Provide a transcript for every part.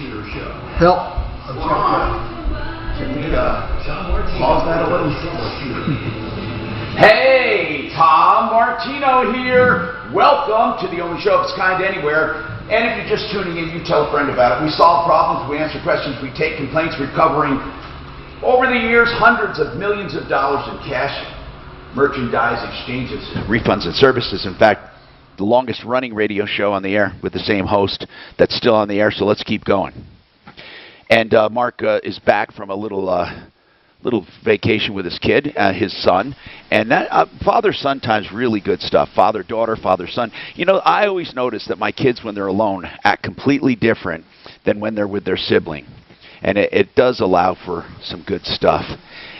Troubleshooter Show. Help. Can we pause that a little? Troubleshooter. Hey, Tom Martino here. Welcome to the only show of its kind anywhere. And if you're just tuning in, you tell a friend about it. We solve problems, we answer questions, we take complaints, recovering over the years hundreds of millions of dollars in cash, merchandise, exchanges, refunds, and services. In fact, the longest running radio show on the air with the same host that's still on the air, so let's keep going. And Mark is back from a little vacation with his kid, his son, and that father-son time's really good stuff. Father-daughter, father-son. You know, I always notice that my kids, when they're alone, act completely different than when they're with their sibling, and it does allow for some good stuff.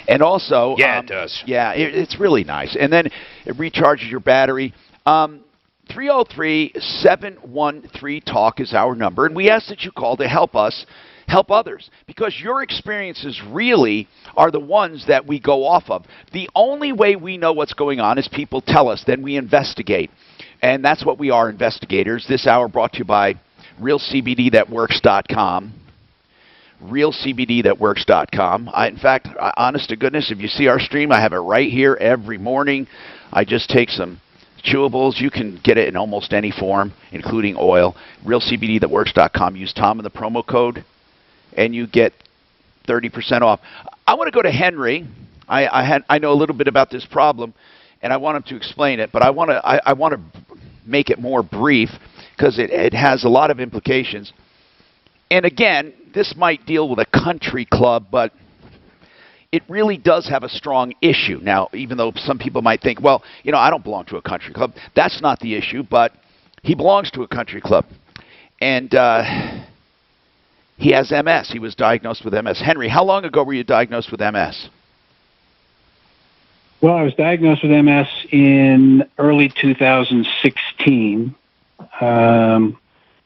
And also, yeah, it does. Yeah, it's really nice. And then it recharges your battery. 303-713-TALK is our number, and we ask that you call to help us help others, because your experiences really are the ones that we go off of. The only way we know what's going on is people tell us, then we investigate, and that's what we are, investigators. This hour brought to you by realcbdthatworks.com. realcbdthatworks.com. In fact, honest to goodness, if you see our stream, I have it right here every morning. I just take some chewables. You can get it in almost any form, including oil. realcbdthatworks.com. Use Tom in the promo code, and you get 30% off. I want to go to Henry. I know a little bit about this problem, and I want him to explain it, but I want to make it more brief because it has a lot of implications. And again, this might deal with a country club, but it really does have a strong issue. Now, even though some people might think, well, you know, I don't belong to a country club. That's not the issue, but he belongs to a country club. And he has MS. He was diagnosed with MS. Henry, how long ago were you diagnosed with MS? Well, I was diagnosed with MS in early 2016.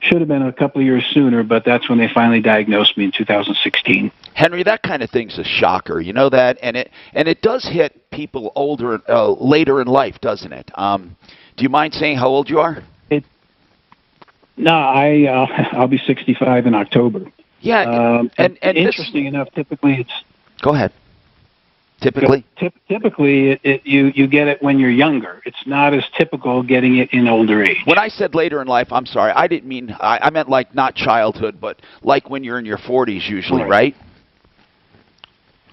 Should have been a couple of years sooner, but that's when they finally diagnosed me in 2016. Henry, that kind of thing's a shocker. You know that, and it does hit people older, later in life, doesn't it? Do you mind saying how old you are? No, I'll be 65 in October. Yeah, and interesting enough, typically it's. Go ahead. Typically? Typically, you get it when you're younger. It's not as typical getting it in older age. When I said later in life, I'm sorry. I didn't mean, I meant like not childhood, but like when you're in your 40s usually, right?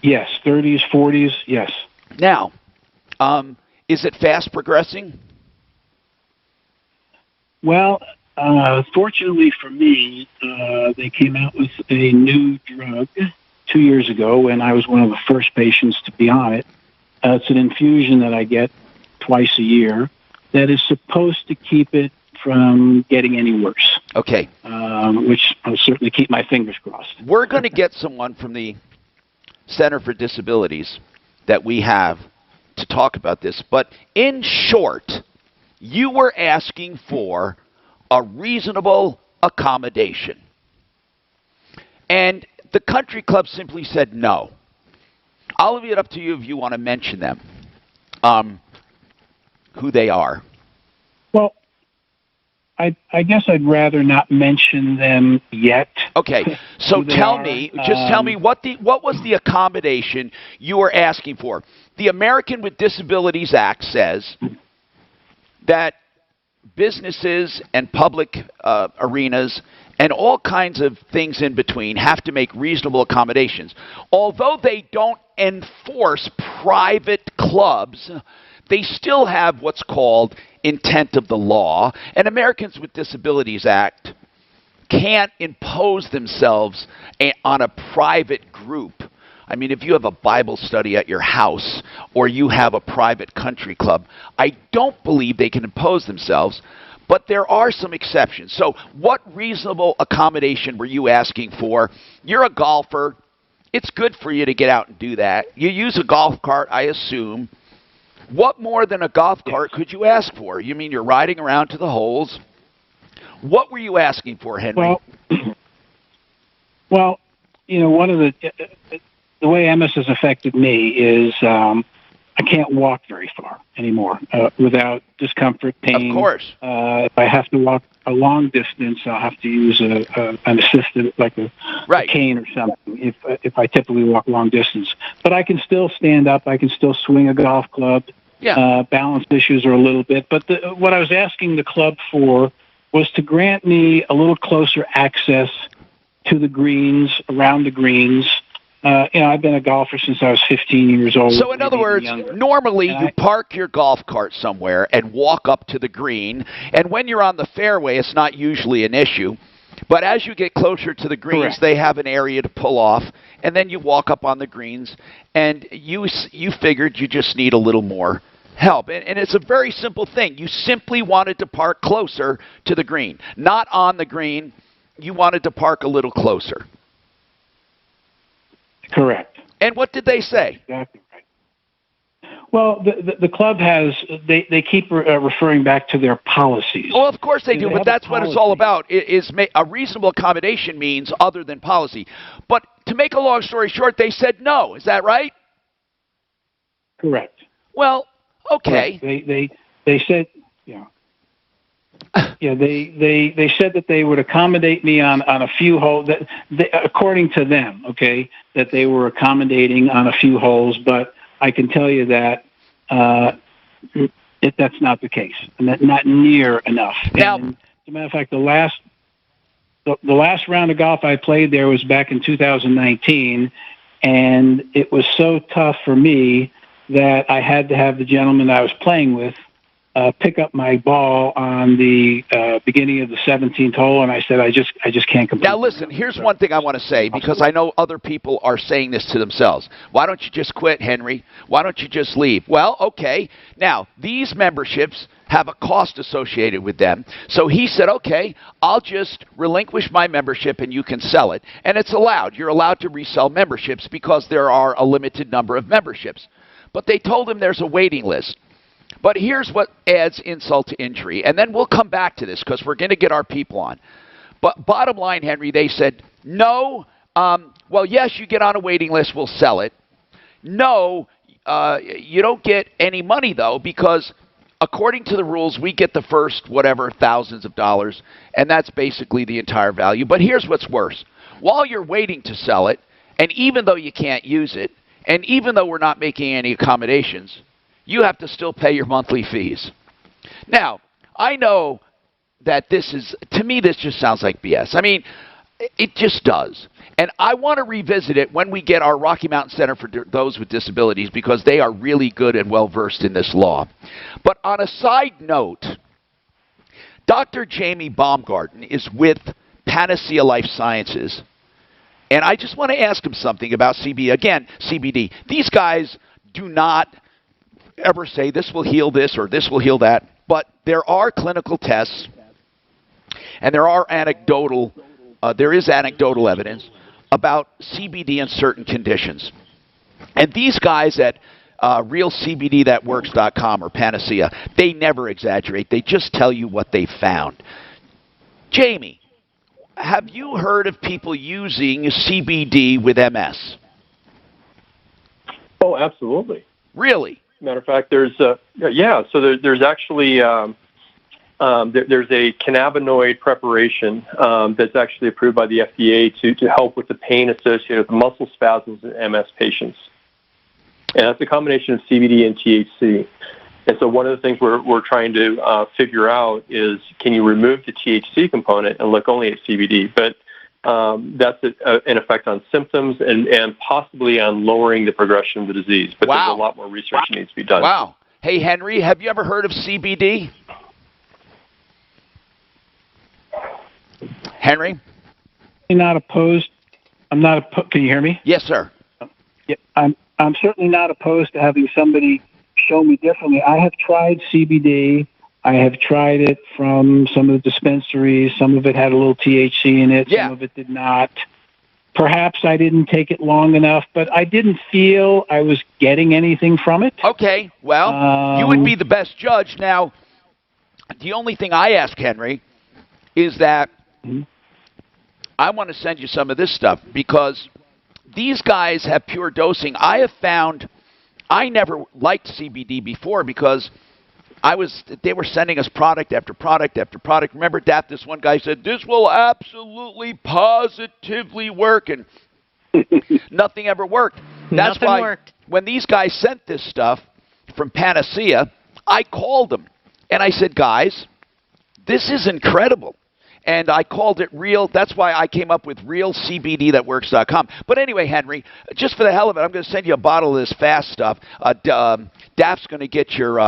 Yes, 30s, 40s, yes. Now, is it fast progressing? Well, fortunately for me, they came out with a new drug 2 years ago, and I was one of the first patients to be on it. It's an infusion that I get twice a year that is supposed to keep it from getting any worse. Okay. Which I'll certainly keep my fingers crossed. We're going to get someone from the Center for Disabilities that we have to talk about this. But in short, you were asking for a reasonable accommodation. And the country club simply said no. I'll leave it up to you if you want to mention them, who they are. Well, I guess I'd rather not mention them yet. Okay, so tell me what was the accommodation you were asking for? The American with Disabilities Act says that businesses and public arenas and all kinds of things in between have to make reasonable accommodations. Although they don't enforce private clubs, they still have what's called intent of the law. And Americans with Disabilities Act can't impose themselves on a private group. I mean, if you have a Bible study at your house or you have a private country club, I don't believe they can impose themselves. But there are some exceptions. So what reasonable accommodation were you asking for? You're a golfer. It's good for you to get out and do that. You use a golf cart, I assume. What more than a golf cart could you ask for? You mean you're riding around to the holes? What were you asking for, Henry? Well, you know, one of the way MS has affected me is I can't walk very far anymore without discomfort, pain. Of course. If I have to walk a long distance, I'll have to use an assisted, like a cane or something, if I typically walk long distance. But I can still stand up. I can still swing a golf club. Yeah. Balance issues are a little bit. But what I was asking the club for was to grant me a little closer access to the greens, around the greens. I've been a golfer since I was 15 years old. So in other words, normally you park your golf cart somewhere and walk up to the green, and when you're on the fairway, it's not usually an issue. But as you get closer to the greens, Correct. they have an area to pull off, and then you walk up on the greens, and you figured you just need a little more help. And it's a very simple thing. You simply wanted to park closer to the green. Not on the green. You wanted to park a little closer. Correct. And what did they say? Exactly right. Well, the club has, they keep referring back to their policies. Well, of course they do, but that's what it's all about. A reasonable accommodation means other than policy. But to make a long story short, they said no. Is that right? Correct. Well, okay. Correct. They said, yeah. Yeah, they said that they would accommodate me on a few holes. According to them, okay, that they were accommodating on a few holes, but I can tell you that that's not the case, and that not near enough. Now, and, as a matter of fact, the last round of golf I played there was back in 2019, and it was so tough for me that I had to have the gentleman I was playing with pick up my ball on the beginning of the 17th hole, and I said, I just can't complete. Now listen, here's one thing I want to say, because I know other people are saying this to themselves. Why don't you just quit, Henry? Why don't you just leave? Well, okay. Now, these memberships have a cost associated with them. So he said, okay, I'll just relinquish my membership and you can sell it. And it's allowed. You're allowed to resell memberships because there are a limited number of memberships. But they told him there's a waiting list. But here's what adds insult to injury, and then we'll come back to this because we're going to get our people on. But bottom line, Henry, they said, no, well, yes, you get on a waiting list, we'll sell it. No, you don't get any money, though, because according to the rules, we get the first, whatever, thousands of dollars, and that's basically the entire value. But here's what's worse. While you're waiting to sell it, and even though you can't use it, and even though we're not making any accommodations, you have to still pay your monthly fees. Now, I know that this is, to me, this just sounds like BS. I mean, it just does. And I want to revisit it when we get our Rocky Mountain Center for those with disabilities, because they are really good and well-versed in this law. But on a side note, Dr. Jamie Baumgarten is with Panacea Life Sciences, and I just want to ask him something about CBD. These guys do not ever say this will heal this or this will heal that, but there are clinical tests and there is anecdotal evidence about CBD in certain conditions. And these guys at realcbdthatworks.com or Panacea, they never exaggerate. They just tell you what they found. Jamie, have you heard of people using CBD with MS? Oh, absolutely. Really? Matter of fact, there's So there's actually there's a cannabinoid preparation that's actually approved by the FDA to help with the pain associated with muscle spasms in MS patients, and that's a combination of CBD and THC. And so one of the things we're trying to figure out is, can you remove the THC component and look only at CBD? But that's an effect on symptoms and possibly on lowering the progression of the disease. But there's a lot more research that needs to be done. Wow. Hey, Henry, have you ever heard of CBD? Henry? I'm not opposed. Can you hear me? Yes, sir. Yeah, I'm certainly not opposed to having somebody show me differently. I have tried CBD. I have tried it from some of the dispensaries. Some of it had a little THC in it. Some of it did not. Perhaps I didn't take it long enough, but I didn't feel I was getting anything from it. Okay, well, you would be the best judge. Now, the only thing I ask, Henry, is that I want to send you some of this stuff because these guys have pure dosing. I have found I never liked CBD before because they were sending us product after product after product. Remember, Dap, this one guy said, this will absolutely, positively work, and nothing ever worked. That's Nothing why worked. when these guys sent this stuff from Panacea, I called them, and I said, guys, this is incredible. And I called it real. That's why I came up with realcbdthatworks.com. But anyway, Henry, just for the hell of it, I'm going to send you a bottle of this fast stuff. Dap's going to get your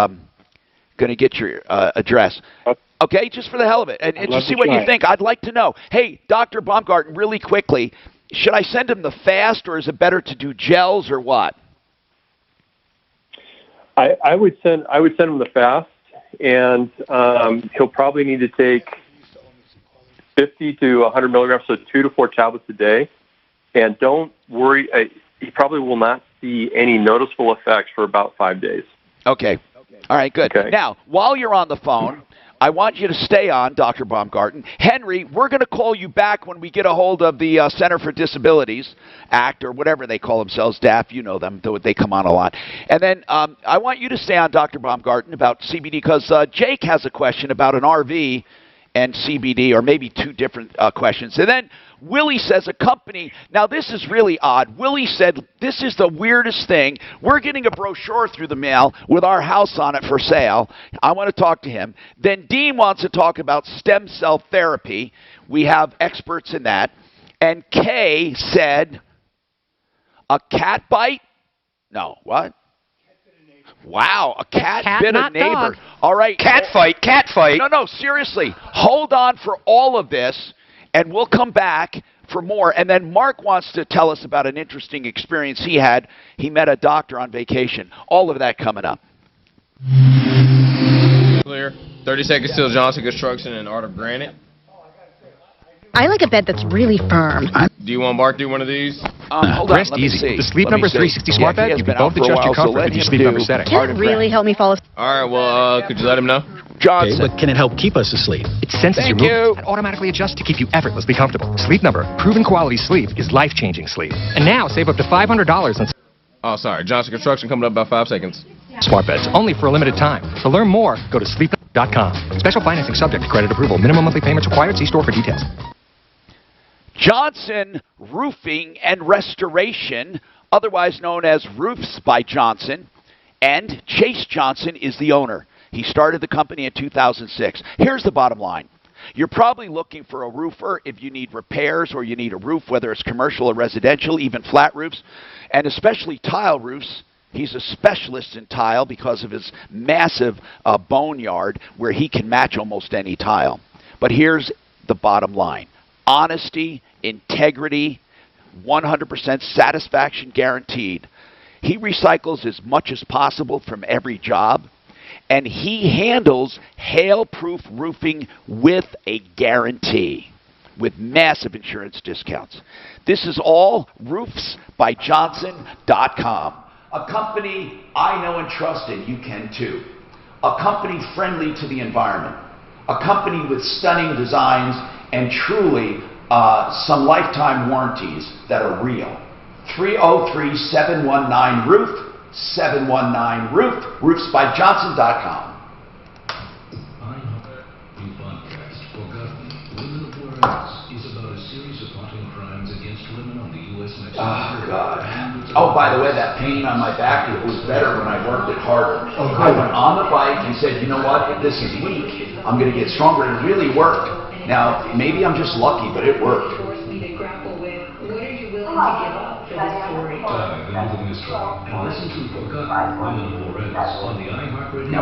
address. Okay, just for the hell of it, and just see what you think. I'd like to know. Hey, Dr. Baumgarten, really quickly, should I send him the fast, or is it better to do gels, or what? I would send him the fast, and he'll probably need to take 50 to 100 milligrams, so 2 to 4 tablets a day. And don't worry, he probably will not see any noticeable effects for about 5 days. Okay. All right, good. Okay. Now, while you're on the phone, I want you to stay on, Dr. Baumgarten. Henry, we're going to call you back when we get a hold of the Center for Disabilities Act, or whatever they call themselves, DAF, you know them, they come on a lot. And then I want you to stay on, Dr. Baumgarten, about CBD, because Jake has a question about an RV and CBD, or maybe two different questions. And then Willie says a company, now this is really odd. Willie said, this is the weirdest thing. We're getting a brochure through the mail with our house on it for sale. I want to talk to him. Then Dean wants to talk about stem cell therapy. We have experts in that. And Kay said, a cat bite? No, what? Wow, a cat bit a neighbor. Dog. All right. Cat fight. No, seriously. Hold on for all of this, and we'll come back for more. And then Mark wants to tell us about an interesting experience he had. He met a doctor on vacation. All of that coming up. Clear. 30 seconds till Johnson Construction and Art of Granite. I like a bed that's really firm. Do you want Mark to do one of these? Hold on, Rest let me easy. see. The Sleep Let me Number see. 360 smart bed, he has you can been out both for a adjust your while, so comfort let with your him Sleep Number do setting. Can it really help me fall asleep? All right, well, could you let him know? Johnson. But can it help keep us asleep? It senses Thank your you. movements and automatically adjusts to keep you effortlessly comfortable. Sleep Number, proven quality sleep is life-changing sleep. And now save up to $500 on Oh, sorry. Johnson Construction coming up about 5 seconds. smart beds, only for a limited time. To learn more, go to sleep.com. Special financing subject to credit approval. Minimum monthly payments required. See store for details. Johnson Roofing and Restoration, otherwise known as Roofs by Johnson, and Chase Johnson is the owner. He started the company in 2006. Here's the bottom line. You're probably looking for a roofer if you need repairs or you need a roof, whether it's commercial or residential, even flat roofs, and especially tile roofs. He's a specialist in tile because of his massive boneyard where he can match almost any tile. But here's the bottom line. Honesty, integrity, 100% satisfaction guaranteed. He recycles as much as possible from every job, and he handles hail-proof roofing with a guarantee, with massive insurance discounts. This is all roofsbyjohnson.com. A company I know and trust, and you can too. A company friendly to the environment. A company with stunning designs and truly some lifetime warranties that are real. 303-719-ROOF, 719-ROOF, roofsbyjohnson.com. Oh, God. Oh, by the way, that pain on my back, it was better when I worked it harder. I went on the bike and said, you know what, if this is weak, I'm going to get stronger. It really worked. Now, maybe I'm just lucky, but it worked. Now,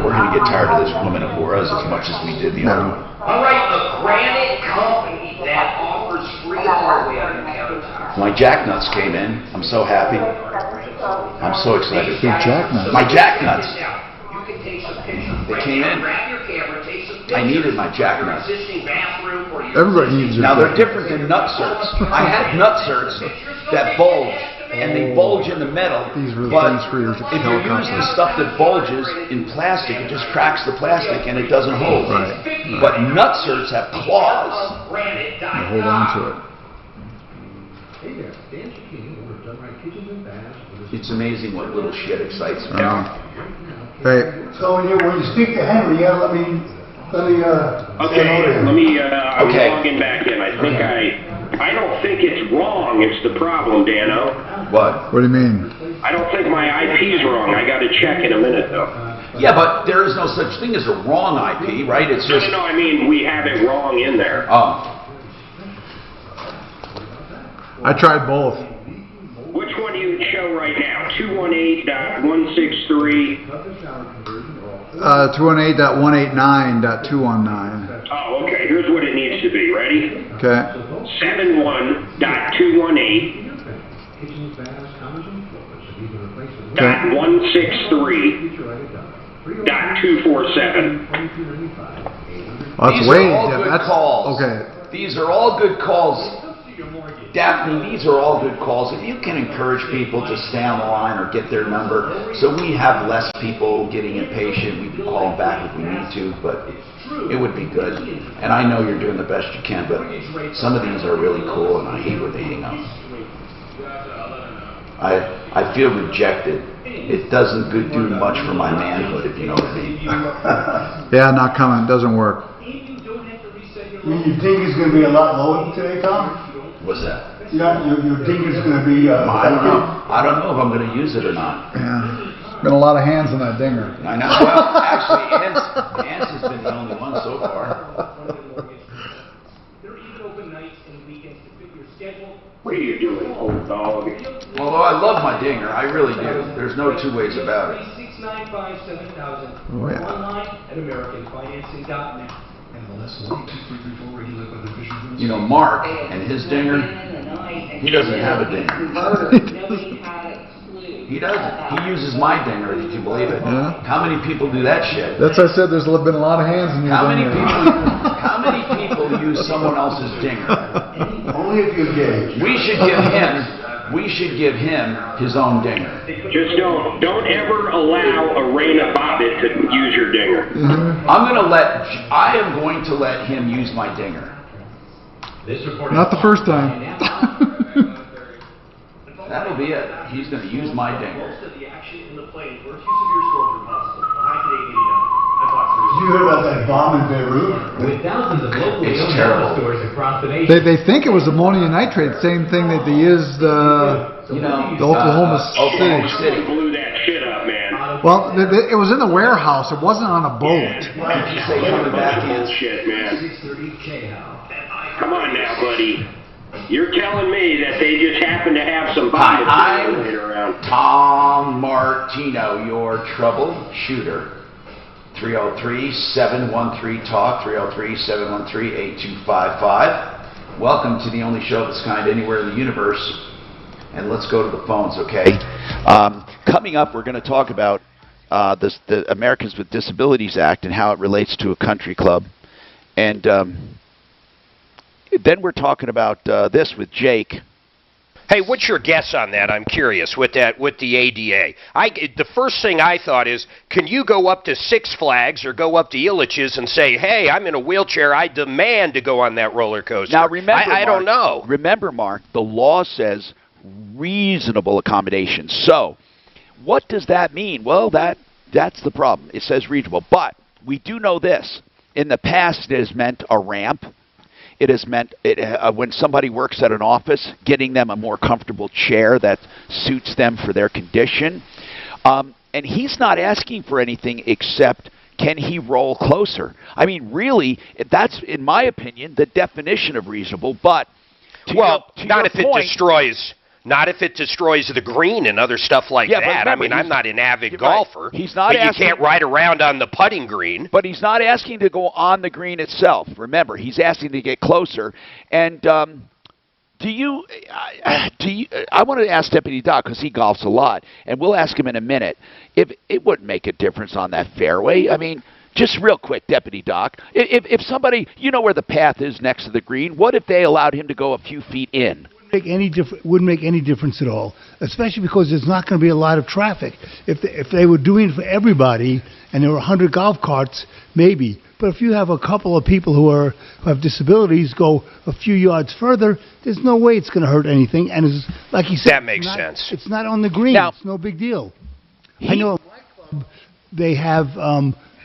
we're going to get tired of this Women of Juarez as much as we did the other one. All right, a granite company that offers free hallway on your countertop. My jacknuts came in. I'm so happy. I'm so excited. Your jacknuts? My jacknuts. You can take some pictures. They came in. Grab your camera, take some pictures. I needed my jacknuts. Your existing bathroom or your Everybody needs your Now, they're different than nutserts. I had nutserts that bulge, and they bulge in the metal. These were the but things for your if you use the stuff that bulges in plastic, it just cracks the plastic and it doesn't hold. Right. But nutserts have claws. You hold on to it. It's amazing what little shit excites me. Hey. So when you speak to Henry, yeah, let me. Okay, I'm logging back in. I don't think it's wrong. It's the problem, Dano. What? What do you mean? I don't think my IP's wrong. I got to check in a minute, though. Yeah, but there is no such thing as a wrong IP, right? It's just... No, I mean, we have it wrong in there. Oh. I tried both. Which one do you show right now? 218.163. 218.189.219. Oh, okay. Here's what it needs to be. Ready? Okay. 71.218.163.247. That's way different. Calls. Okay. These are all good calls. Daphne, these are all good calls. If you can encourage people to stay on the line or get their number, so we have less people getting impatient, we can call them back if we need to, but it would be good. And I know you're doing the best you can, but some of these are really cool, and I hate when they hang up. I feel rejected. It doesn't do much for my manhood, if you know what I mean. Yeah, not coming. Doesn't work. You think it's going to be a lot lower today, Tom? What's that? Yeah, you think it's going to be... I don't know. I don't know if I'm going to use it or not. Yeah. Been a lot of hands on that dinger. I know. Well, actually, Ants has been the only one so far. What are you doing, old dog? Although I love my dinger, I really do. There's no two ways about it. Oh, yeah. Online at AmericanFinancing.net. You know, Mark and his dinger, he doesn't have a dinger. He doesn't. He uses my dinger, if you believe it. Yeah. How many people do that shit? That's why I said there's been a lot of hands in your How many dinger. people use someone else's dinger? Only if you're gay. We should give him his own dinger. Just don't ever allow a Raina Bobbitt to use your dinger. I am going to let him use my dinger. Not the first time. That'll be it. He's going to use my dinger. Did you hear about that bomb in Beirut? With thousands of local It's Illinois terrible. stores across the nation. They think it was ammonium nitrate, same thing that they used the Oklahoma City. Blew that shit up, man. Well, it was in the warehouse. It wasn't on a boat. Did you say coming back in? Bullshit, man. Come on now, buddy. You're telling me that they just happen to have some Hi, bombs laid around. I'm Tom Martino, your troubleshooter. 303-713-TALK, 303-713-8255. Welcome to the only show of its kind anywhere in the universe. And let's go to the phones, okay? Coming up, we're going to talk about the Americans with Disabilities Act and how it relates to a country club. And then we're talking about this with Jake. Hey, what's your guess on that? I'm curious with the ADA. The first thing I thought is, can you go up to Six Flags or go up to Illich's and say, hey, I'm in a wheelchair, I demand to go on that roller coaster? Now remember, I don't know. Remember, Mark, the law says reasonable accommodation. So, what does that mean? Well, that's the problem. It says reasonable, but we do know this. In the past, it has meant a ramp. It has meant when somebody works at an office, getting them a more comfortable chair that suits them for their condition. And he's not asking for anything except, can he roll closer? I mean, really, that's, in my opinion, the definition of reasonable. But not if it destroys the green and other stuff like that. Remember, I mean, I'm not an avid golfer. Right. He's not but you can't ride around on the putting green. But he's not asking to go on the green itself. Remember, he's asking to get closer. And I want to ask Deputy Doc, because he golfs a lot, and we'll ask him in a minute, if it wouldn't make a difference on that fairway. I mean, just real quick, Deputy Doc, if somebody, you know where the path is next to the green, what if they allowed him to go a few feet in? Wouldn't make any difference at all, especially because there's not going to be a lot of traffic. If they were doing it for everybody and there were 100 golf carts, maybe. But if you have a couple of people who have disabilities go a few yards further, there's no way it's going to hurt anything. And it's, like you said, That makes sense. It's not on the green. Now, it's no big deal. I know at my club they have,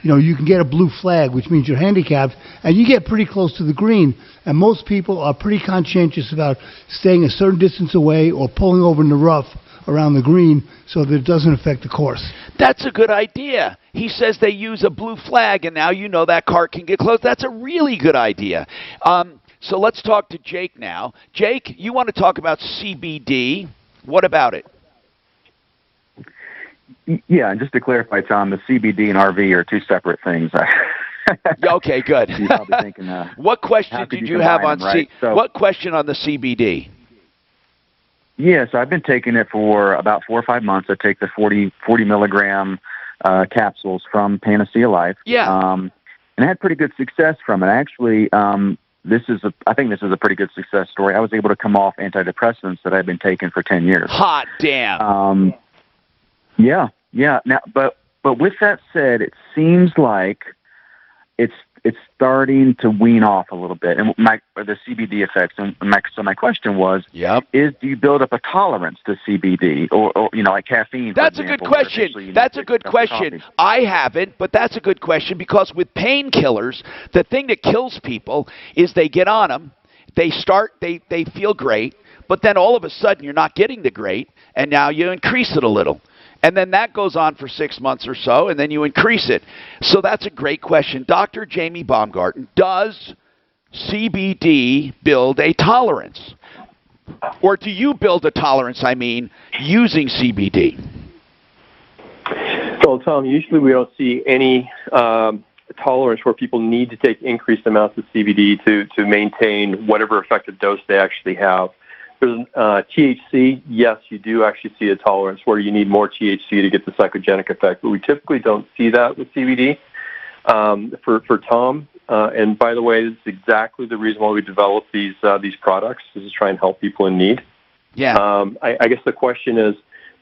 you can get a blue flag, which means you're handicapped, and you get pretty close to the green. And most people are pretty conscientious about staying a certain distance away or pulling over in the rough around the green so that it doesn't affect the course. That's a good idea. He says they use a blue flag, and now you know that car can get close. That's a really good idea. So let's talk to Jake now. Jake, you want to talk about CBD. What about it? Yeah, and just to clarify, Tom, the CBD and RV are two separate things. Okay, good. You're probably thinking, what question did you have on what question on the CBD? Yeah, so I've been taking it for about 4 or 5 months. I take the 40 milligram capsules from Panacea Life. Yeah. And I had pretty good success from it. Actually, I think this is a pretty good success story. I was able to come off antidepressants that I've been taking for 10 years. Hot damn. Yeah. Now, but with that said, it seems like it's starting to wean off a little bit, and the CBD effects. And so my question was, do you build up a tolerance to CBD or like caffeine? That's a good question. That's a good question. I haven't, but that's a good question because with painkillers, the thing that kills people is they get on them, they feel great, but then all of a sudden you're not getting the great, and now you increase it a little. And then that goes on for 6 months or so, and then you increase it. So that's a great question. Dr. Jamie Baumgarten, does CBD build a tolerance? Or do you build a tolerance, using CBD? Well, Tom, usually we don't see any tolerance where people need to take increased amounts of CBD to maintain whatever effective dose they actually have. There's THC, yes, you do actually see a tolerance where you need more THC to get the psychogenic effect, but we typically don't see that with CBD. For Tom, and by the way, this is exactly the reason why we developed these products, is to try and help people in need. Yeah. I guess the question is,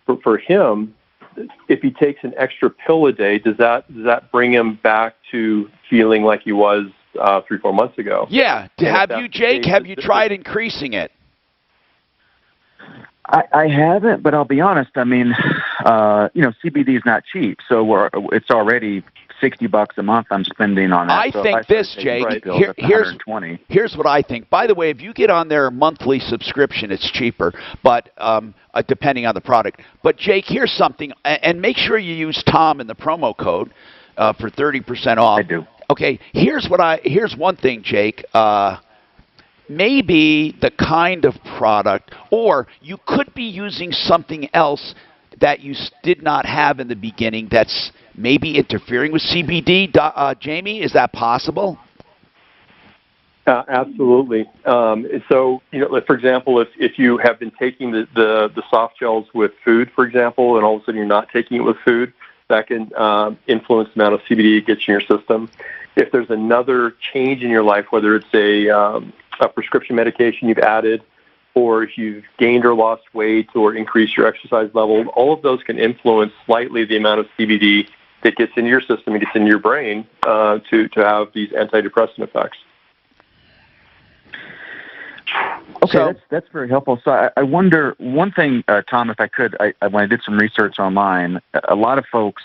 for him, if he takes an extra pill a day, does that bring him back to feeling like he was 3-4 months ago? Yeah. Have you tried increasing it? I haven't, but I'll be honest. CBD is not cheap, so it's already $60 a month I'm spending on it. I think this, Jake. Here's what I think. By the way, if you get on their monthly subscription, it's cheaper, but depending on the product. But Jake, here's something, and make sure you use Tom in the promo code for 30% off. I do. Okay. Here's one thing, Jake. Maybe the kind of product, or you could be using something else that you did not have in the beginning that's maybe interfering with CBD. Jamie, is that possible? Absolutely. So, for example, if you have been taking the soft gels with food, for example, and all of a sudden you're not taking it with food, that can influence the amount of CBD it gets in your system. If there's another change in your life, whether it's a prescription medication you've added, or if you've gained or lost weight or increased your exercise level, all of those can influence slightly the amount of CBD that gets into your system and gets into your brain to have these antidepressant effects. Okay, that's very helpful. So I wonder, one thing, Tom, if I could, when I did some research online, a lot of folks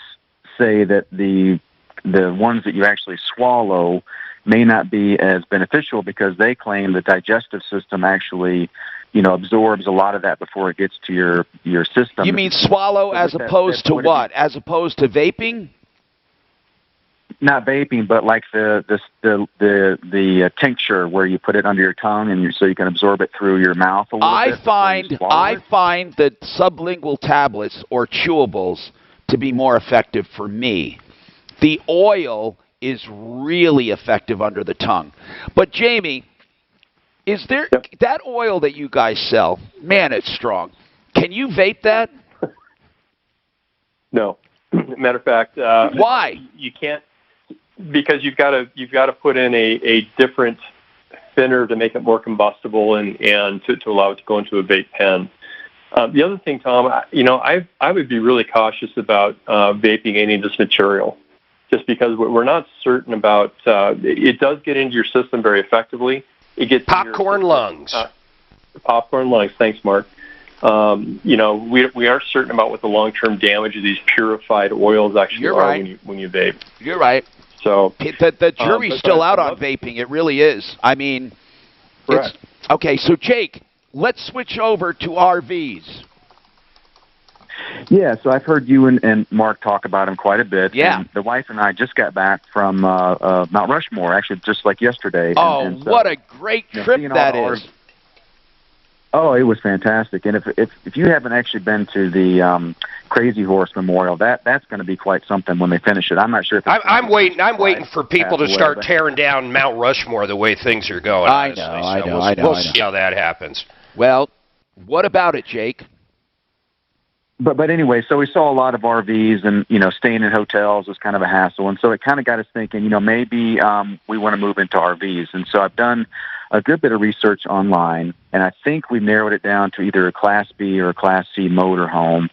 say that the ones that you actually swallow may not be as beneficial because they claim the digestive system actually, absorbs a lot of that before it gets to your system. You mean swallow as opposed to what? As opposed to vaping? Not vaping, but like the tincture where you put it under your tongue and so you can absorb it through your mouth a little bit. I find that sublingual tablets or chewables to be more effective for me. The oil is really effective under the tongue. But Jamie, is there that oil that you guys sell? Man, it's strong. Can you vape that? No. Matter of fact, why? You can't, because you've got to put in a different thinner to make it more combustible and to allow it to go into a vape pen. The other thing, Tom, I would be really cautious about vaping any of this material. just because we're not certain about. It does get into your system very effectively. It gets popcorn lungs. Popcorn lungs. Thanks, Mark. We aren't certain about what the long-term damage of these purified oils actually are when you vape. You're right. So the jury's still out on vaping. It really is. I mean, correct. Okay, so Jake, let's switch over to RVs. Yeah, so I've heard you and Mark talk about them quite a bit. Yeah. And the wife and I just got back from Mount Rushmore, actually, just like yesterday. Oh, and so, what a great trip that is. Oh, it was fantastic. And if you haven't actually been to the Crazy Horse Memorial, that's going to be quite something when they finish it. I'm not sure if I'm waiting for people to start tearing down Mount Rushmore the way things are going. I know. We'll see how that happens. Well, what about it, Jake? But anyway, so we saw a lot of RVs, and staying in hotels was kind of a hassle, and so it kind of got us thinking, maybe we want to move into RVs. And so I've done a good bit of research online, and I think we narrowed it down to either a Class B or a Class C motorhome.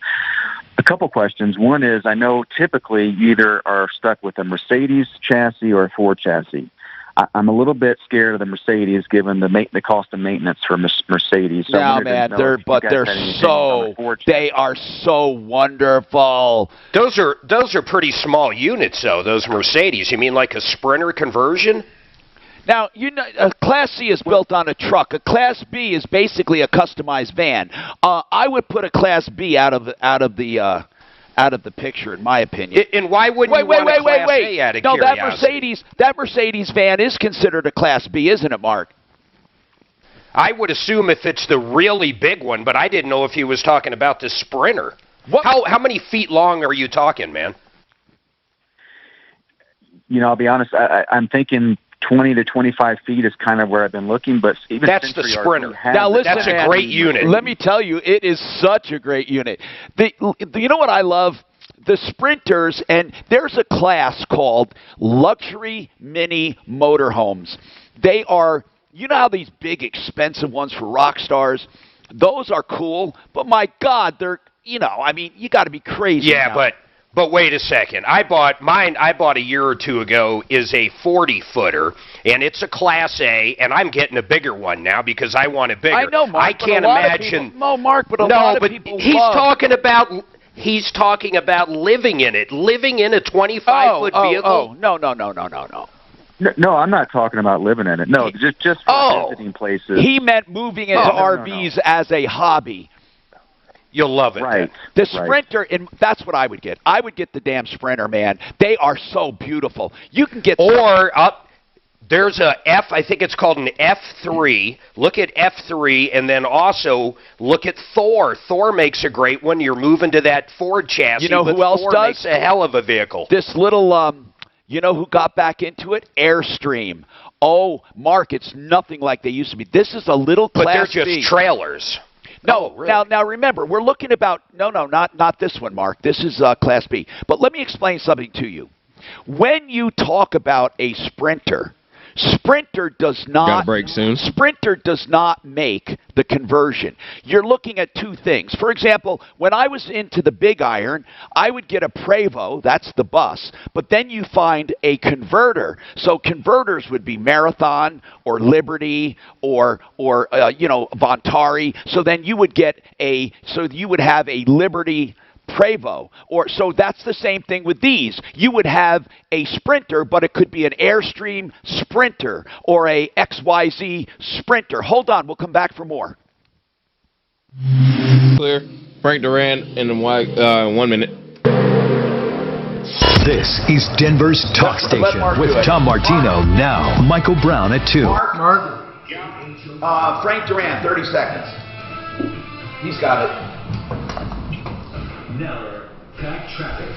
A couple questions. One is, I know typically you either are stuck with a Mercedes chassis or a Ford chassis. I'm a little bit scared of the Mercedes, given the cost of maintenance for Mercedes. So no, man, they are so wonderful. Those are pretty small units, though. Those Mercedes. You mean like a Sprinter conversion? Now, a Class C is built on a truck. A Class B is basically a customized van. I would put a Class B out of the picture, in my opinion. And why wouldn't you want a Class A out of curiosity? No, that Mercedes van is considered a Class B, isn't it, Mark? I would assume if it's the really big one, but I didn't know if he was talking about the Sprinter. How many feet long are you talking, man? I'll be honest, I'm thinking 20 to 25 feet is kind of where I've been looking, but even that's the Sprinter. Now listen, that's a great unit. Let me tell you, it is such a great unit. You know what I love? The Sprinters, and there's a class called luxury mini motorhomes. They are, how these big expensive ones for rock stars? Those are cool, but my God, they're, you got to be crazy. Yeah, now. But wait a second. I bought a year or two ago, is a 40-footer, and it's a Class A, and I'm getting a bigger one now because I want it bigger. I know, Mark. I can't imagine. Mark, but a lot of people he's talking about living in it, living in a 25-foot vehicle. No. No, I'm not talking about living in it. No, just visiting places. He meant moving into RVs as a hobby. You'll love it. Right. The Sprinter, and that's what I would get. I would get the damn Sprinter, man. They are so beautiful. You can get... There's a F, I think it's called an F3. Look at F3, and then also look at Thor. Thor makes a great one. You're moving to that Ford chassis. You know who else Thor does? Makes a hell of a vehicle. This little, you know who got back into it? Airstream. Oh, Mark, it's nothing like they used to be. This is a little Class But they're just B. trailers. No, really? now remember, we're looking about, not this one, Mark. This is Class B. But let me explain something to you. When you talk about a Sprinter, Sprinter does not... Got a break soon. Sprinter does not make the conversion. You're looking at two things. For example, when I was into the Big Iron, I would get a Prevost, that's the bus, but then you find a converter. So converters would be Marathon or Liberty or Vontari. So then you would have a Liberty Prevost, so that's the same thing with these. You would have a Sprinter, but it could be an Airstream Sprinter or a XYZ Sprinter. Hold on, we'll come back for more. Clear. Frank Duran in 1 minute. This is Denver's Talk Station with Tom Martino. Now, Michael Brown at 2. Mark. Frank Duran, 30 seconds. He's got it. Now, Track Traffic.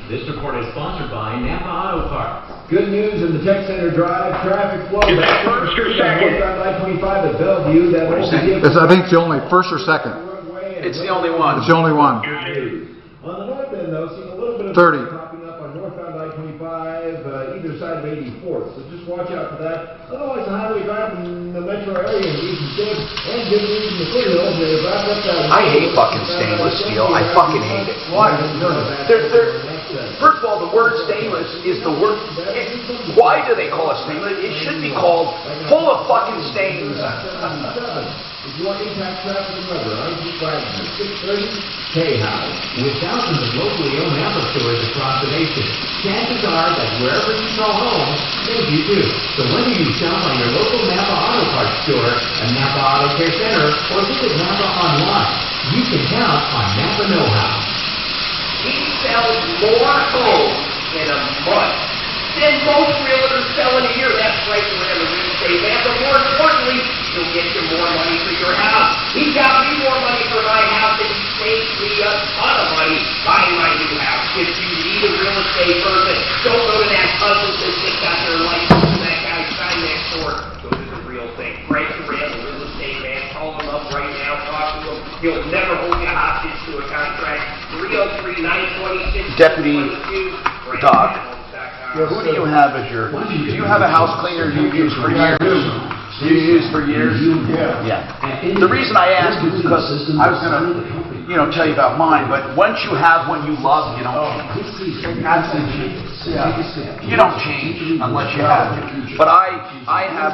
This report is sponsored by Napa Auto Parts. Good news in the Tech Center Drive. Traffic flow. Is that first or second? I-25 at Bellevue. I think it's the only first or second. It's the only one. It's the only one. On the north end, though, seeing a little bit of 30. popping up on northbound I-25, either side of 84th. So just watch out for that. Otherwise, the highway drive in the metro area is decent good. And good news in the foothills. They wrapped up that. I hate fucking stainless steel. I fucking hate it. Why? First of all, the word stainless is the word. Why do they call it stainless? It should be called full of fucking stains. If you want impact traffic and weather, I.G. 630 K-House. With thousands of locally owned Apple stores across the nation, chances are that wherever you call home, maybe you do. So whether you shop on your local Napa Auto Parts store, a Napa Auto Care Center, or visit Napa online, you can count on Napa Know-How. He sells more homes in a month than most realtors sell in a year. That's right around the real estate map. But more importantly, he'll get you more money for your house. He got me more money for my house, and he saved me a ton of money buying my new house. If you need a real estate person, don't go to that husband that just got their license and that guy signed next door. Go to the real thing. Frank Durant, the real estate man. Call him up right now. Talk to him. He'll never hold you hostage to a contract. 303-926. Deputy Doc, who do you have as your? Do you have a house cleaner you use for years? You use for years? Yeah. The reason I ask is because I was going to, tell you about mine, but once you have one you love, you don't change. You don't change unless you have it. But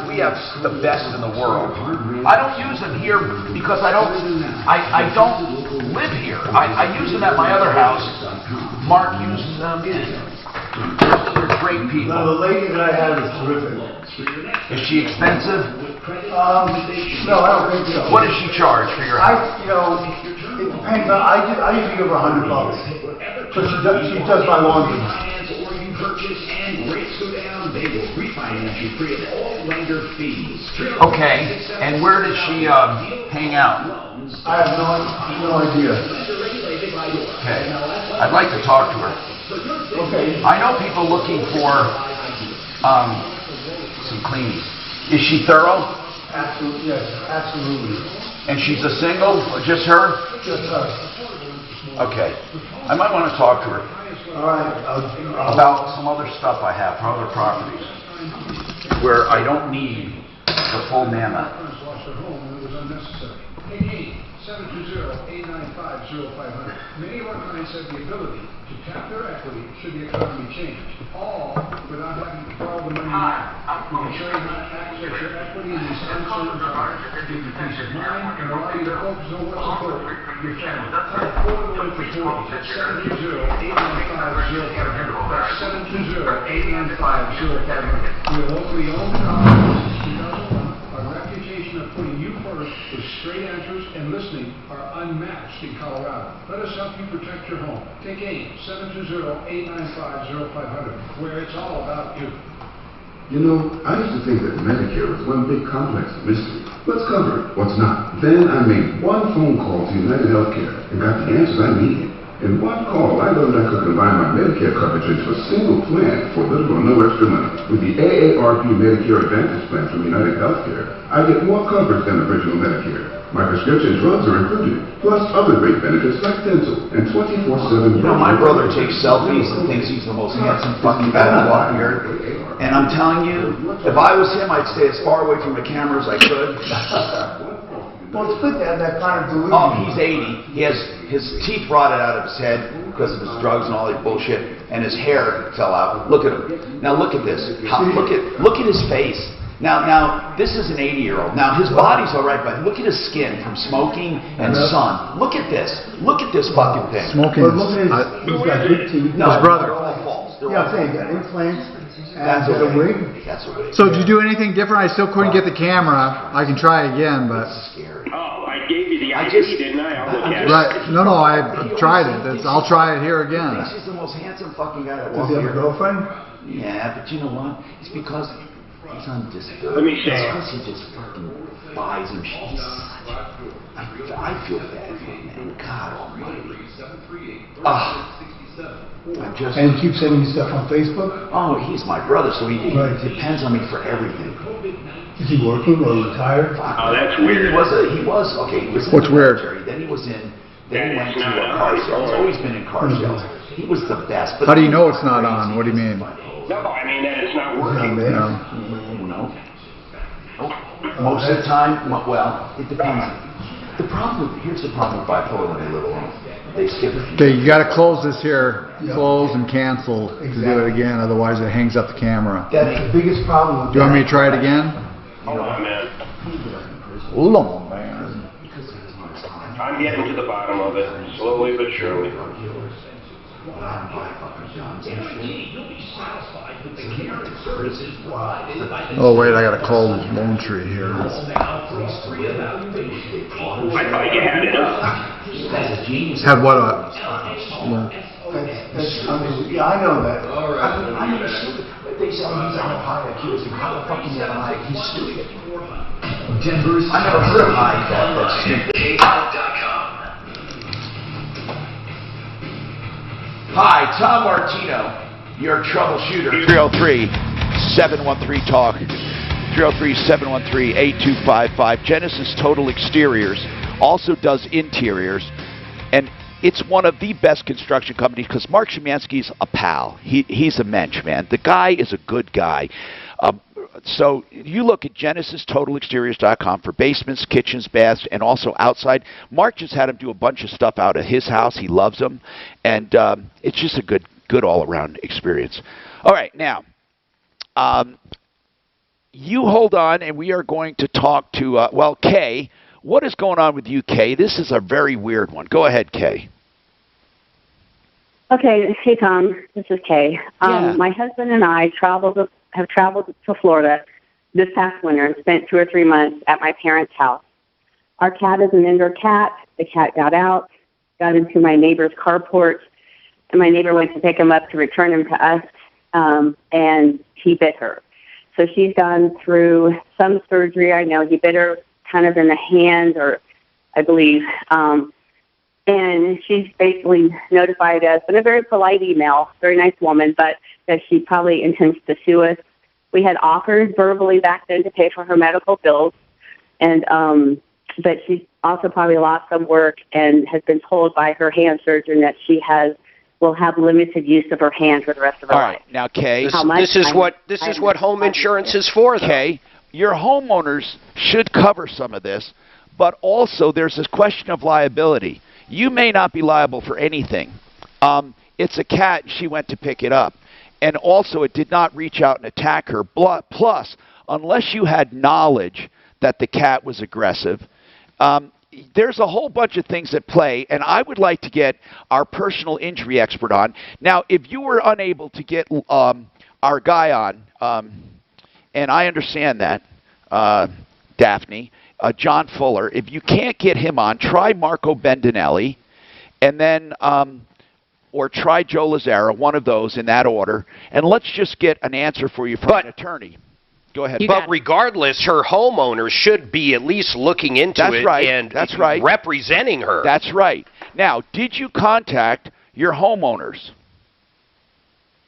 we have the best in the world. I don't use them here because I don't live here. I use them at my other house. Mark uses them. They're great people. Now, the lady that I have is terrific. Is she expensive? No, I don't think so. What does she charge for your house? It depends on, I usually give her $100. So she does my laundry. Or you purchase and rates go down, they will refinance you free of all lender fees. Okay, and where does she hang out? I have no idea. Okay, I'd like to talk to her. Okay. I know people looking for some cleaning. Is she thorough? Absolutely, yes, absolutely. And she's a single, or just her? Just her. Okay, I might want to talk to her. All right. About some other stuff I have for other properties where I don't need the full mammoth. 720-895-0500. Many of our clients have the ability to tap their equity should the economy change, all without having to borrow the money now. We can show you how to access your equity in these uncertain times, give you peace of mind, and allow you to focus on what's important, your family. Affordable infertility at 720-895-0500. That's 720-895-0500. We are locally owned and operated since 2001. Our reputation of putting you first with straight answers and listening are unmatched in Colorado. Let us help you protect your home. Take AIM, 720-895-0500, where it's all about you. You know, I used to think that Medicare was one big complex mystery. What's covered, what's not. Then I made one phone call to United Healthcare and got the answers I needed. In one call, I learned I could combine my Medicare coverage into a single plan for little or no extra money. With the AARP Medicare Advantage Plan from United Healthcare, I get more coverage than original Medicare. My prescription drugs are included, plus other great benefits like dental and 24/7. You know, my brother takes selfies and thinks he's the most handsome fucking guy on the walk here. And I'm telling you, if I was him, I'd stay as far away from the camera as I could. Well, it's good to have that kind of delusion. Oh, he's 80. He has his teeth rotted out of his head because of his drugs and all that bullshit, and his hair fell out. Look at him. Now look at this. Look at his face. Now this is an 80-year-old. Now his body's all right, but look at his skin from smoking and sun. Look at this. Look at this fucking thing. Smoking. But look at he's got big teeth. No, his brother. They're all false. Yeah, I'm saying, he got implants. That's a wig. That's a wig. So did you do anything different? I still couldn't get the camera. I can try again, but. Oh, I gave you the ID, didn't I? I'll look at it. Right. No, I tried it. I'll try it here again. He's the most handsome fucking guy that Does walks he have a here. girlfriend? Yeah, but you know what? It's because he's on disability. Let me see. It's because he just fucking buys him. I feel bad for him, man. God almighty. And keep sending you stuff on Facebook? Oh, he's my brother, so he depends on me for everything. Is he working or retired? Oh, that's weird. He was in What's the weird? military. Then he was in. Then he went to a car sales. He's always been in car sales. He was the best. But How do you know it's not on? What do you mean? No, I mean that it's not working. No. Most of the time, well, it depends. Here's the problem with bipolar when they live alone. Okay, you got to close this here. Close and cancel to do it again. Otherwise, it hangs up the camera. That's the biggest problem with Do you want me to try it again? Hold on, man. Hold on, man. I'm getting to the bottom of it, slowly but surely. Oh wait, I got to call Lone Tree here. I thought you had it up. Have what up? Yeah, I know that. All right. I'm stupid. They say he's on a high accused. How the fuck can you have a high? He's stupid. Denver's. I never heard of high. Hi, Tom Martino, your troubleshooter. 303-713-TALK. 303-713-8255. Genesis Total Exteriors also does interiors, and it's one of the best construction companies because Mark Szymanski's a pal. He's a mensch, man. The guy is a good guy. So you look at GenesisTotalExteriors.com for basements, kitchens, baths, and also outside. Mark just had him do a bunch of stuff out of his house. He loves them, and it's just a good all-around experience. All right, now, you hold on, and we are going to talk to, Kay. What is going on with you, Kay? This is a very weird one. Go ahead, Kay. Okay. Hey, Tom. This is Kay. My husband and I have traveled to Florida this past winter and spent 2 or 3 months at my parents' house. Our cat is an indoor cat. The cat got out, got into my neighbor's carport, and my neighbor went to pick him up to return him to us, and he bit her. So she's gone through some surgery. I know he bit her kind of in the hand, or I believe, and she's basically notified us in a very polite email, very nice woman, but that she probably intends to sue us. We had offered verbally back then to pay for her medical bills, and but she's also probably lost some work and has been told by her hand surgeon that she will have limited use of her hand for the rest of her life. All right, now, Kay, This is what home insurance is for, though. Kay, your homeowners should cover some of this, but also there's this question of liability. You may not be liable for anything. It's a cat, and she went to pick it up. And also, it did not reach out and attack her. Plus, unless you had knowledge that the cat was aggressive, there's a whole bunch of things at play, and I would like to get our personal injury expert on. Now, if you were unable to get our guy on, and I understand that, Daphne, John Fuller, if you can't get him on, try Marco Bendinelli, and then or try Joe Lazzara, one of those in that order, and let's just get an answer for you from an attorney. Go ahead. But regardless, her homeowners should be at least looking into it and representing her. That's right. Now, did you contact your homeowners?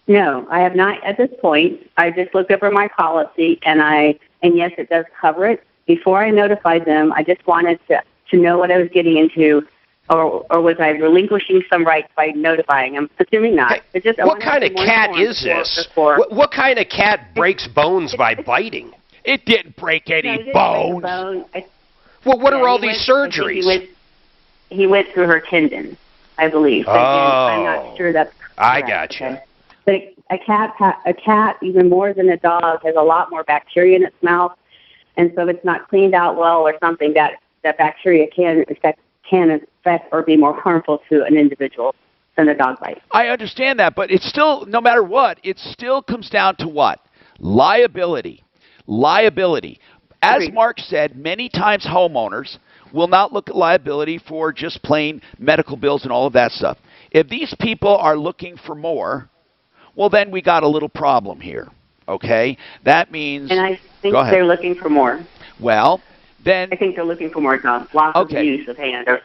No, I have not at this point. I just looked over my policy, and yes, it does cover it. Before I notified them, I just wanted to know what I was getting into, or was I relinquishing some rights by notifying them? Assuming not. What kind of cat is this? What kind of cat breaks bones by biting? It didn't break any bones. Well, what are all these surgeries? He went through her tendon, I believe. But I'm not sure that's correct. I got you. But a cat, even more than a dog, has a lot more bacteria in its mouth, and so if it's not cleaned out well or something, that bacteria can affect or be more harmful to an individual than a dog bite. I understand that, but it's still, no matter what, it still comes down to what? Liability. Liability. As Mark said, many times homeowners will not look at liability for just plain medical bills and all of that stuff. If these people are looking for more, well, then we got a little problem here, okay? That means... And I think they're looking for more. Well, then... I think they're looking for more, John. Loss of use of hand or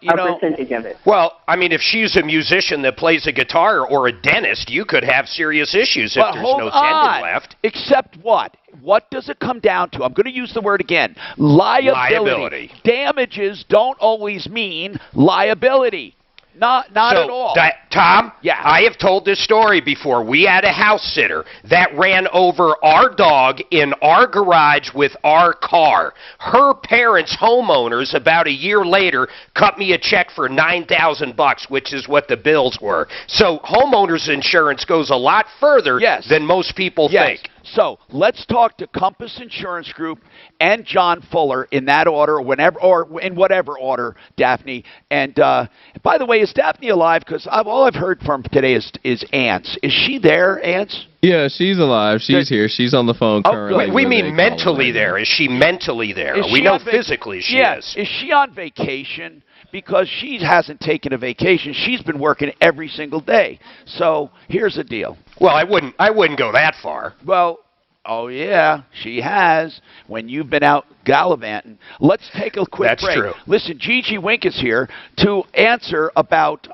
percentage of it. Well, I mean, if she's a musician that plays a guitar or a dentist, you could have serious issues if there's no tendon left. Except what? What does it come down to? I'm going to use the word again. Liability. Damages don't always mean liability. Not at all. Tom? Yeah. I have told this story before. We had a house sitter that ran over our dog in our garage with our car. Her parents, homeowners, about a year later, cut me a check for $9,000, which is what the bills were. So homeowners insurance goes a lot further than most people think. So let's talk to Compass Insurance Group and John Fuller in that order, whenever or in whatever order, Daphne. And by the way, is Daphne alive? Because all I've heard from today is Ants. Is she there, Ants? Yeah, she's alive. She's here. She's on the phone currently. We mean mentally there. Is she mentally there? We know physically she is. Is she on vacation? Because she hasn't taken a vacation. She's been working every single day. So here's the deal. Well, I wouldn't go that far. Well, oh yeah, she has. When you've been out gallivanting. Let's take a quick break. That's true. Listen, Gigi Wink is here to answer about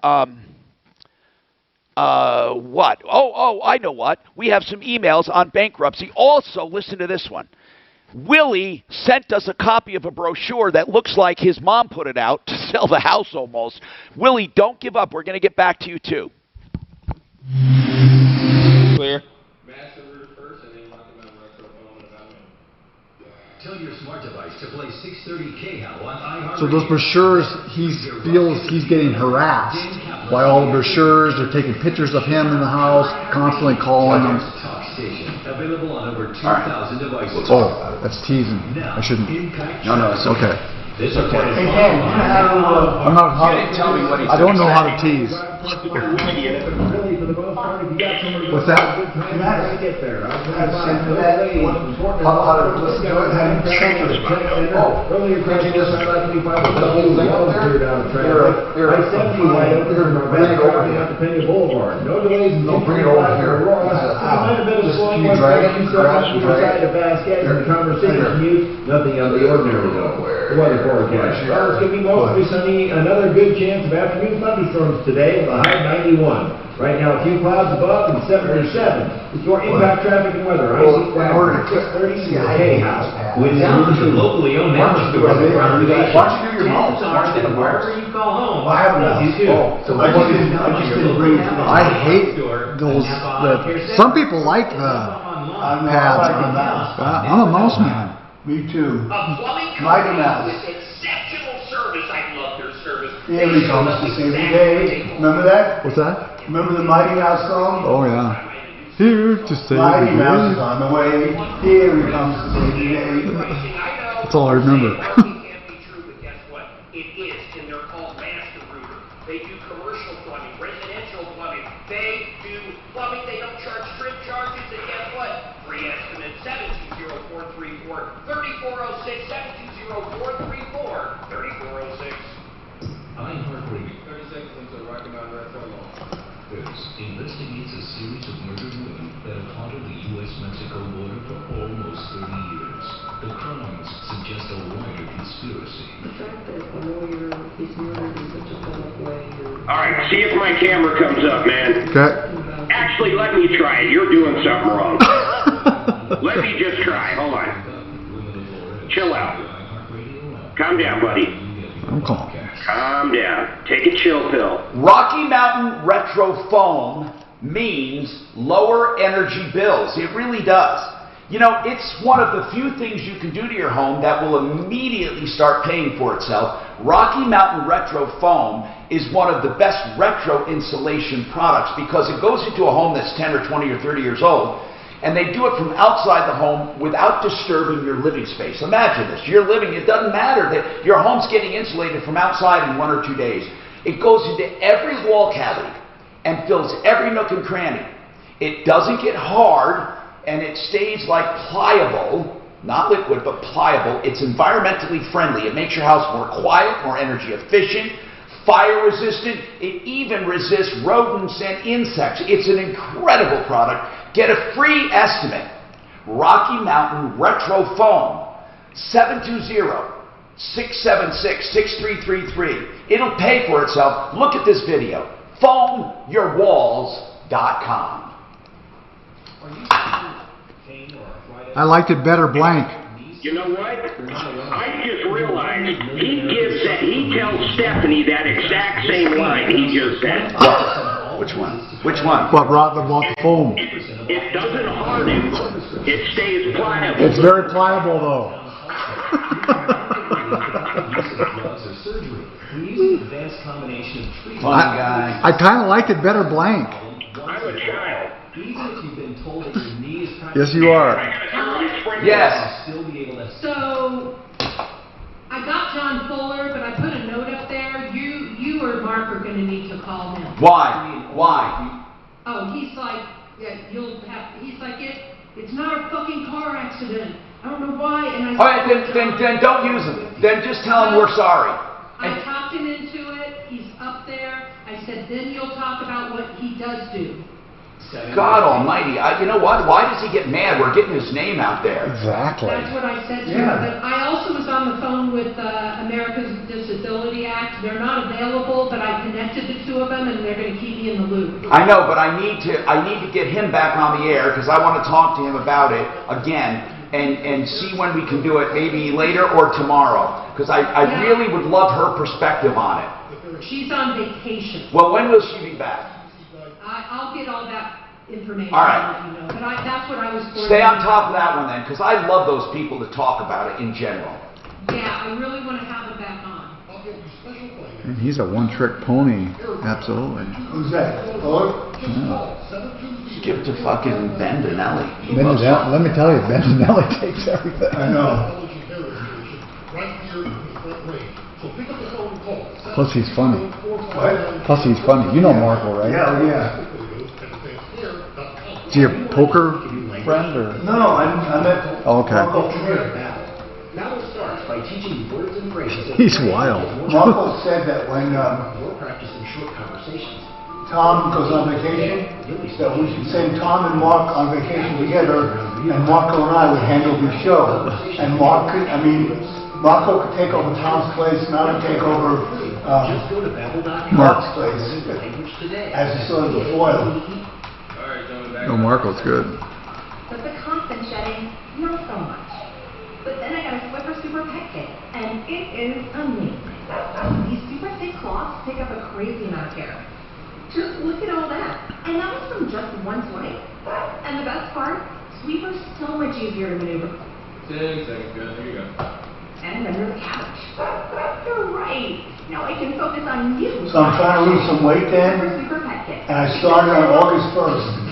what? Oh, I know what. We have some emails on bankruptcy. Also, listen to this one. Willie sent us a copy of a brochure that looks like his mom put it out to sell the house almost. Willie, don't give up. We're going to get back to you, too. Clear. Tell your smart device to play 630 KHOW on iHeartRadio. So those brochures, he feels he's getting harassed by all the brochures. They're taking pictures of him in the house, constantly calling him. Talk station, available on over 2,000 devices. Oh, that's teasing. I shouldn't. No, it's okay. This okay. Hey, Dan, I'm not how to tell me what I don't know how to tease. What's that? No delays, no bring it over here. Can you drag it? Nothing out of the ordinary though. Weather forecast. Well, it's going to be mostly sunny. Another good chance of afternoon thunderstorms today with a high of 91. Right now, a few clouds above and 77. It's your impact traffic and weather. I see clouds at 6:30 KHOW. With down to locally owned network stores around the nation. Why don't you do your home? Wherever you call home. I have that. You too. So I hate those. Some people like the pads. I'm a mouse man. Me too. A plumbing Mighty company Mouse. with exceptional service. I love their service. Here he comes to save the day. Remember that? What's that? Remember the Mighty Mouse song? Oh yeah. Here to save Mighty the Mouse is day. on the way. Here he comes to save the day. That's all I remember. It is, and they're called Master Rooter. They do commercial plumbing, residential plumbing. They do plumbing. They don't charge strip charges. And guess what? Free estimate 720-434-3406. 720-434-3406. iHeartRadio 30 seconds until Rocky Mountain Retro Law. Investigates a series of murdered women that have haunted the U.S.-Mexico border for almost 30 years. The crimes suggest a wider conspiracy. The fact that a lawyer is murdered in such a public way. Alright, see if my camera comes up, man. Okay. Actually, let me try it. You're doing something wrong. Let me just try. Hold on. Chill out. Calm down, buddy. I'm calm. Calm down. Take a chill pill. Rocky Mountain Retro Foam means lower energy bills. It really does. You know, it's one of the few things you can do to your home that will immediately start paying for itself. Rocky Mountain Retro Foam is one of the best retro insulation products because it goes into a home that's 10 or 20 or 30 years old, and they do it from outside the home without disturbing your living space. Imagine this. You're living, it doesn't matter that your home's getting insulated from outside in 1 or 2 days. It goes into every wall cavity and fills every nook and cranny. It doesn't get hard, and it stays like pliable, not liquid, but pliable. It's environmentally friendly. It makes your house more quiet, more energy efficient, fire resistant. It even resists rodents and insects. It's an incredible product. Get a free estimate. Rocky Mountain Retro Foam, 720-676-6333. It'll pay for itself. Look at this video. FoamYourWalls.com. I liked it better blank. You know what? I just realized he tells Stephanie that exact same line he just said. Which one? Which one? What Robin bought the foam. It doesn't harden. It stays pliable. It's very pliable though. I kind of liked it better blank. I'm a child. Yes, you are. Yes. So, I got John Fuller, but I put a note up there. You or Mark are going to need to call him. Why? Why? Oh, he's like, he's like, it's not a fucking car accident. I don't know why, and I... All right, then don't use him. Then just tell him we're sorry. I talked him into it. He's up there. I said, then you'll talk about what he does do. God almighty. You know what? Why does he get mad? We're getting his name out there. Exactly. That's what I said to him. But I also was on the phone with America's Disability Act. They're not available, but I connected the two of them, and they're going to keep me in the loop. I know, but I need to get him back on the air because I want to talk to him about it again and see when we can do it, maybe later or tomorrow. Because I really would love her perspective on it. She's on vacation. Well, when will she be back? I'll get all that information. All right. You know, but that's what I was. Stay on top of that one then, because I love those people that talk about it in general. Yeah, I really want to have it back on. And he's a one-trick pony. Absolutely. Who's that? Hello? Yeah. Give it to fucking Ben Dinelli. Let me tell you, Ben Dinelli takes everything. I know. Plus he's funny. What? Plus he's funny. You know Marco, right? Yeah. Is he a poker friend or? No, I met okay. Marco from here. Now it starts by teaching you words and phrases. He's wild. Marco said that when More practice in short conversations. Tom goes on vacation, that we should send Tom and Mark on vacation together, and Marco and I would handle the show. And Marco could take over Tom's place, and I would take over Mark's place as a sort of the foil. No, Marco's good. But the constant shedding, not so much. But then I got a Swiffer Super Pet Kit, and it is amazing. These super thick cloths pick up a crazy amount of hair. Just look at all that. And that was from just one swipe. And the best part, Sweeper's so much easier to maneuver. 10 seconds, guys. Here you go. And under the couch. You're right. Now I can focus on you. So I'm trying to lose some weight then, Super Pet Kit. and I started on August 1st.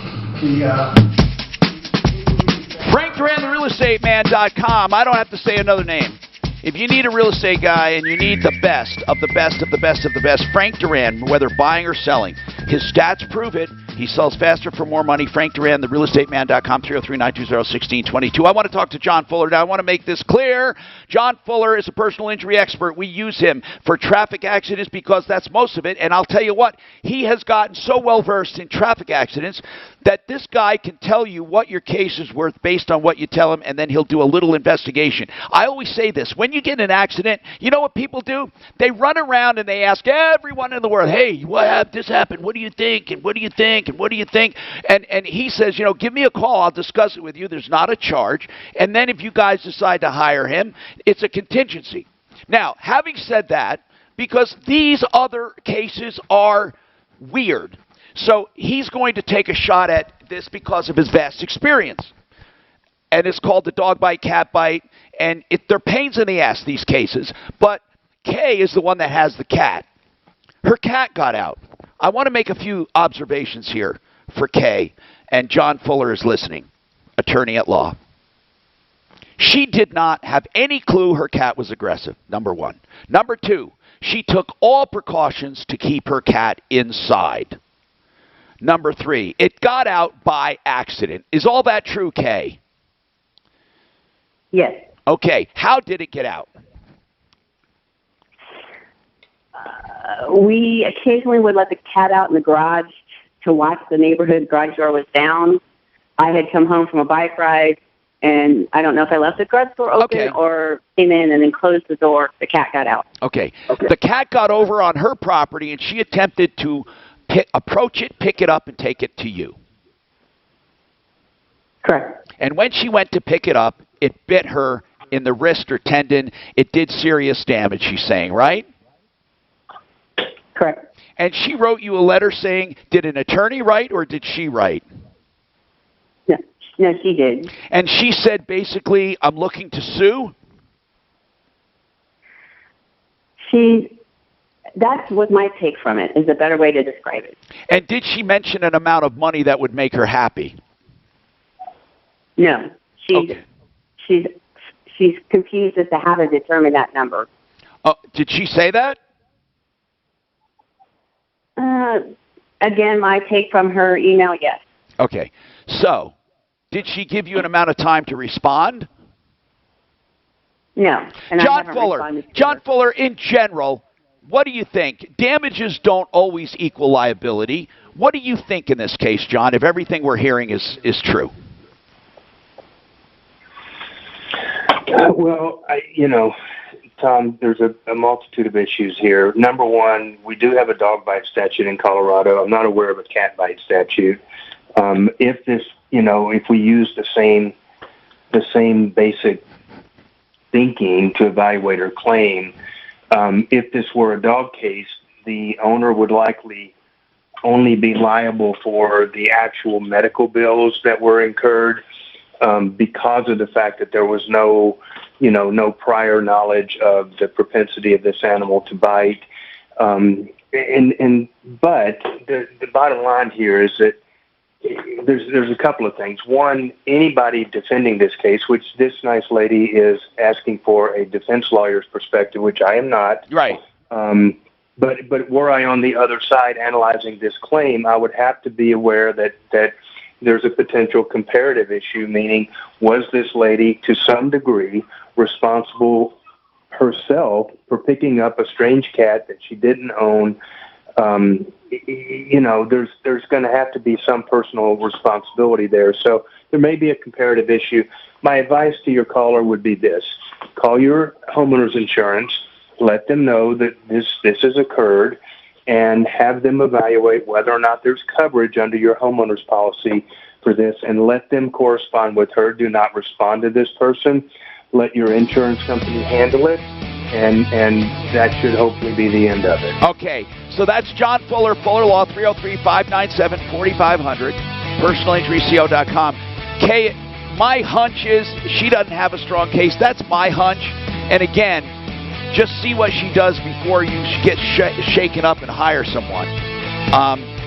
Frank Duran, therealestateman.com. I don't have to say another name. If you need a real estate guy and you need the best of the best of the best of the best, Frank Duran, whether buying or selling, his stats prove it. He sells faster for more money. Frank Duran, therealestateman.com, 303-920-1622. I want to talk to John Fuller. Now, I want to make this clear. John Fuller is a personal injury expert. We use him for traffic accidents because that's most of it. And I'll tell you what, he has gotten so well-versed in traffic accidents that this guy can tell you what your case is worth based on what you tell him, and then he'll do a little investigation. I always say this. When you get in an accident, you know what people do? They run around and they ask everyone in the world, hey, this happened. What do you think? And what do you think? And what do you think? And he says, give me a call. I'll discuss it with you. There's not a charge. And then if you guys decide to hire him, it's a contingency. Now, having said that, because these other cases are weird, so he's going to take a shot at this because of his vast experience. And it's called the dog bite, cat bite, and they're pains in the ass, these cases. But Kay is the one that has the cat. Her cat got out. I want to make a few observations here for Kay, and John Fuller is listening, attorney at law. She did not have any clue her cat was aggressive, number one. Number two, she took all precautions to keep her cat inside. Number three, it got out by accident. Is all that true, Kay? Yes. Okay, how did it get out? We occasionally would let the cat out in the garage to watch the neighborhood. Garage door was down. I had come home from a bike ride, and I don't know if I left the garage door open or came in and then closed the door. The cat got out. Okay. The cat got over on her property, and she attempted to approach it, pick it up, and take it to you. Correct. And when she went to pick it up, it bit her in the wrist or tendon. It did serious damage, she's saying, right? Correct. And she wrote you a letter saying, did an attorney write or did she write? No, she did. And she said, basically, I'm looking to sue? That was my take from it, is a better way to describe it. And did she mention an amount of money that would make her happy? No. She's confused as to how to determine that number. Did she say that? Again, my take from her email, yes. Okay. So, did she give you an amount of time to respond? No. And John Fuller, in general, what do you think? Damages don't always equal liability. What do you think in this case, John, if everything we're hearing is true? Well, Tom, there's a multitude of issues here. Number one, we do have a dog bite statute in Colorado. I'm not aware of a cat bite statute. If we use the same basic thinking to evaluate her claim, if this were a dog case, the owner would likely only be liable for the actual medical bills that were incurred because of the fact that there was no prior knowledge of the propensity of this animal to bite. But the bottom line here is that there's a couple of things. One, anybody defending this case, which this nice lady is asking for a defense lawyer's perspective, which I am not. Right. But were I on the other side analyzing this claim, I would have to be aware that there's a potential comparative issue, meaning was this lady to some degree responsible herself for picking up a strange cat that she didn't own? There's going to have to be some personal responsibility there. So there may be a comparative issue. My advice to your caller would be this: call your homeowner's insurance, let them know that this has occurred, and have them evaluate whether or not there's coverage under your homeowner's policy for this, and let them correspond with her. Do not respond to this person. Let your insurance company handle it, and that should hopefully be the end of it. Okay, so that's John Fuller, Fuller Law, 303-597-4500, personalinjuryco.com. Kay, my hunch is she doesn't have a strong case. That's my hunch. And again, just see what she does before you get shaken up and hire someone.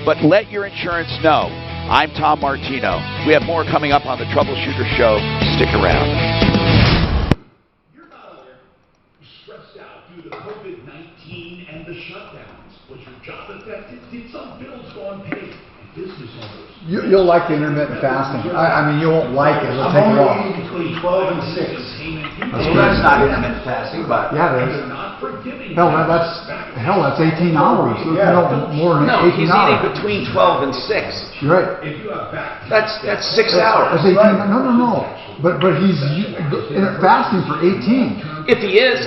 But let your insurance know. I'm Tom Martino. We have more coming up on the Troubleshooter Show. Stick around. You're stressed out due to COVID-19 and the shutdowns. Was your job affected? Did some bills go unpaid? Business owners. You'll like the intermittent fasting. I mean, you won't like it. It'll take a while. I'm only between 12 and 6. Well, that's not intermittent fasting, but... Yeah, it is. That's 18 hours. Yeah. More than 18 hours. No, he's eating between 12 and 6. You're right. That's 6 hours. That's 18. No. But he's fasting for 18. If he is.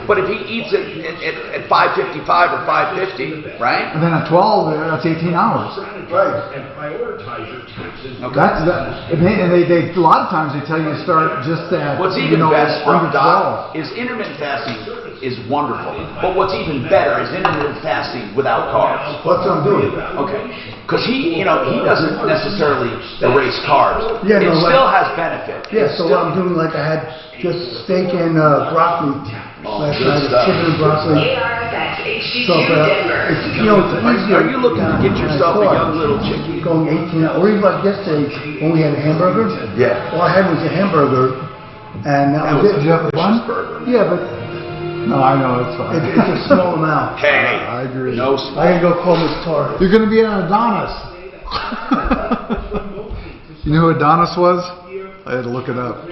But if he eats it at 5:55 or 5:50, right? And then at 12, that's 18 hours. Right. And prioritize your taxes. And they a lot of times they tell you to start just at What's even best, under 12. Is intermittent fasting is wonderful. But what's even better is intermittent fasting without carbs. That's what I'm doing. Okay. Because he doesn't necessarily erase carbs. Yeah, it still has benefit. Yeah, so what I'm doing, like I had just steak and broccoli last night, chicken and broccoli. So, it's easier. Are you looking to get yourself a young little chickie? Going 18 hours. Or even like yesterday when we had a hamburger. Yeah. All I had was a hamburger, and that was it. Did you have a bun? Yeah, but... No, I know, it's fine. It's a small amount. Hey, I agree. No I gotta go call Miss Tar. You're going to be an Adonis. You know who Adonis was? I had to look it up.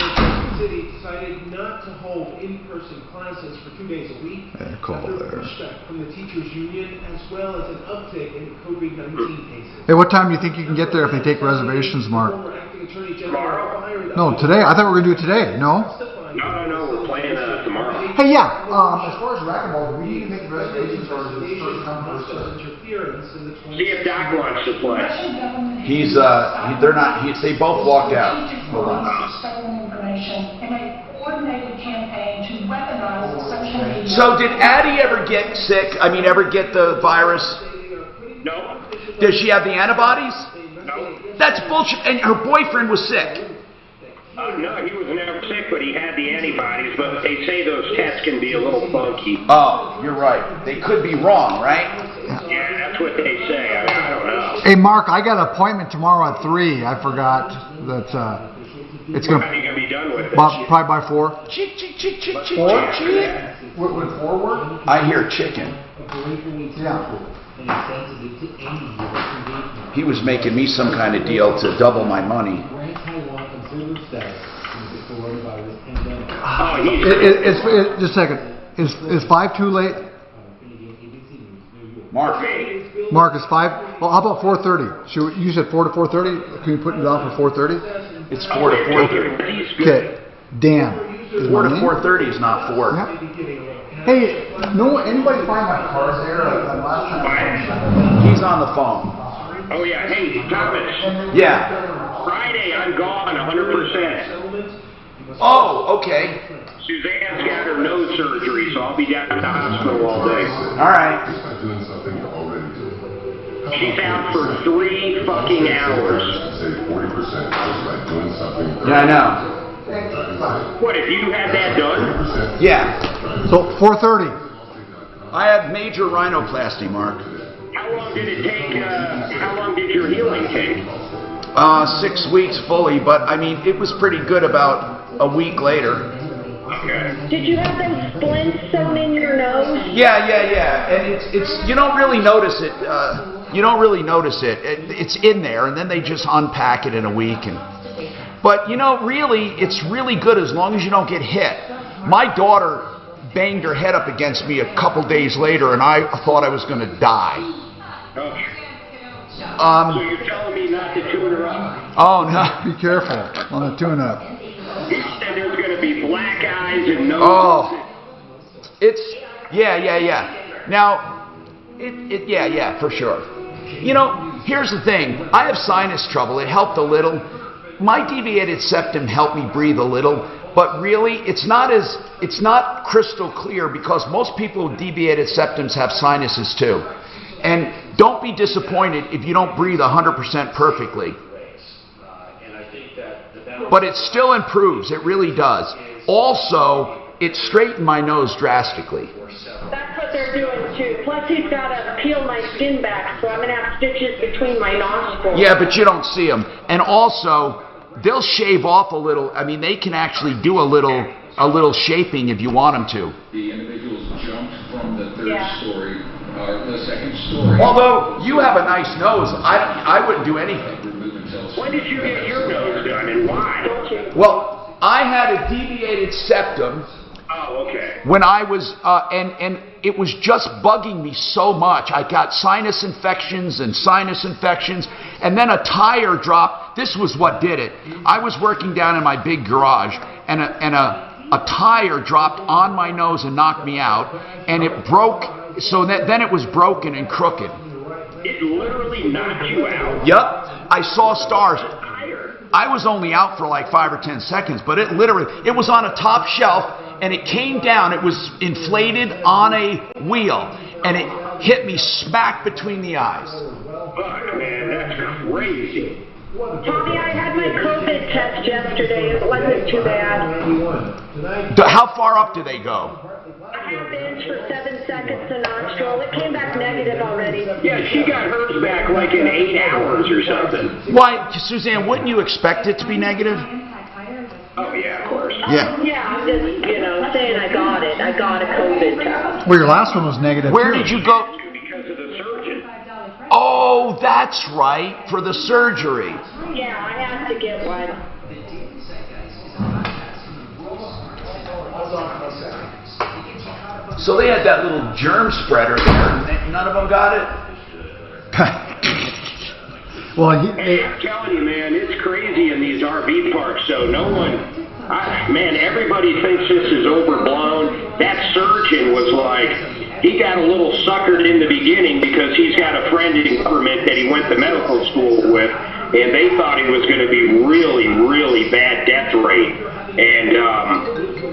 City decided not to hold in-person classes for 2 days a week. Yeah, cool there. Pushback from the teachers union as well as an uptick in COVID-19 cases. Hey, what time do you think you can get there if they take reservations, Mark? No, today? I thought we were going to do it today. No? No, we're playing tomorrow. Hey, yeah. As far as racquetball, do we need to make reservations or is it first come, first served? See if Doc wants to play. They both walked out. So did Addie ever get sick? I mean, ever get the virus? No. Does she have the antibodies? No. That's bullshit. And her boyfriend was sick. No, he was never sick, but he had the antibodies, but they say those tests can be a little funky. Oh, you're right. They could be wrong, right? Yeah, that's what they say. I don't know. Hey, Mark, I got an appointment tomorrow at 3. I forgot that it's going How are you going to be done with it? probably by 4. Chick, chick, chick, chick, chick, Four? chick, chick. Would 4 work? I hear chicken. Yeah. He was making me some kind of deal to double my money. Just a second. Is 5 too late? Mark. Mark, is 5? Well, how about 4:30? You said 4 to 4:30? Can you put it down for 4:30? It's 4 to 4:30. Okay. Dan. 4 to 4:30 is not 4. Yeah. Hey, anybody find my cards there? Last time. He's on the phone. Oh, yeah. Hey, Thomas. Yeah. Friday, I'm gone 100%. Oh, okay. Suzanne's got her nose surgery, so I'll be down at the hospital all day. All right. She's out for 3 fucking hours. Yeah, I know. What, if you had that done? Yeah. So 4:30. I have major rhinoplasty, Mark. How long did it take, how long did your healing take? 6 weeks fully, but I mean, it was pretty good about a week later. Okay. Did you have them splints sewn in your nose? Yeah. And it's you don't really notice it. You don't really notice it. It's in there, and then they just unpack it in a week. But really, it's really good as long as you don't get hit. My daughter banged her head up against me a couple days later, and I thought I was going to die. So you're telling me not to tune her up? Oh, no. Be careful on the tune-up. You said there's going to be black eyes and nose. Oh, it's yeah. Now, yeah, for sure. Here's the thing. I have sinus trouble. It helped a little. My deviated septum helped me breathe a little, but really, it's not crystal clear because most people with deviated septums have sinuses too. And don't be disappointed if you don't breathe 100% perfectly. But it still improves. It really does. Also, it straightened my nose drastically. That's what they're doing too. Plus he's got to peel my skin back, so I'm going to have stitches between my nostrils. Yeah, but you don't see them. And also, they'll shave off a little. I mean, they can actually do a little shaping if you want them to. The individuals jumped from the third story, the second story. Although you have a nice nose, I wouldn't do anything. When did you get your nose done and why? Well, I had a deviated septum. Oh, okay. When I was, and it was just bugging me so much. I got sinus infections, and then a tire dropped. This was what did it. I was working down in my big garage, and a tire dropped on my nose and knocked me out, and it broke. So then it was broken and crooked. It literally knocked you out? Yep. I saw stars. I was only out for like 5 or 10 seconds, but it was on a top shelf, and it came down. It was inflated on a wheel, and it hit me smack between the eyes. Fuck, man, that's crazy. Tommy, I had my COVID test yesterday. It wasn't too bad. How far up do they go? I had bench for 7 seconds to nostril. It came back negative already. Yeah, she got hers back like in 8 hours or something. Why, Suzanne, wouldn't you expect it to be negative? Oh, yeah, of course. Yeah. Yeah, I'm just, saying I got it. I got a COVID test. Well, your last one was negative. Where too. did you go? Because of the surgeon. Oh, that's right, for the surgery. Yeah, I had to get one. So they had that little germ spreader there, and none of them got it? Well, I'm telling you, man, it's crazy in these RV parks, so no one... man, everybody thinks this is overblown. That surgeon was like... He got a little suckered in the beginning because he's got a friend in government that he went to medical school with, and they thought he was going to be really, really bad death rate. And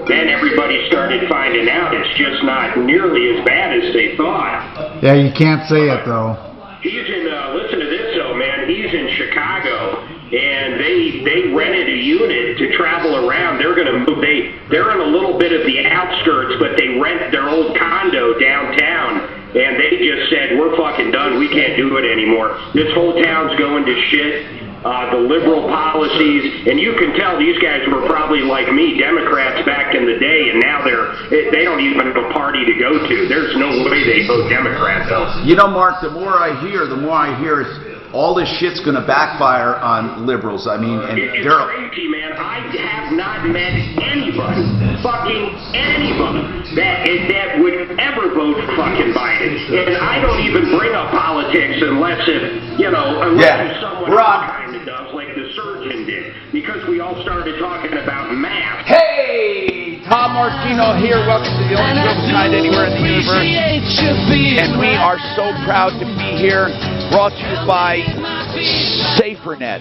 then everybody started finding out it's just not nearly as bad as they thought. Yeah, you can't say it though. He's in, listen to this though, man, he's in Chicago, and they rented a unit to travel around. They're going to move, they're in a little bit of the outskirts, but they rent their old condo downtown, and they just said, we're fucking done, we can't do it anymore. This whole town's going to shit. The liberal policies, and you can tell these guys were probably like me, Democrats back in the day, and now they don't even have a party to go to. There's no way they vote Democrat, though. You know, Mark, the more I hear is all this shit's going to backfire on liberals. I mean, and it's crazy, man. I have not met anybody, fucking anybody, that would ever vote for fucking Biden. And I don't even bring up politics unless it's someone kind of does, like the surgeon did, because we all started talking about masks. Hey, Tom Martino here. Welcome to the only show of its kind anywhere in the universe. And we are so proud to be here, brought to you by SaferNet.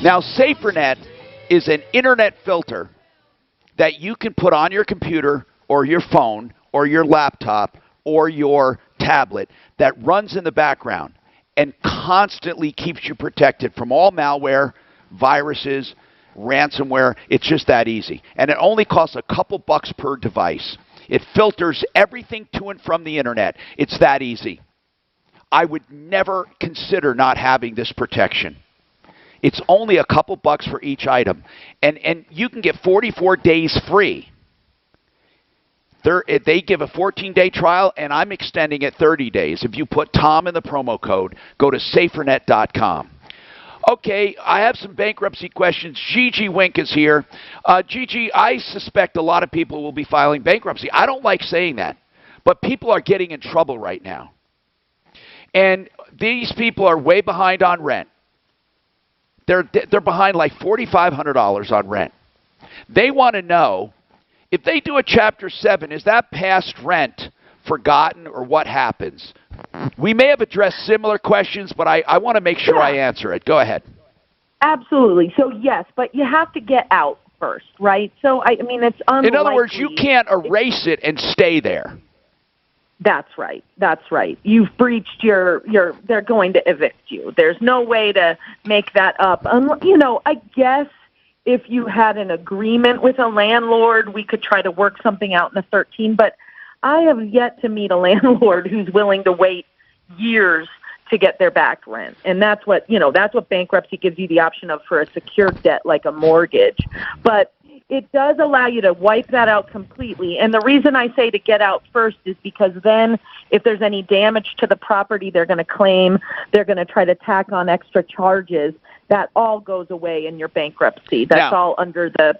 Now, SaferNet is an internet filter that you can put on your computer or your phone or your laptop or your tablet that runs in the background and constantly keeps you protected from all malware, viruses, ransomware. It's just that easy. And it only costs a couple bucks per device. It filters everything to and from the internet. It's that easy. I would never consider not having this protection. It's only a couple bucks for each item. And you can get 44 days free. They give a 14-day trial, and I'm extending it 30 days. If you put Tom in the promo code, go to safernet.com. Okay, I have some bankruptcy questions. Gigi Wink is here. Gigi, I suspect a lot of people will be filing bankruptcy. I don't like saying that, but people are getting in trouble right now. And these people are way behind on rent. They're behind like $4,500 on rent. They want to know, if they do a Chapter 7, is that past rent forgotten or what happens? We may have addressed similar questions, but I want to make sure I answer it. Go ahead. Absolutely. So, yes, but you have to get out first, right? So, I mean, it's unlikely. In other words, you can't erase it and stay there. That's right. That's right. You've breached they're going to evict you. There's no way to make that up. I guess if you had an agreement with a landlord, we could try to work something out in the 13, but I have yet to meet a landlord who's willing to wait years to get their back rent. And that's what bankruptcy gives you the option of for a secured debt like a mortgage. But it does allow you to wipe that out completely. And the reason I say to get out first is because then if there's any damage to the property they're going to claim, they're going to try to tack on extra charges. That all goes away in your bankruptcy. That's all under the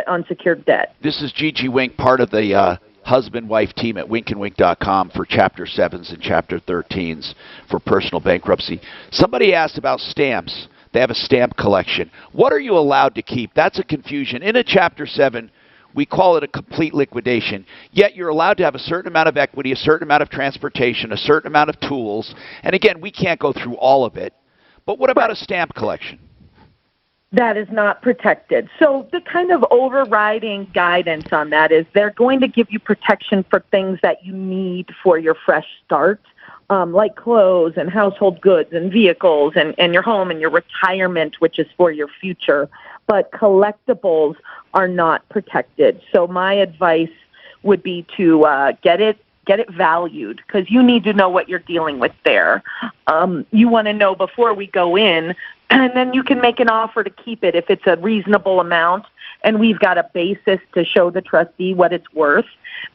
unsecured debt. This is Gigi Wink, part of the husband-wife team at winkandwink.com for Chapter 7s and Chapter 13s for personal bankruptcy. Somebody asked about stamps. They have a stamp collection. What are you allowed to keep? That's a confusion. In a Chapter 7, we call it a complete liquidation, yet you're allowed to have a certain amount of equity, a certain amount of transportation, a certain amount of tools. And again, we can't go through all of it. But what about a stamp collection? That is not protected. So the kind of overriding guidance on that is they're going to give you protection for things that you need for your fresh start, like clothes and household goods and vehicles and your home and your retirement, which is for your future. But collectibles are not protected. So my advice would be to get it valued, because you need to know what you're dealing with there. You want to know before we go in, and then you can make an offer to keep it if it's a reasonable amount, and we've got a basis to show the trustee what it's worth.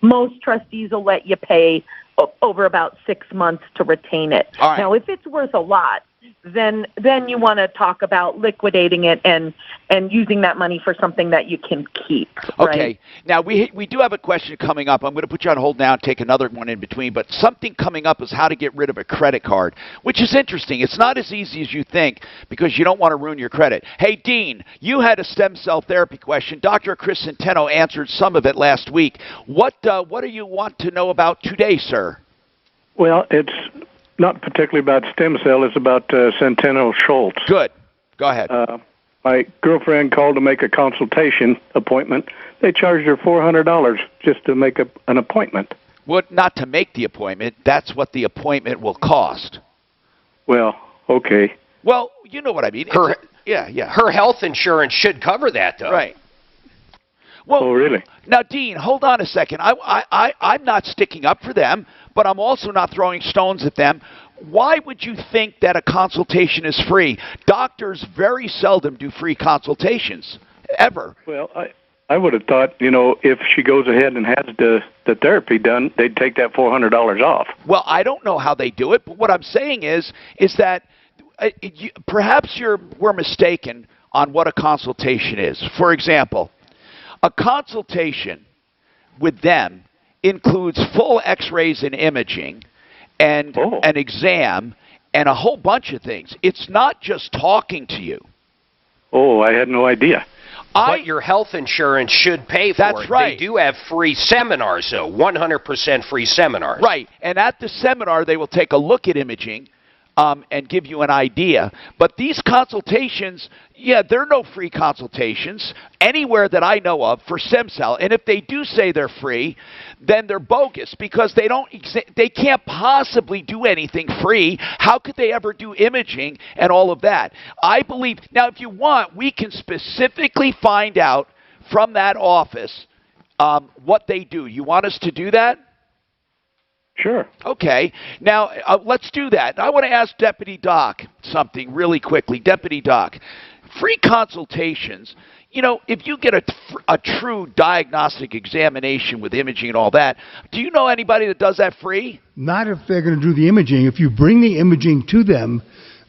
Most trustees will let you pay over about 6 months to retain it. All right. Now, if it's worth a lot, then you want to talk about liquidating it and using that money for something that you can keep. Okay. Right? Now, we do have a question coming up. I'm going to put you on hold now and take another one in between. But something coming up is how to get rid of a credit card, which is interesting. It's not as easy as you think because you don't want to ruin your credit. Hey, Dean, you had a stem cell therapy question. Dr. Chris Centeno answered some of it last week. What do you want to know about today, sir? Well, it's not particularly about stem cell. It's about Centeno Schultz. Good. Go ahead. My girlfriend called to make a consultation appointment. They charged her $400 just to make an appointment. Well, not to make the appointment. That's what the appointment will cost. Well, okay. Well, you know what I mean. Her health insurance should cover that, though. Right. Well, oh, really? Now, Dean, hold on a second. I'm not sticking up for them, but I'm also not throwing stones at them. Why would you think that a consultation is free? Doctors very seldom do free consultations, ever. Well, I would have thought, if she goes ahead and has the therapy done, they'd take that $400 off. Well, I don't know how they do it, but what I'm saying is that perhaps we're mistaken on what a consultation is. For example, a consultation with them includes full X-rays and imaging and an exam and a whole bunch of things. It's not just talking to you. Oh, I had no idea. But your health insurance should pay for it. That's right. They do have free seminars, though, 100% free seminars. Right, and at the seminar, they will take a look at imaging and give you an idea. But these consultations, they're no free consultations anywhere that I know of for stem cell. And if they do say they're free, then they're bogus because they can't possibly do anything free. How could they ever do imaging and all of that? I believe, now if you want, we can specifically find out from that office what they do. You want us to do that? Sure. Okay. Now, let's do that. I want to ask Deputy Doc something really quickly. Deputy Doc, free consultations, if you get a true diagnostic examination with imaging and all that, do you know anybody that does that free? Not if they're going to do the imaging. If you bring the imaging to them,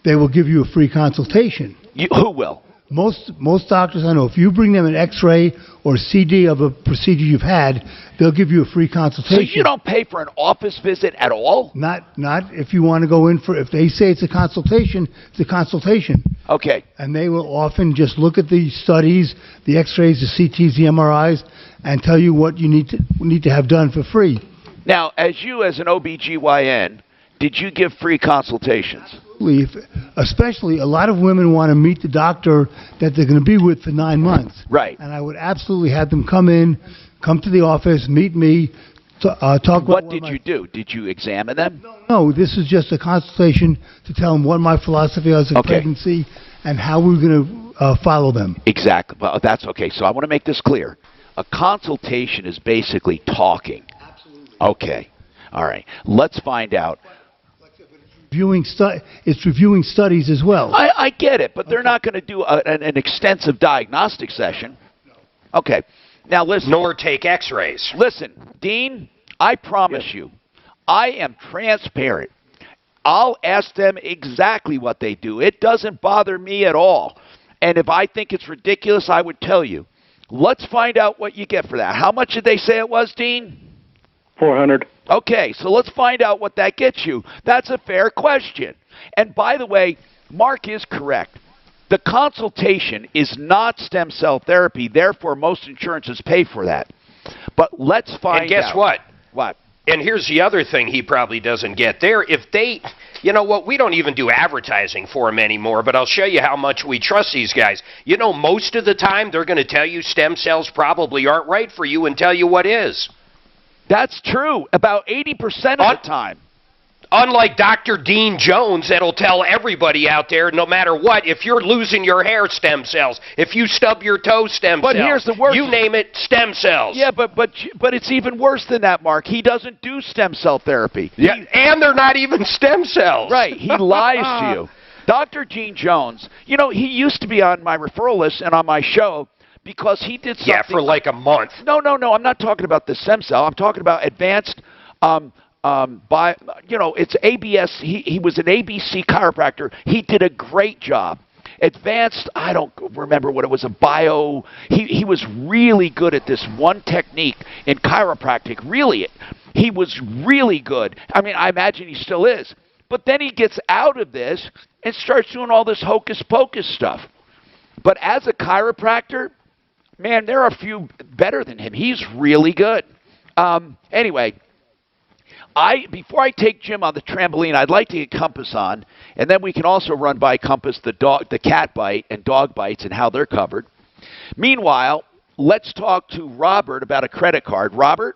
they will give you a free consultation. Who will? Most doctors I know, if you bring them an X-ray or CD of a procedure you've had, they'll give you a free consultation. So you don't pay for an office visit at all? Not if you want to go in for, if they say it's a consultation, it's a consultation. Okay. And they will often just look at the studies, the X-rays, the CTs, the MRIs, and tell you what you need to have done for free. Now, as an OBGYN, did you give free consultations? Especially, a lot of women want to meet the doctor that they're going to be with for 9 months. Right. And I would absolutely have them come to the office, meet me, talk about what did you do? Did you examine them? No, this is just a consultation to tell them what my philosophy is of pregnancy and how we're going to follow them. Exactly. Well, that's okay. So I want to make this clear. A consultation is basically talking. Absolutely. Okay. All right. Let's find out. It's reviewing studies as well. I get it, but they're not going to do an extensive diagnostic session. Okay. Now listen. Nor take X-rays. Listen, Dean, I promise you, I am transparent. I'll ask them exactly what they do. It doesn't bother me at all. And if I think it's ridiculous, I would tell you. Let's find out what you get for that. How much did they say it was, Dean? $400. Okay, so let's find out what that gets you. That's a fair question. And by the way, Mark is correct. The consultation is not stem cell therapy. Therefore, most insurances pay for that. But let's find out. And guess what? What? And here's the other thing he probably doesn't get there. If they, we don't even do advertising for them anymore, but I'll show you how much we trust these guys. Most of the time they're going to tell you stem cells probably aren't right for you and tell you what is. That's true. About 80% of the time. Unlike Dr. Dean Jones, that'll tell everybody out there, no matter what, if you're losing your hair, stem cells. If you stub your toe, stem cells. But here's the worst. You name it, stem cells. Yeah, but it's even worse than that, Mark. He doesn't do stem cell therapy. Yeah, and they're not even stem cells. Right. He lies to you. Dr. Dean Jones, he used to be on my referral list and on my show because he did something. Yeah, for like a month. No. I'm not talking about the stem cell. I'm talking about advanced it's ABS. He was an ABC chiropractor. He did a great job. Advanced, I don't remember what it was, he was really good at this one technique in chiropractic. Really, he was really good. I mean, I imagine he still is. But then he gets out of this and starts doing all this hocus pocus stuff. But as a chiropractor, man, there are a few better than him. He's really good. Anyway, Before I take Jim on the trampoline, I'd like to get Compass on, and then we can also run by Compass the cat bite and dog bites and how they're covered. Meanwhile, let's talk to Robert about a credit card. Robert?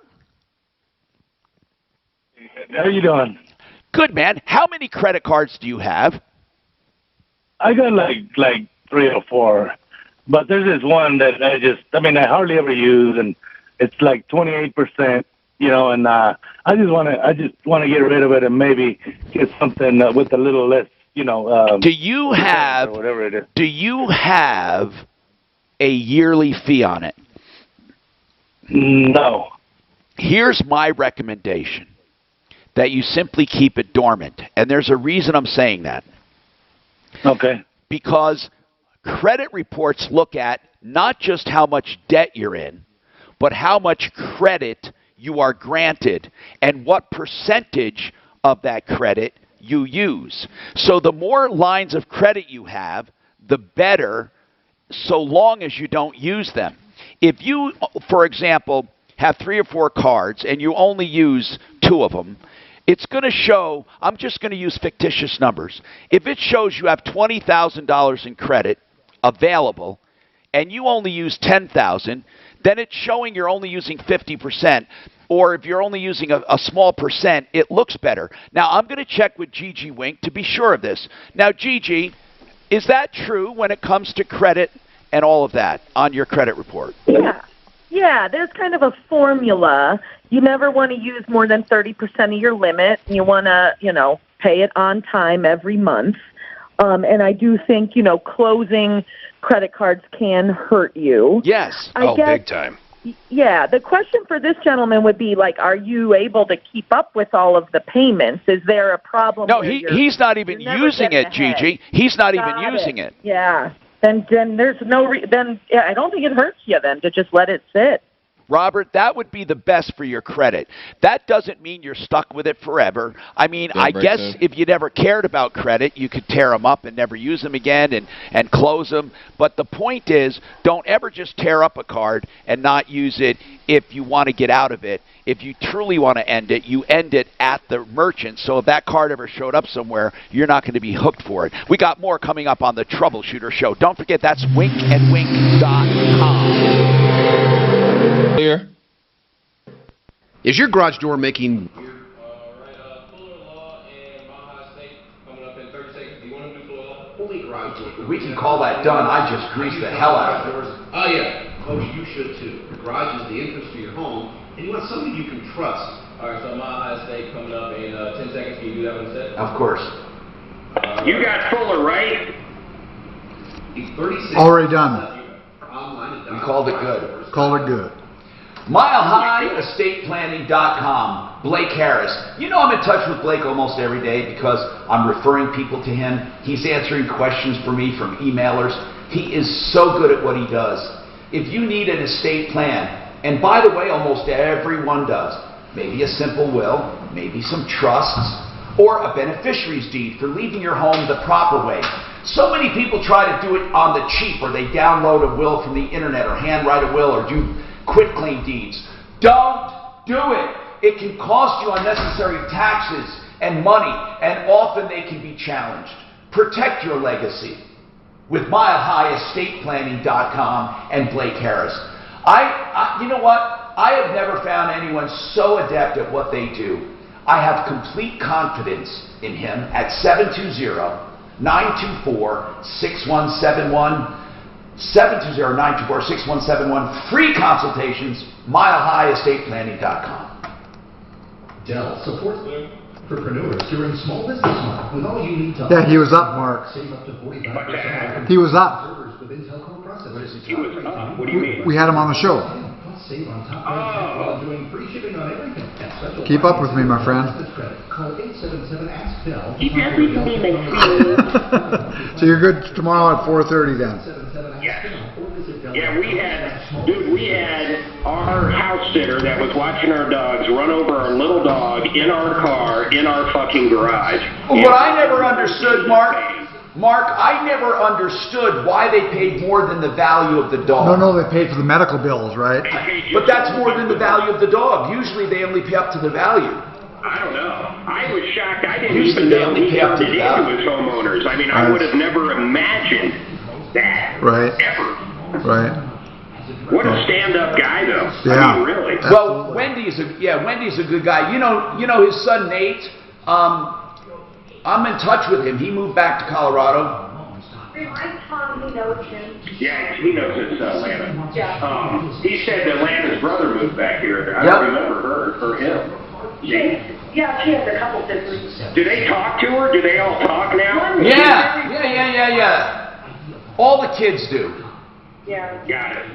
How are you doing? Good, man. How many credit cards do you have? I got like 3 or 4, but there's this one that I hardly ever use, and it's like 28%, and I just want to get rid of it and maybe get something with a little less, do you have, or whatever it is. Do you have a yearly fee on it? No. Here's my recommendation, that you simply keep it dormant, and there's a reason I'm saying that. Okay. Because credit reports look at not just how much debt you're in, but how much credit you are granted and what percentage of that credit you use. So the more lines of credit you have, the better, so long as you don't use them. If you, for example, have 3 or 4 cards and you only use 2 of them, it's going to show, I'm just going to use fictitious numbers. If it shows you have $20,000 in credit available and you only use $10,000, then it's showing you're only using 50%. Or if you're only using a small percent, it looks better. Now, I'm going to check with Gigi Wink to be sure of this. Now, Gigi, is that true when it comes to credit and all of that on your credit report? Yeah. Yeah, there's kind of a formula. You never want to use more than 30% of your limit. You want to, pay it on time every month. And I do think, closing credit cards can hurt you. Yes. I guess, big time. Yeah. The question for this gentleman would be, are you able to keep up with all of the payments? Is there a problem? No, he's not even using it, Gigi. He's not even using it. Yeah. Then there's I don't think it hurts you then to just let it sit. Robert, that would be the best for your credit. That doesn't mean you're stuck with it forever. I mean, I guess if you never cared about credit, you could tear them up and never use them again and close them. But the point is, don't ever just tear up a card and not use it if you want to get out of it. If you truly want to end it, you end it at the merchant. So if that card ever showed up somewhere, you're not going to be hooked for it. We got more coming up on the Troubleshooter Show. Don't forget, that's winkandwink.com. Clear. Is your garage door making... We can call that done. I just greased the hell out of it. Oh, yeah. Oh, you should, too. The garage is the entrance to your home, and you want somebody you can trust. All right, so Mile High State coming up in 10 seconds. Can you do that one set? Of course. You got Fuller, right? He's 36. Already done. We called it good. Called it good. MileHighEstatePlanning.com. Blake Harris. You know I'm in touch with Blake almost every day because I'm referring people to him. He's answering questions for me from emailers. He is so good at what he does. If you need an estate plan, and by the way, almost everyone does, maybe a simple will, maybe some trusts, or a beneficiary's deed for leaving your home the proper way. So many people try to do it on the cheap, or they download a will from the internet, or handwrite a will, or do quitclaim deeds. Don't do it. It can cost you unnecessary taxes and money, and often they can be challenged. Protect your legacy with MileHighEstatePlanning.com and Blake Harris. You know what? I have never found anyone so adept at what they do. I have complete confidence in him at 720-924-6171. 720-924-6171. Free consultations. MileHighEstatePlanning.com. Dell supports entrepreneurs during Small Business Month with all you need to. Yeah, he was up, Mark. Save up to 45%. He was up. Servers with Intel Core processors. He was up. What do you mean? We had him on the show. Plus save on top while doing free shipping on everything. Keep up with me, my friend. Call 877-ASK-DELL. Keep everything in free. So you're good tomorrow at 4:30 then. Yeah, we had our house sitter that was watching our dogs run over our little dog in our car, in our fucking garage. What I never understood, Mark, I never understood why they paid more than the value of the dog. No, they paid for the medical bills, right? But that's more than the value of the dog. Usually they only pay up to the value. I don't know. I was shocked. I didn't Houston, even they know only he pay up turned to it that. into his homeowners. I mean, I would have never imagined that. Right. Ever. Right. What a stand-up guy, though. Yeah. I mean, really. Well, Wendy's a good guy. You know his son Nate. I'm in touch with him. He moved back to Colorado. Tom, he knows him. Yeah, he knows it's Lana. Yeah. He said that Lana's brother moved back here. I don't remember her or him. Yeah, she has a couple siblings. Do they talk to her? Do they all talk now? Yeah. All the kids do. Yeah. Got it.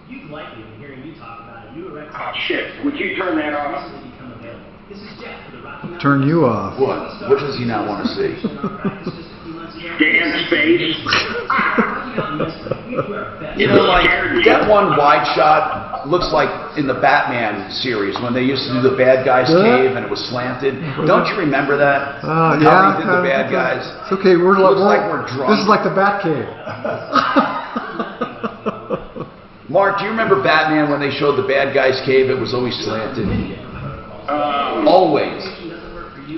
You'd likely be hearing me talk about it. You were Oh, shit. Would you turn that off? This is Jeff for the Rocky Turn you off. What? What does he not want to see? Dan's face. You know, like that one wide shot looks like in the Batman series when they used to do the bad guys cave and it was slanted. Don't you remember that? How Yeah. they did the bad guys? It's okay. We're Looks like we're drunk. This is like the Batcave. Mark, do you remember Batman when they showed the bad guys cave? It was always slanted. Always.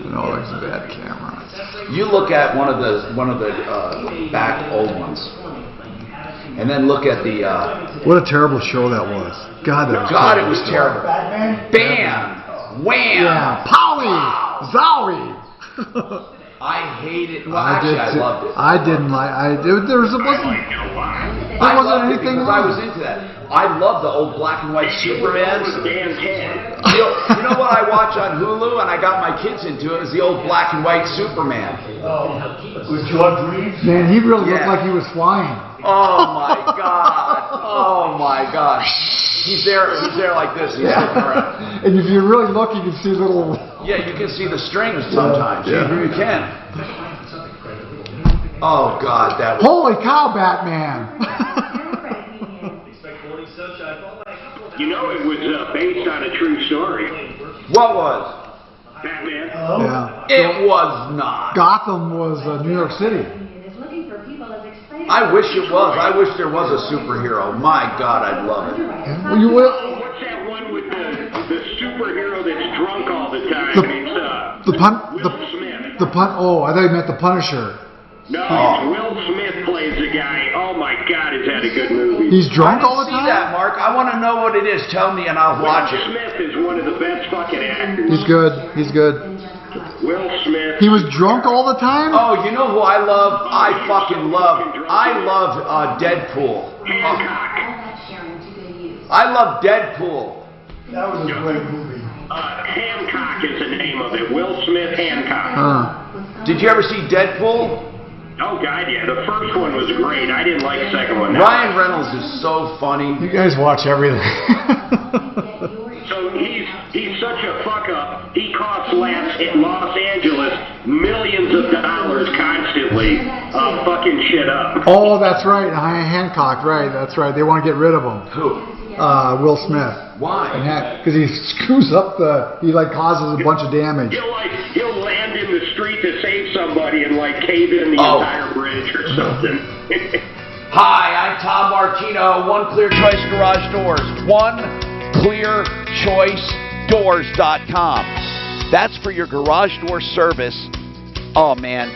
No, it's a bad camera. You look at one of the back old ones, and then look at the. What a terrible show that was. God, that was God, terrible. it was terrible. Bam, wham, Yeah, Powie, Zowie. I hate it. Well, actually, I loved it. I didn't like. There wasn't anything because wrong. I was into that. I love the old black and white Supermans. You know what I watch on Hulu, and I got my kids into it, is the old black and white Superman. With George Reeves? Man, he really looked like he was flying. Oh my God! Oh my God! He's there like this. He's looking around. And if you really look, you can see little. Yeah, you can see the strings sometimes. Yeah. You can. Oh God, that was. Holy cow, Batman! You know it was based on a true story. What was? Batman. Yeah. It was not. Gotham was New York City. I wish it was. I wish there was a superhero. My God, I'd love it. Well, you will. What's that one with the superhero that's drunk all the time? The pun. Oh, I thought you meant the Punisher. No, Will Smith plays the guy. Oh my God, is that a good movie? He's drunk all the See time. that, Mark? I want to know what it is. Tell me, and I'll watch Will it. Smith is one of the best fucking actors. He's good. He's good. Will Smith. He was drunk all the time. Oh, you know who I love? I fucking love. I love Deadpool. Hancock. I love Deadpool. That was a great movie. Hancock is the name of it. Will Smith Hancock. Did you ever see Deadpool? Oh God, yeah. The first one was great. I didn't like the second one. Ryan Reynolds is so funny. You guys watch everything. So he's such a fuck up. He costs Los Angeles millions of dollars constantly, fucking shit up. Oh, that's right. Hancock, right. That's right. They want to get rid of him. Who? Will Smith. Why? Because he screws up he causes a bunch of damage. He'll land in the street to save somebody and cave in the entire bridge or something. Hi, I'm Tom Martino, One Clear Choice Garage Doors. OneClearChoiceDoors.com. That's for your garage door service. Oh man,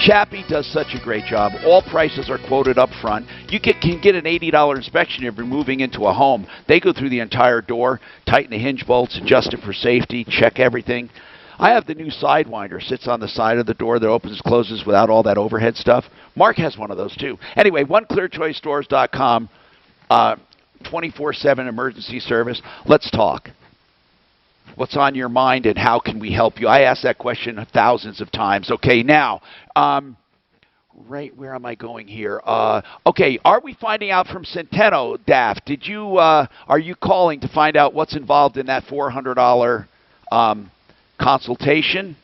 Chappie does such a great job. All prices are quoted up front. You can get an $80 inspection if you're moving into a home. They go through the entire door, tighten the hinge bolts, adjust it for safety, check everything. I have the new Sidewinder. Sits on the side of the door that opens and closes without all that overhead stuff. Mark has one of those too. Anyway, OneClearChoiceDoors.com, 24/7 emergency service. Let's talk. What's on your mind and how can we help you? I asked that question thousands of times. Okay, now, right, where am I going here? Okay, are we finding out from Centeno, Daft? Are you calling to find out what's involved in that $400 consultation?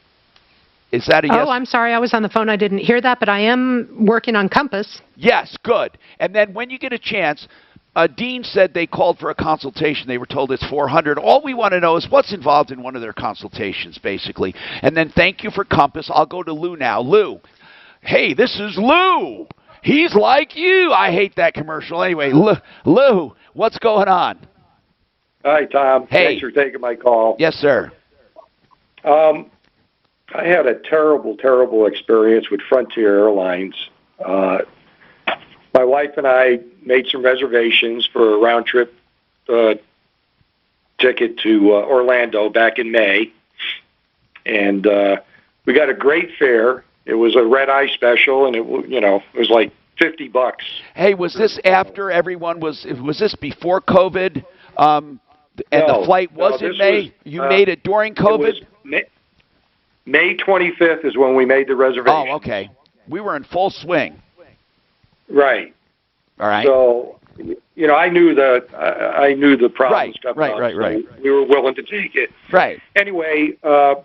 Is that a yes? Oh, I'm sorry. I was on the phone. I didn't hear that, but I am working on Compass. Yes, good. And then when you get a chance, Dean said they called for a consultation. They were told it's $400. All we want to know is what's involved in one of their consultations, basically. And then thank you for Compass. I'll go to Lou now. Lou, hey, this is Lou. He's like you. I hate that commercial. Anyway, Lou, what's going on? Hi, Tom. Hey. Thanks for taking my call. Yes, sir. I had a terrible, terrible experience with Frontier Airlines. My wife and I made some reservations for a round trip ticket to Orlando back in May, and we got a great fare. It was a red-eye special, and it was like $50. Hey, was this after everyone was this before COVID? And No, the flight no, was in this May? was, You made it during COVID? It was May 25th is when we made the reservation. Oh, okay. We were in full swing. Right. All right. So, I knew the problems coming up. Right. So we were willing to take it. Right. Anyway,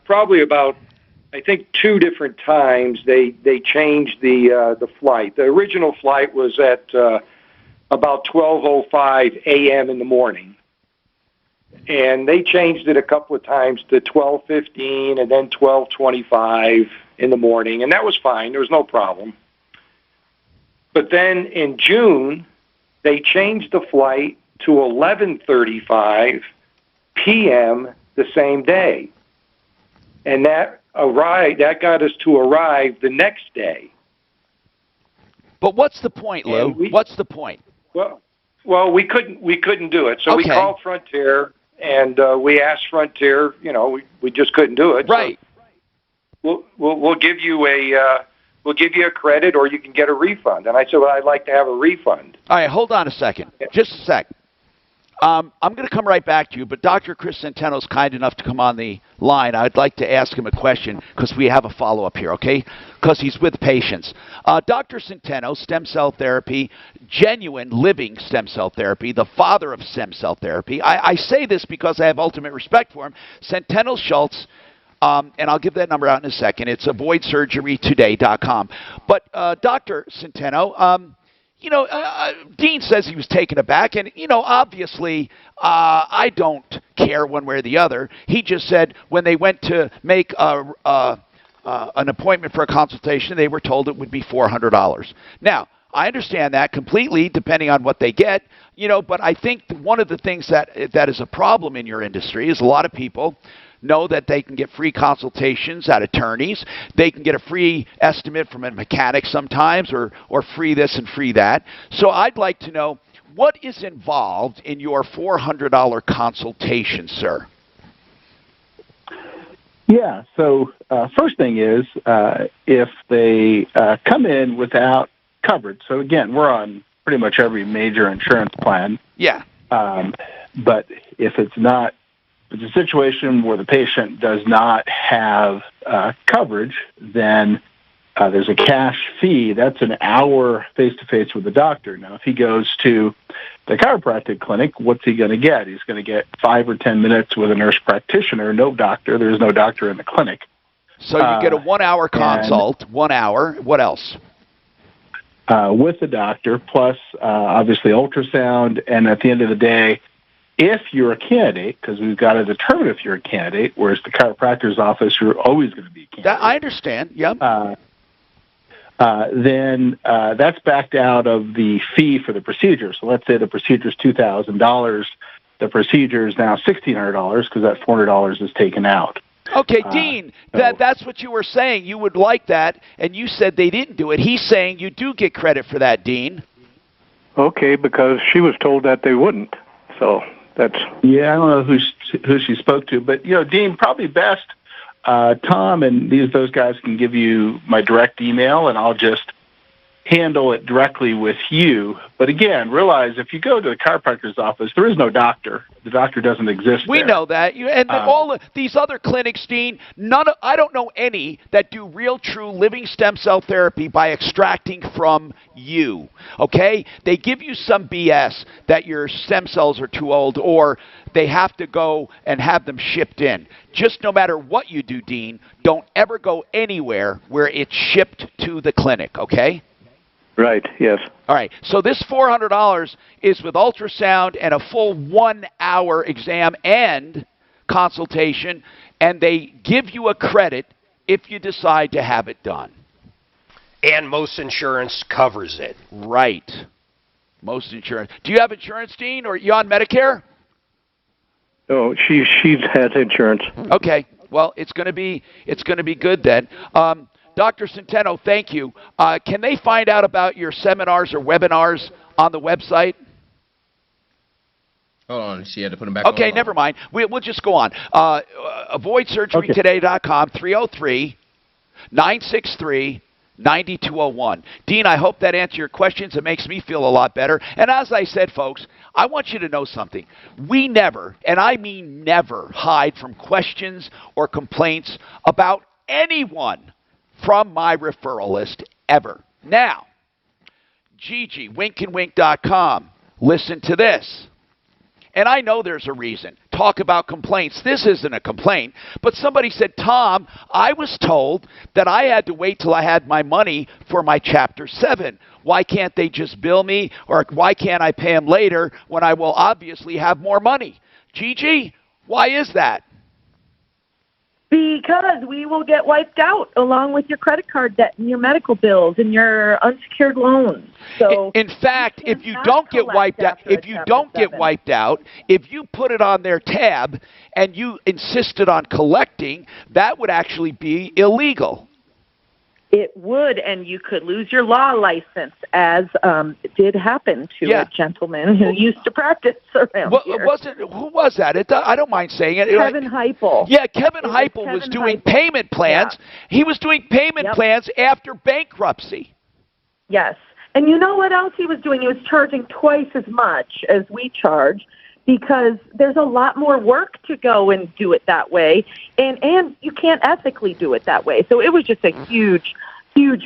probably about, I think, 2 different times they changed the flight. The original flight was at about 12:05 a.m. in the morning, and they changed it a couple of times to 12:15 and then 12:25 in the morning, and that was fine. There was no problem. But then in June, they changed the flight to 11:35 p.m. the same day, and that got us to arrive the next day. But what's the point, Lou? What's the point? Well, we couldn't do it, so we called Frontier and we asked Frontier. We just couldn't do it. Right. So we'll give you a credit, or you can get a refund. And I said, well, I'd like to have a refund. All right, hold on a second. Just a sec. I'm going to come right back to you, but Dr. Chris Centeno is kind enough to come on the line. I'd like to ask him a question because we have a follow-up here, okay? Because he's with patients. Dr. Centeno, stem cell therapy, genuine living stem cell therapy, the father of stem cell therapy. I say this because I have ultimate respect for him. Centeno Schultz, and I'll give that number out in a second. It's avoidsurgerytoday.com. But Dr. Centeno, Dean says he was taken aback, and, obviously, I don't care one way or the other. He just said when they went to make an appointment for a consultation, they were told it would be $400. Now, I understand that completely, depending on what they get, but I think one of the things that is a problem in your industry is a lot of people know that they can get free consultations at attorneys. They can get a free estimate from a mechanic sometimes, or free this and free that. So I'd like to know, what is involved in your $400 consultation, sir? Yeah, so first thing is if they come in without coverage, so again, we're on pretty much every major insurance plan. Yeah. But if it's a situation where the patient does not have coverage, then there's a cash fee. That's an hour face-to-face with the doctor. Now, if he goes to the chiropractic clinic, what's he going to get? He's going to get 5 or 10 minutes with a nurse practitioner, no doctor. There's no doctor in the clinic. So you get a 1-hour consult, 1 hour. What else? With the doctor, plus obviously ultrasound, and at the end of the day, if you're a candidate, because we've got to determine if you're a candidate, whereas the chiropractor's office, you're always going to be a candidate. I understand, yep. Then that's backed out of the fee for the procedure. So let's say the procedure is $2,000. The procedure is now $1,600 because that $400 is taken out. Okay, Dean, that's what you were saying. You would like that, and you said they didn't do it. He's saying you do get credit for that, Dean. Okay, because she was told that they wouldn't. So that's... Yeah, I don't know who she spoke to, but, Dean, probably best, Tom and those guys can give you my direct email, and I'll just handle it directly with you. But again, realize if you go to the chiropractor's office, there is no doctor. The doctor doesn't exist We there. know that. All these other clinics, Dean, I don't know any that do real, true living stem cell therapy by extracting from you, okay? They give you some BS that your stem cells are too old, or they have to go and have them shipped in. Just no matter what you do, Dean, don't ever go anywhere where it's shipped to the clinic, okay? Right, yes. All right, so this $400 is with ultrasound and a full 1-hour exam and consultation, and they give you a credit if you decide to have it done. And most insurance covers it. Right. Most insurance. Do you have insurance, Dean, or are you on Medicare? Oh, she has insurance. Okay. Well, it's going to be good then. Dr. Centeno, thank you. Can they find out about your seminars or webinars on the website? Hold on, she had to put him back on. Okay, never mind. We'll just go on. AvoidSurgeryToday.com, 303-963-9201. Dean, I hope that answered your questions. It makes me feel a lot better. And as I said, folks, I want you to know something. We never, and I mean never, hide from questions or complaints about anyone from my referral list ever. Now, Gigi, winkandwink.com. Listen to this. And I know there's a reason. Talk about complaints. This isn't a complaint. But somebody said, Tom, I was told that I had to wait till I had my money for my Chapter 7. Why can't they just bill me? Or why can't I pay them later when I will obviously have more money? Gigi, why is that? Because we will get wiped out along with your credit card debt and your medical bills and your unsecured loans. So in fact, if you don't get wiped out, if you put it on their tab and you insisted on collecting, that would actually be illegal. It would, and you could lose your law license, as it did happen to a gentleman who used to practice around here. Who was that? I don't mind saying it. Kevin Heupel. Yeah, Kevin Heupel was doing payment plans. Yeah. He was doing payment plans after bankruptcy. Yes. And you know what else he was doing? He was charging twice as much as we charge, because there's a lot more work to go and do it that way, and you can't ethically do it that way. So it was just a huge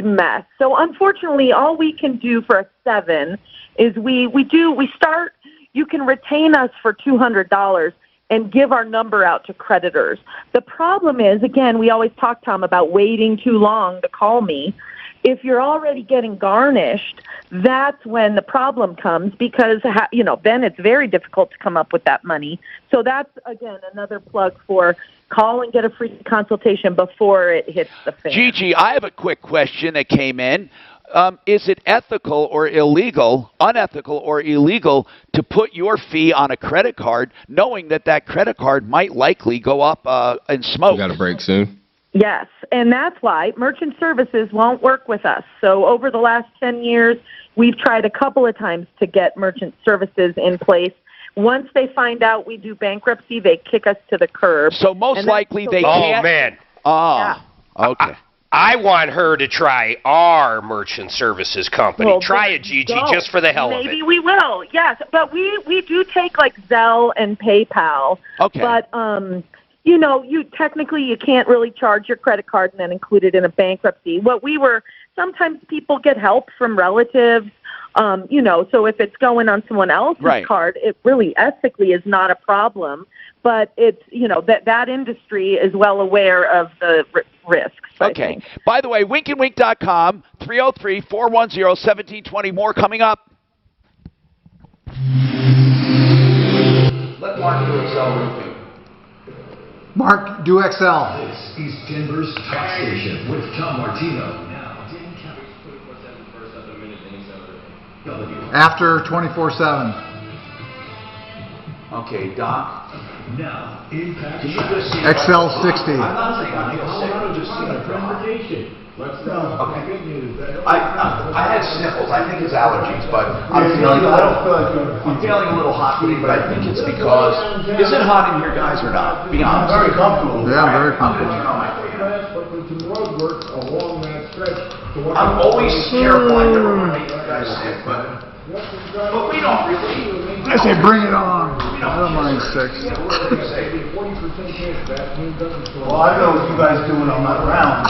mess. So unfortunately, all we can do for a 7 is we start. You can retain us for $200 and give our number out to creditors. The problem is, again, we always talk, Tom, about waiting too long to call me. If you're already getting garnished, that's when the problem comes, because, then it's very difficult to come up with that money. So that's, again, another plug for call and get a free consultation before it hits the fan. Gigi, I have a quick question that came in. Is it unethical or illegal to put your fee on a credit card knowing that credit card might likely go up in smoke? We got a break soon. Yes, and that's why merchant services won't work with us. So over the last 10 years, we've tried a couple of times to get merchant services in place. Once they find out we do bankruptcy, they kick us to the curb. So most likely they can't. Oh, man. Okay. I want her to try our merchant services company. Well, try it, Gigi, just for the hell of it. Maybe we will, yes. But we do take, like, Zelle and PayPal. Okay. But, you can't really charge your credit card and then include it in a bankruptcy. Sometimes people get help from relatives, so if it's going on someone else's card, it really ethically is not a problem. But it's, that industry is well aware of the risks. Okay. By the way, winkandwink.com, 303-410-1720. More coming up. Let Mark do Excel roofing. Mark, do Excel. This is Denver's Talk Station with Tom Martino. After 24/7. Okay, Doc. Now, Impact Excel 60. I'm not saying I'm Transportation. Let's go. Okay. Good news. I had sniffles. I think it's allergies, but I'm feeling a little hot today, but I think it's because, is it hot in here, guys, or not? Be honest. Very comfortable. Yeah, I'm very comfortable. I'm always careful. I never want to make you guys sick, but we don't really. I say bring it on. I don't mind 6. Well, I know what you guys do when I'm not around.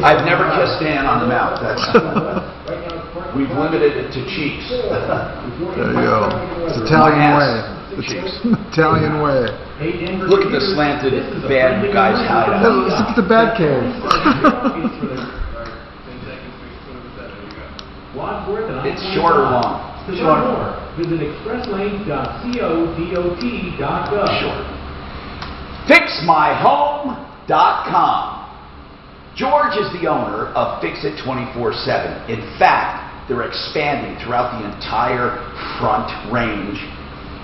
I've never kissed Dan on the mouth. We've limited it to cheeks. There you go. It's Italian way. Italian way. Look at the slanted bad guy's hideout. Look at the bad cave. It's short or long? Short. Visit expresslane.codot.gov. Short. FixMyHome.com. George is the owner of Fix It 24/7. In fact, they're expanding throughout the entire Front Range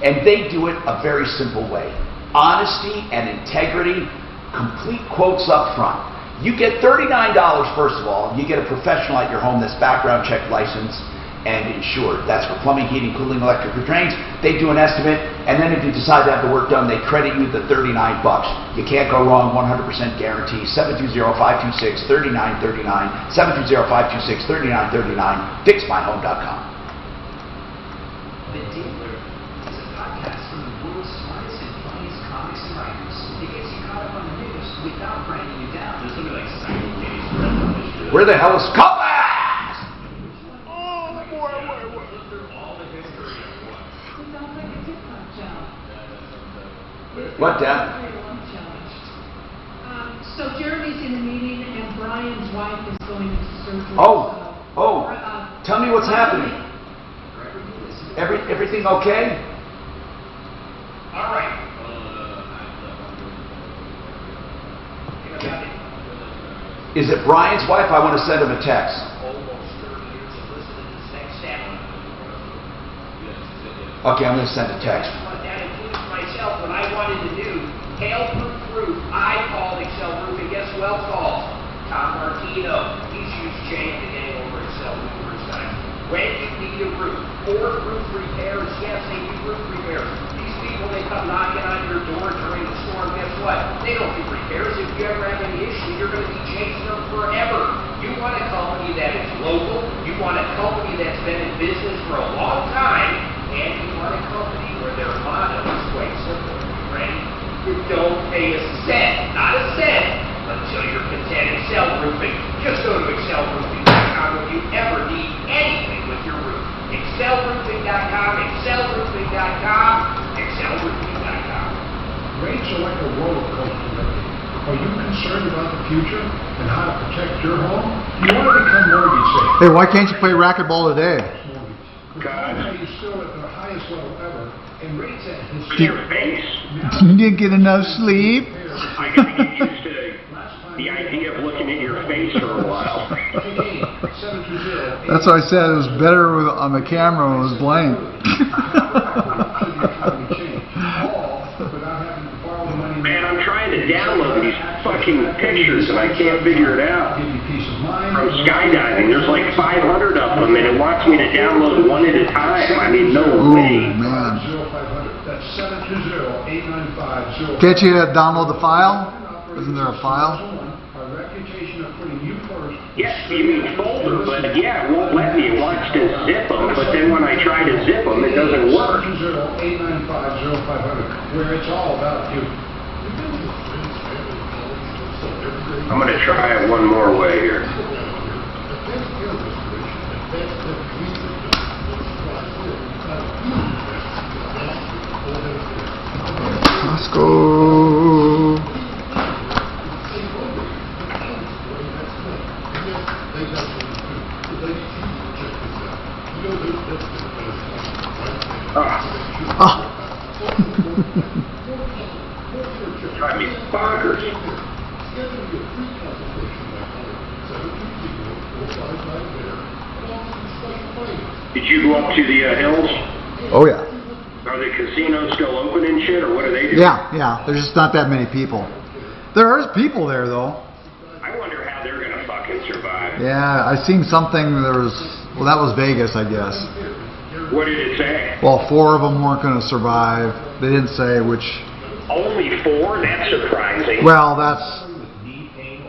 And they do it a very simple way. Honesty and integrity, complete quotes up front. You get $39, first of all. You get a professional at your home that's background check licensed and insured. That's for plumbing, heating, cooling, electric, or drains. They do an estimate, and then if you decide to have the work done, they credit you the $39. You can't go wrong, 100% guarantee. 720-526-3939, 720-526-3939, fixmyhome.com. The Dealer is a podcast from the world's smartest and funniest comics and writers. It gets you caught up on the news without grinding you down. There's something like simultaneous rental history. Where the hell is Compass? What, Dad? So Jeremy's in a meeting and Brian's wife is going to surgery. Tell me what's happening. Everything okay? All right. Is it Brian's wife? I want to send him a text. Okay, I'm going to send a text. That includes myself. What I wanted to do, hail-proof roof. I called Excel Roof, and guess who else calls? Tom Martino. He's used Jake to get over Excel numerous times. When you need a roof, or roof repairs, yes, they do roof repairs. These people, they come knocking on your door during the storm, guess what? They don't do repairs. If you ever have any issue, you're going to be chasing them forever. You want a company that is local. You want a company that's been in business for a long time. And you want a company where their motto is quite simple, right? You don't pay a cent, not a cent, until you're content. Excel Roofing. Just go to excelroofing.com if you ever need anything with your roof. excelroofing.com, excelroofing.com, excelroofing.com. Rates are like a roller coaster. Are you concerned about the future and how to protect your home? You want to become mortgage safe. Hey, why can't you play racquetball today? God. You're still at the highest level ever, and rates at Your face. You didn't get enough sleep? I gotta get used to the idea of looking at your face for a while. That's why I said it was better on the camera when it was blank. Man, I'm trying to download these fucking pictures and I can't figure it out. From skydiving, there's like 500 of them and it wants me to download one at a time. I mean, no way. Man. Can't you download the file? Isn't there a file? Yes, you mean folder, but yeah, it won't let me. It wants to zip them, but then when I try to zip them, it doesn't work. Where it's all about you. I'm going to try it one more way here. Let's go. Drive me bonkers. Did you go up to the hills? Oh yeah. Are the casinos still open and shit, or what are they doing? Yeah. There's just not that many people. There is people there though. I wonder how they're gonna fucking survive. Yeah, I seen something. Well, that was Vegas, I guess. What did it say? Well, 4 of them weren't going to survive. They didn't say which. Only 4? That's surprising. Well, that's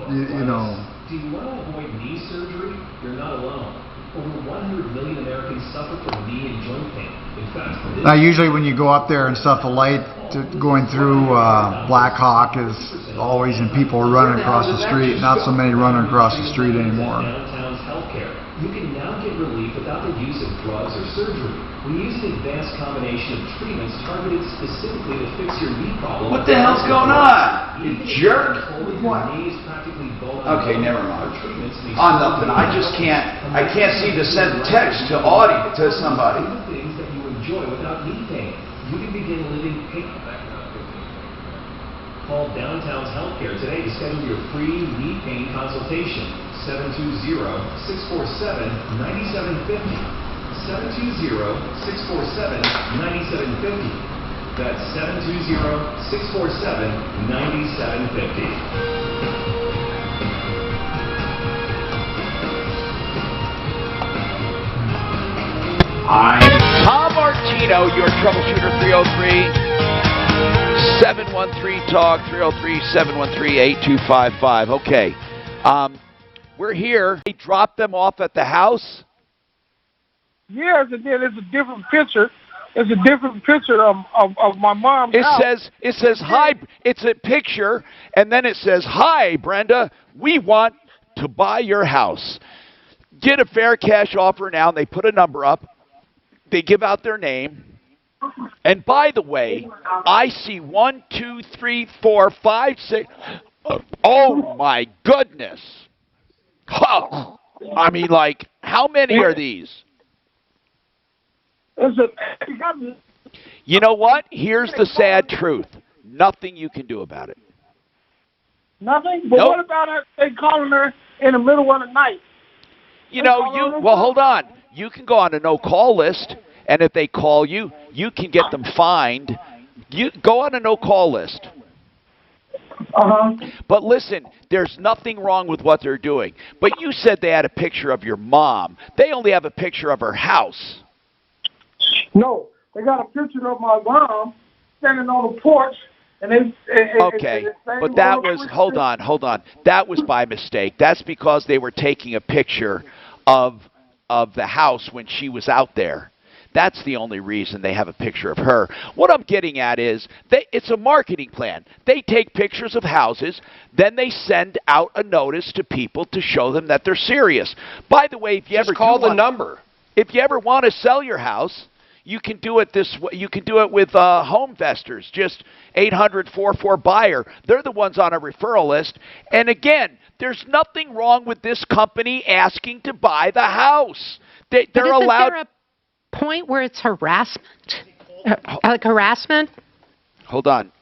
you know. Do you want to avoid knee surgery? You're not alone. Over 100 million Americans suffer from knee and joint pain. In fact, Now, usually when you go up there and stuff, the light going through Black Hawk is always, and people are running across the street. Not so many running across the street anymore. Downtown's healthcare. You can now get relief without the use of drugs or surgery. We use an advanced combination of treatments targeted specifically to fix your knee problem. What the hell's going on? You jerk. What? Okay, never mind. On nothing. I just can't. I can't seem to send text to to somebody. Things that you enjoy without knee pain. You can begin living pain. Call Downtown's Healthcare today to schedule your free knee pain consultation. 720-647-9750. 720-647-9750. That's 720-647-9750. I'm Tom Martino, your troubleshooter, 303-713-TALK, 303-713-8255. Okay. We're here. They dropped them off at the house? Yes, and then it's a different picture. It's a different picture of my mom's house. It says, hi, it's a picture, and then it says, hi, Brenda, we want to buy your house. Get a fair cash offer now, and they put a number up. They give out their name. And by the way, I see 1, 2, 3, 4, 5, 6. Oh, my goodness. Oh, I mean, like, how many are these? You know what? Here's the sad truth. Nothing you can do about it. Nothing? But Nope. what about her, they calling her in the middle of the night? Well, hold on. You can go on a no-call list, and if they call you, you can get them fined. You go on a no-call list. But listen, there's nothing wrong with what they're doing. But you said they had a picture of your mom. They only have a picture of her house. No, they got a picture of my mom standing on the porch, and they. Okay, but that was, hold on. That was by mistake. That's because they were taking a picture of the house when she was out there. That's the only reason they have a picture of her. What I'm getting at is, it's a marketing plan. They take pictures of houses, then they send out a notice to people to show them that they're serious. By the way, if you ever call the number. If you ever want to sell your house, you can do it this way. You can do it with home investors. Just 800-44-BUYER. They're the ones on a referral list. And again, there's nothing wrong with this company asking to buy the house. They're allowed. Is there a point where it's harassment? Like harassment? Hold on.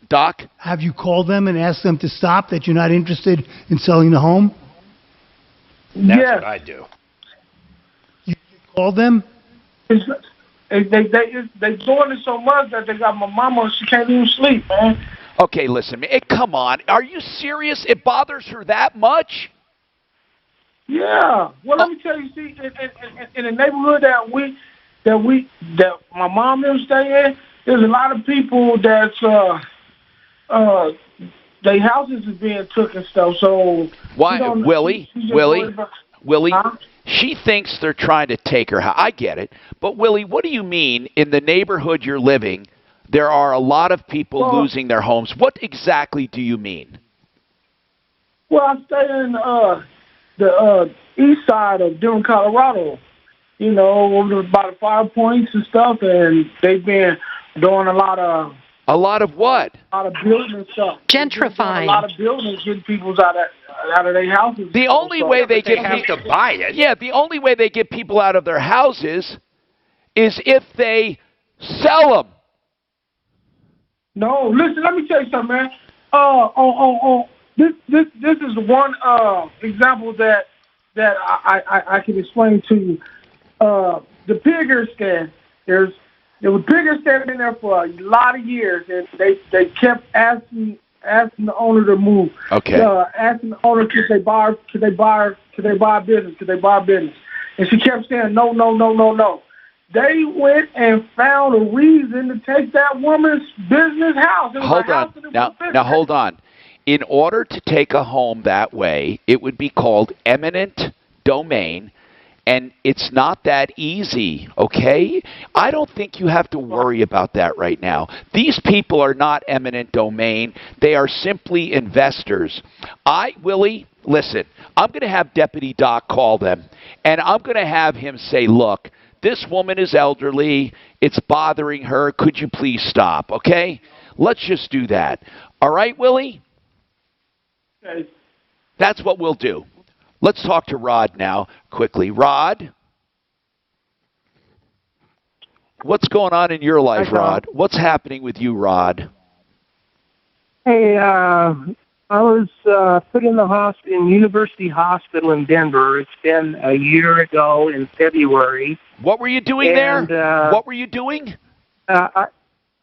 Doc? Have you called them and asked them to stop, that you're not interested in selling the home? That's what I do. You called them? They doing it so much that they got my mama, she can't even sleep, man. Okay, listen, come on. Are you serious? It bothers her that much? Yeah. Well, let me tell you, see, in the neighborhood that my mom and them stay in, there's a lot of people that's their houses is being took and stuff. So why, Willie? Huh? She thinks they're trying to take her house. I get it, but Willie, what do you mean in the neighborhood you're living? There are a lot of people losing their homes. What exactly do you mean? Well, I stay in the east side of Denver, Colorado. You know, over by the 5 Points and stuff, and they've been doing a lot of what? A lot of building and stuff. Gentrifying. A lot of buildings, getting people out of their houses. The only way they get have to buy it. Yeah, the only way they get people out of their houses is if they sell them. No, listen. Let me tell you something, man. This is one example that I can explain to you. The bigger stand. There was bigger stand in there for a lot of years, and they kept asking the owner to move. Okay. Asking the owner, could they buy business, and she kept saying no. They went and found a reason to take that woman's business house. Hold on. Now hold on. In order to take a home that way, it would be called eminent domain, and it's not that easy, okay? I don't think you have to worry about that right now. These people are not eminent domain. They are simply investors. Willie, listen, I'm going to have Deputy Doc call them, and I'm going to have him say, look, this woman is elderly. It's bothering her. Could you please stop, okay? Let's just do that. All right, Willie? Okay. That's what we'll do. Let's talk to Rod now, quickly. Rod? What's going on in your life, Rod? What's happening with you, Rod? Hey, I was put in the University Hospital in Denver. It's been a year ago in February. What were you doing there? What were you doing? I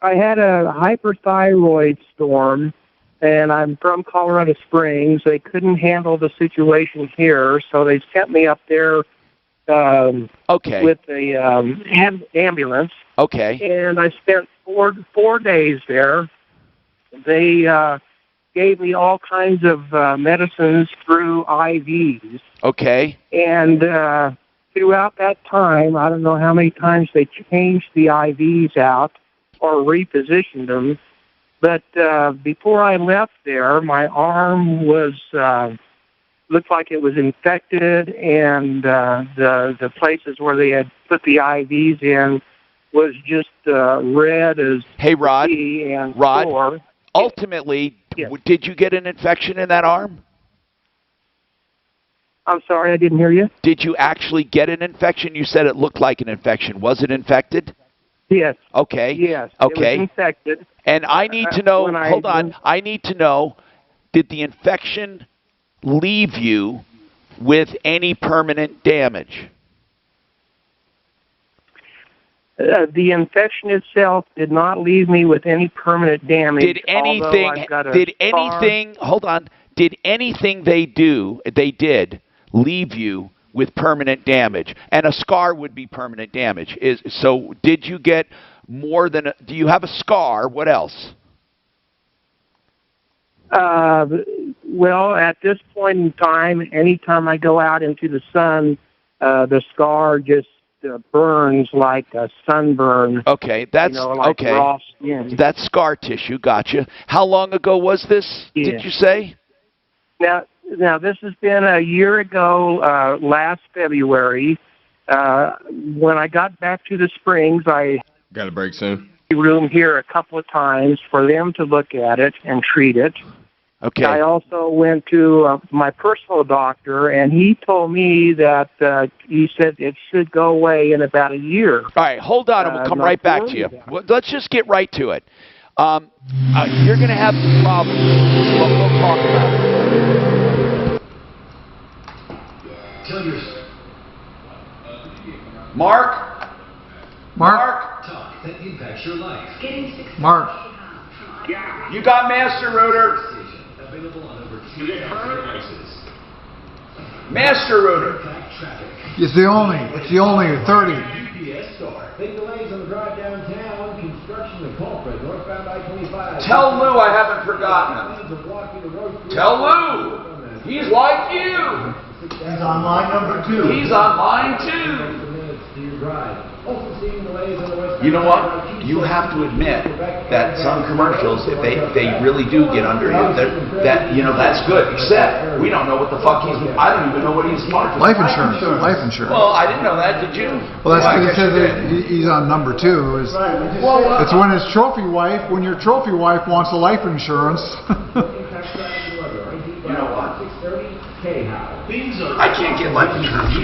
had a hyperthyroid storm, and I'm from Colorado Springs. They couldn't handle the situation here, so they sent me up there with a ambulance. Okay. And I spent four days there. They gave me all kinds of medicines through IVs. Okay. And throughout that time, I don't know how many times they changed the IVs out or repositioned them. But before I left there, my arm was looked like it was infected, and the places where they had put the IVs in was just red as Rod. and Rod. sore. Ultimately, did you get an infection in that arm? I'm sorry, I didn't hear you. Did you actually get an infection? You said it looked like an infection. Was it infected? Yes. Okay. Yes. Okay. It was infected. And I need to know, hold on, I need to know, did the infection leave you with any permanent damage? The infection itself did not leave me with any permanent damage. Did anything hold on, did anything they did leave you with permanent damage? And a scar would be permanent damage. So did you get more than do you have a scar? What else? Well, at this point in time, anytime I go out into the sun, the scar just burns like a sunburn. Okay, that's like okay. Raw skin. That's scar tissue. Gotcha. How long ago was this? Yeah. Did you say? Now this has been a year ago. Last February, when I got back to the Springs, I got a break soon. Room here a couple of times for them to look at it and treat it. Okay. I also went to my personal doctor, and he told me that he said it should go away in about a year. All right, hold on, and we'll come right back to you. Well, let's just get right to it. You're going to have some problems, but we'll talk about it. Tell your Mark? talk that impacts your life. Mark. You got Master Router? Available on over 2,000 devices. Master Router. It's the only 30. UPS store. Big delays on the drive downtown. Construction of culprit. Northbound I-25. Tell Lou I haven't forgotten him. Tell Lou. He's like you. He's on line number 2. He's on line 2. You know what? You have to admit that some commercials, if they really do get under you, that's good. Except we don't know what the fuck I don't even know what he's marketing. Life insurance. Life insurance. Well, I didn't know that. Did you? Well, that's because it says that he's on number 2. It's when his trophy wife, when your trophy wife wants a life insurance. You know what? I can't get life insurance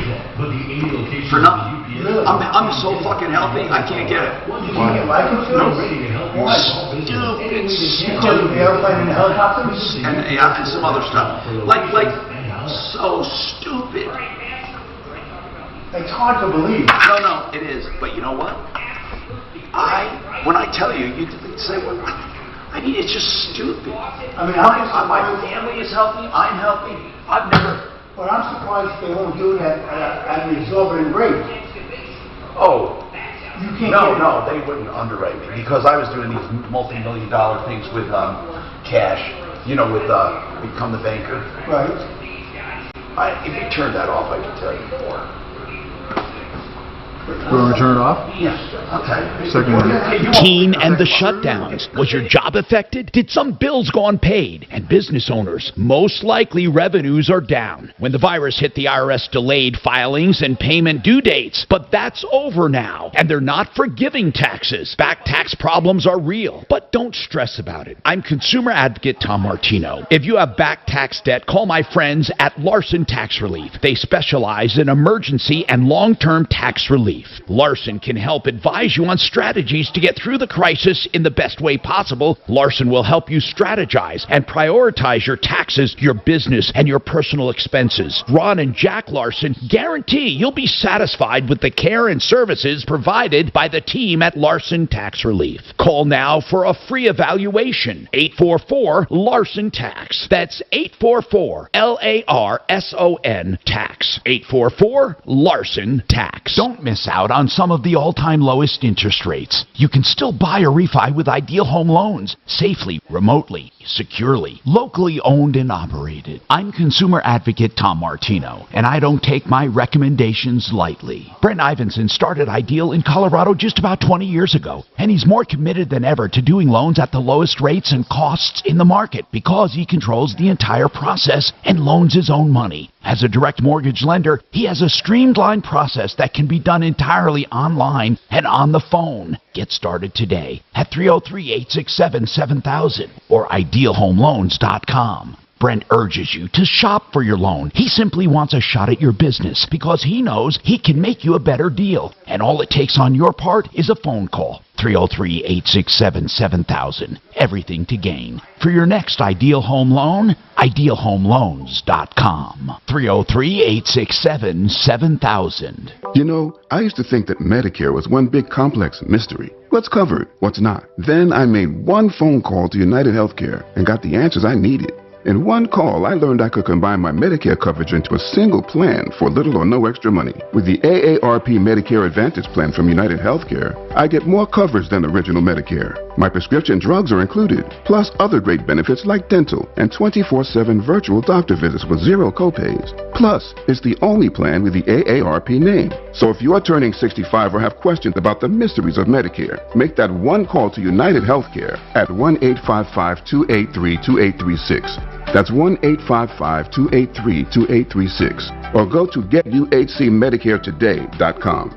for nothing. I'm so fucking healthy, I can't get it. You can't get life insurance? Stupid. Airplane and helicopters? And some other stuff. Like so stupid. It's hard to believe. No, it is. But you know what? When I tell you, you say, well, I mean, it's just stupid. I mean, my family is healthy. I'm healthy. I've never. But I'm surprised they won't do that at an exorbitant rate. Oh, no, they wouldn't underwrite me because I was doing these multi-million-dollar things with cash. You know, with Become the Banker. Right. If you turn that off, I can tell you more. You want me to turn it off? Yes, I'll tell you. Second. Teen and the shutdowns. Was your job affected? Did some bills go unpaid? And business owners, most likely revenues are down. When the virus hit, the IRS delayed filings and payment due dates. But that's over now. And they're not forgiving taxes. Back tax problems are real. But don't stress about it. I'm consumer advocate Tom Martino. If you have back tax debt, call my friends at Larson Tax Relief. They specialize in emergency and long-term tax relief. relief. Larson can help advise you on strategies to get through the crisis in the best way possible. Larson will help you strategize and prioritize your taxes, your business, and your personal expenses. Ron and Jack Larson guarantee you'll be satisfied with the care and services provided by the team at Larson Tax Relief. Call now for a free evaluation. 844-LARSON-TAX. That's 844-LARSON-TAX. 844-LARSON-TAX. Don't miss out on some of the all-time lowest interest rates. You can still buy or refi with Ideal Home Loans, safely, remotely, securely, locally owned and operated. I'm consumer advocate Tom Martino, and I don't take my recommendations lightly. Brent Ivinson started Ideal in Colorado just about 20 years ago, and he's more committed than ever to doing loans at the lowest rates and costs in the market because he controls the entire process and loans his own money. As a direct mortgage lender, he has a streamlined process that can be done entirely online and on the phone. Get started today at 303-867-7000 or idealhomeloans.com. Brent urges you to shop for your loan. He simply wants a shot at your business because he knows he can make you a better deal. And all it takes on your part is a phone call. 303-867-7000. Everything to gain. For your next Ideal Home Loan, idealhomeloans.com. 303-867-7000. You know, I used to think that Medicare was one big complex mystery. What's covered, what's not. Then I made one phone call to United Healthcare and got the answers I needed. In one call, I learned I could combine my Medicare coverage into a single plan for little or no extra money. With the AARP Medicare Advantage plan from United Healthcare, I get more coverage than original Medicare. My prescription drugs are included, plus other great benefits like dental and 24/7 virtual doctor visits with zero copays. Plus, it's the only plan with the AARP name. So if you are turning 65 or have questions about the mysteries of Medicare, make that one call to United Healthcare at 1-855-283-2836. That's 1-855-283-2836. Or go to getuhcmedicaretoday.com.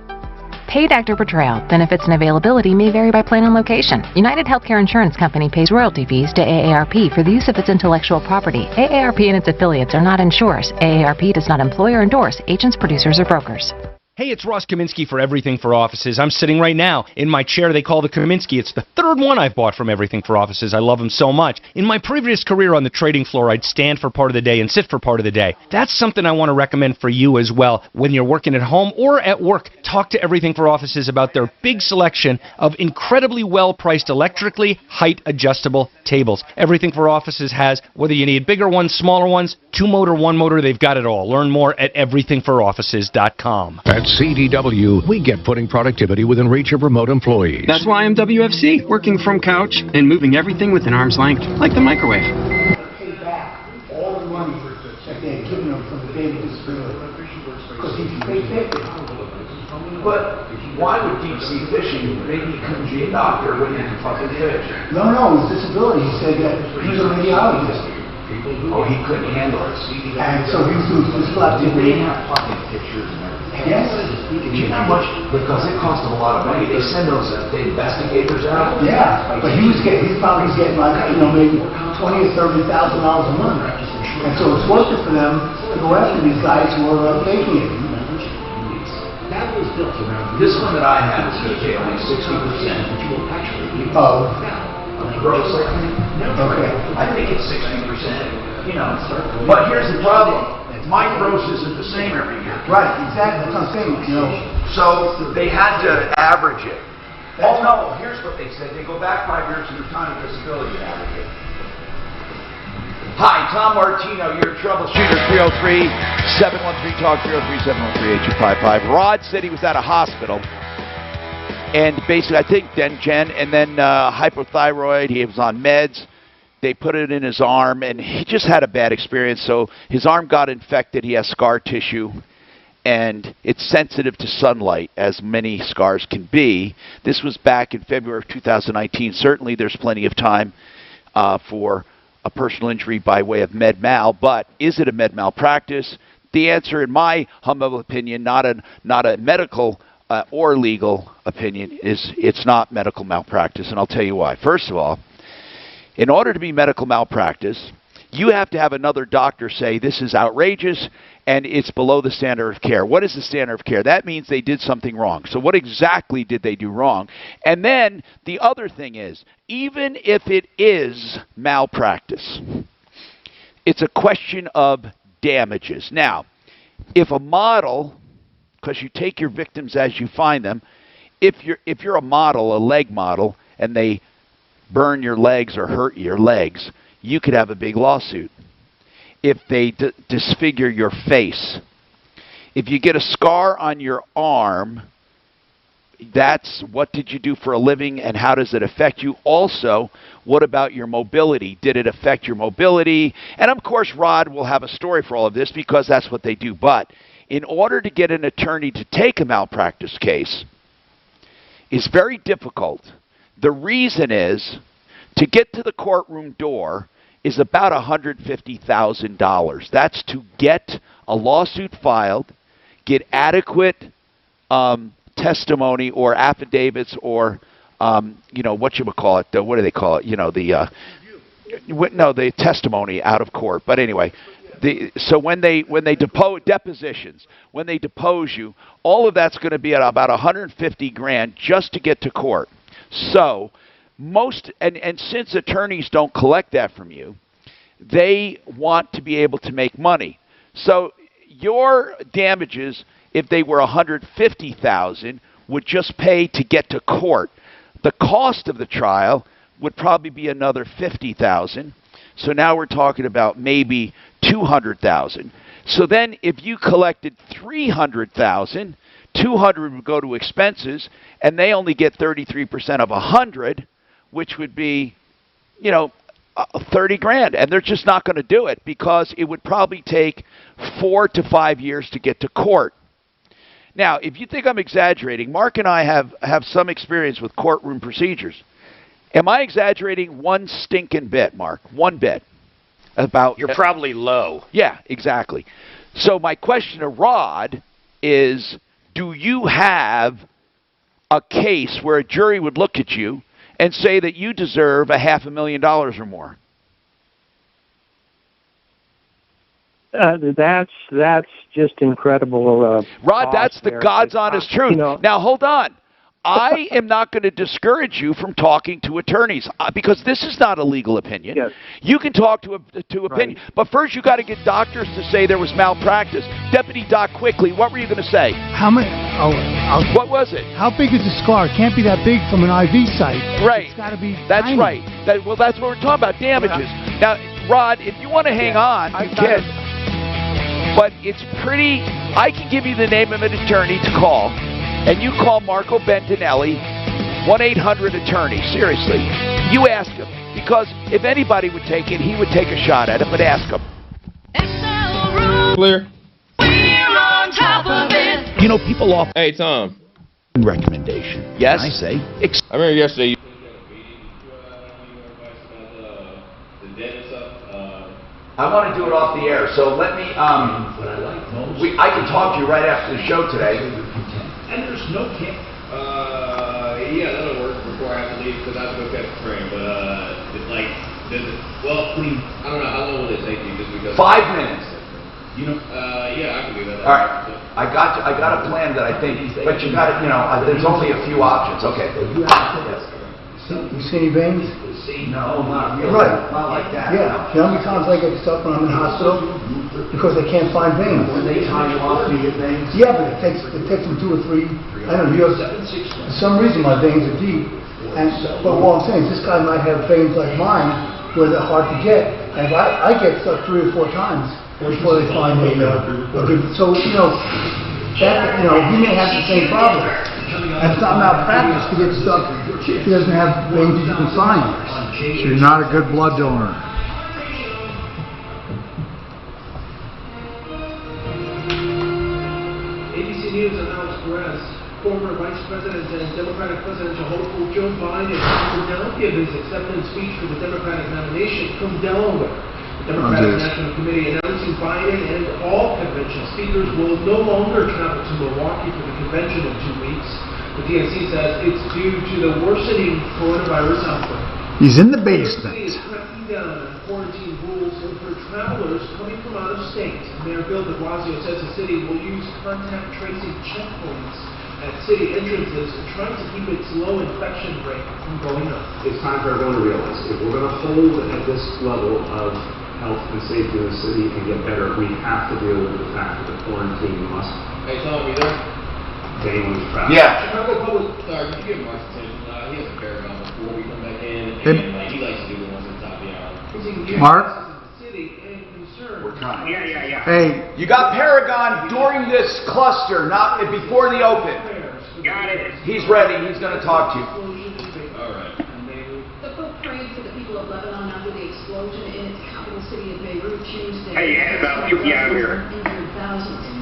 Paid actor portrayal, benefits and availability may vary by plan and location. United Healthcare Insurance Company pays royalty fees to AARP for the use of its intellectual property. AARP and its affiliates are not insurers. AARP does not employ or endorse agents, producers, or brokers. Hey, it's Ross Kaminsky for Everything for Offices. I'm sitting right now in my chair they call the Kaminsky. It's the third one I've bought from Everything for Offices. I love them so much. In my previous career on the trading floor, I'd stand for part of the day and sit for part of the day. That's something I want to recommend for you as well. When you're working at home or at work, talk to Everything for Offices about their big selection of incredibly well-priced electrically height-adjustable tables. Everything for Offices has, whether you need bigger ones, smaller ones, 2-motor, 1-motor, they've got it all. Learn more at everythingforoffices.com. At CDW, we get putting productivity within reach of remote employees. That's why I'm WFC, working from couch and moving everything within arm's length, like the microwave. Pay back all the money that they had given him from the daily disability. Because he's paid 50. But why would deep sea fishing? Maybe he couldn't be a doctor when he can fucking fish. No, his disability, he said that he was a radiologist. Oh, he couldn't handle it. And so he was doing physical activity. They have fucking pictures and everything. Yes. Do you know how much? Because it cost them a lot of money. They send those investigators out. Yeah, but he probably was getting like, maybe $20,000 or $30,000 a month. And so it's worth it for them to go after these guys who are faking it. This one that I have is going to pay only 60%. Oh. Gross, I think. Okay. I think it's 60%. But here's the problem. My gross isn't the same every year. Right, exactly. That's what I'm saying. So they had to average it. Oh no, here's what they said. They go back 5 years to your time of disability and average it. Hi, Tom Martino, your troubleshooter, 303-713-TALK, 303-713-8255. Rod said he was at a hospital. And basically, I think then hypothyroid, he was on meds. They put it in his arm, and he just had a bad experience. So his arm got infected. He has scar tissue, and it's sensitive to sunlight, as many scars can be. This was back in February of 2019. Certainly, there's plenty of time for a personal injury by way of med mal. But is it a med malpractice? The answer, in my humble opinion, not a medical or legal opinion, is it's not medical malpractice, and I'll tell you why. First of all, in order to be medical malpractice, you have to have another doctor say this is outrageous and it's below the standard of care. What is the standard of care? That means they did something wrong. So what exactly did they do wrong? And then the other thing is, even if it is malpractice, it's a question of damages. Now, if a model, because you take your victims as you find them, if you're a model, a leg model, and they burn your legs or hurt your legs, you could have a big lawsuit. If they disfigure your face, if you get a scar on your arm, that's what did you do for a living and how does it affect you? Also, what about your mobility? Did it affect your mobility? And of course, Rod will have a story for all of this because that's what they do. But in order to get an attorney to take a malpractice case, it's very difficult. The reason is to get to the courtroom door is about $150,000. That's to get a lawsuit filed, get adequate testimony or affidavits or, what you would call it, what do they call it? The testimony out of court. But anyway, so when they depose depositions, when they depose you, all of that's going to be at about $150,000 just to get to court. So and since attorneys don't collect that from you, they want to be able to make money. So your damages, if they were $150,000, would just pay to get to court. The cost of the trial would probably be another $50,000. So now we're talking about maybe $200,000. So then if you collected $300,000, $200,000 would go to expenses, and they only get 33% of $100,000, which would be, $30,000, and they're just not going to do it because it would probably take 4 to 5 years to get to court. Now, if you think I'm exaggerating, Mark and I have some experience with courtroom procedures. Am I exaggerating one stinking bit, Mark? One bit. You're probably low. Yeah, exactly. So my question to Rod is, do you have a case where a jury would look at you and say that you deserve $500,000 or more? That's just incredible. Rod, that's the God's honest truth. Now, hold on. I am not going to discourage you from talking to attorneys because this is not a legal opinion. Yes. You can talk to opinion, but first you got to get doctors to say there was malpractice. Deputy Doc, quickly, what were you going to say? How many? What was it? How big is the scar? It can't be that big from an IV site. Right. It's got to be. That's tiny. right. That's what we're talking about. Damages. Now, Rod, if you want to hang on, you can. But it's pretty. I can give you the name of an attorney to call. And you call Marco Bentinelli, 1-800-ATTORNEY. Seriously. You ask him. Because if anybody would take it, he would take a shot at it, but ask him. Clear. We're on top of it. People often... Hey, Tom. Recommendation. Yes? I say... I remember yesterday... I want to do it off the air, so let me, I can talk to you right after the show today. And there's no camp. Yeah, that'll work before I have to leave because I have to go catch the train. But it's like, I don't know, how long will it take you? Just because 5 minutes. Yeah, I can do that. All right. I got a plan that I think, but you got to, there's only a few options. Okay. You see any veins? No, not really. Right. Not like that. Yeah. You know how many times I get stuck when I'm in hospital? Because they can't find veins. When they tie you off, you get veins? Yeah, but it takes them 2 or 3, I don't know, years. For some reason my veins are deep. But what I'm saying is this guy might have veins like mine where they're hard to get. And I get stuck 3 or 4 times before they find a good... So, he may have the same problem. And it's not malpractice to get stuck if he doesn't have veins you can find. So you're not a good blood donor. ABC News announced arrest former Vice President and Democratic presidential hopeful Joe Biden will now give his acceptance speech for the Democratic nomination from Delaware. The Democratic National Committee announcing Biden and all convention speakers will no longer travel to Milwaukee for the convention in 2 weeks. The DNC says it's due to the worsening coronavirus outbreak. He's in the basement. cracking down on quarantine rules for travelers coming from out of state. Mayor Bill de Blasio says the city will use contact tracing checkpoints at city entrances, trying to keep its low infection rate from going up. It's time for everyone to realize if we're going to hold at this level of health and safety in the city and get better, we have to deal with the fact that the quarantine must. Hey, Tom, you there? Anyone's travel. Yeah. Chicago Public, could you give Mark's attention? He has a paragon before we come back in, and he likes to do the ones at the top of the hour. Mark? We're trying. Yeah. Hey. You got Paragon during this cluster, not before the open. Got it. He's ready. He's going to talk to you. All right. The Pope prayed for the people of Lebanon after the explosion in its capital city of Beirut Tuesday. Hey, Annabelle, you out here. Injured thousands.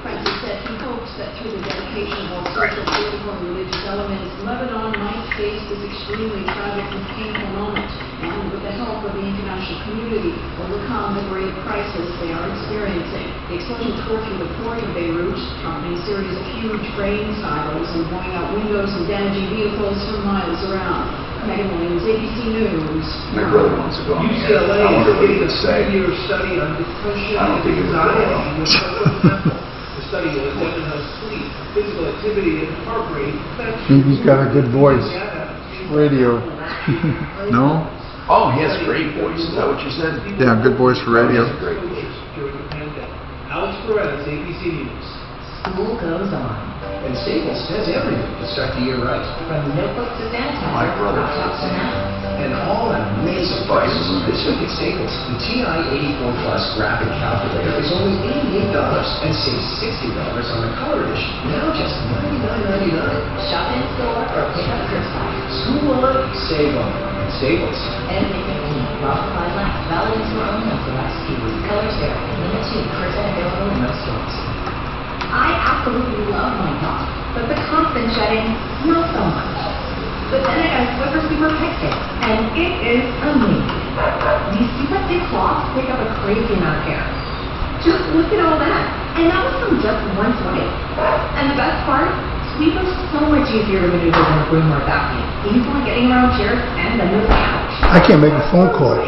Francis said he hopes that through the dedication of all social, political, and religious elements, Lebanon might face this extremely tragic and painful moment, and with the help of the international community, overcome the grave crisis they are experiencing. The explosion tore through the port of Beirut, dropping a series of huge grain silos and blowing out windows and damaging vehicles for miles around. Megan Williams, ABC News. My brother wants to go on the air. I wonder what he would say. Study on depression I don't think it would go well. The study will examine how sleep, physical activity, and heart rate affect He's got a good voice. Radio. No? Oh, he has a great voice. Is that what you said? Yeah, good voice for radio. He has a great voice. during the pandemic. Alex Perez, ABC News. School goes on. And Staples has everything to start the year right. From notebooks to sanitizer, My brother laptops to masks, and all at amazing prices. This week at Staples, the TI-84 Plus graphic calculator is only $88 and saves $60 on the color edition. Now just $99.99. Shop in store or pick up curbside. School on, save on. Staples. And May 15th, while supplies last, valid in store only on select SKUs. Colors vary. Limit 2, percent available in most stores. I absolutely love my dog, but the constant shedding, not so much. But then I got a Swiffer Super Pet Kit, and it is amazing. These super thick cloths pick up a crazy amount of hair. Just look at all that, and that was from just one swipe. And the best part, Sweeper's so much easier to maneuver than a broom or a vacuum. Easily getting around chairs and then the couch. I can't make a phone call.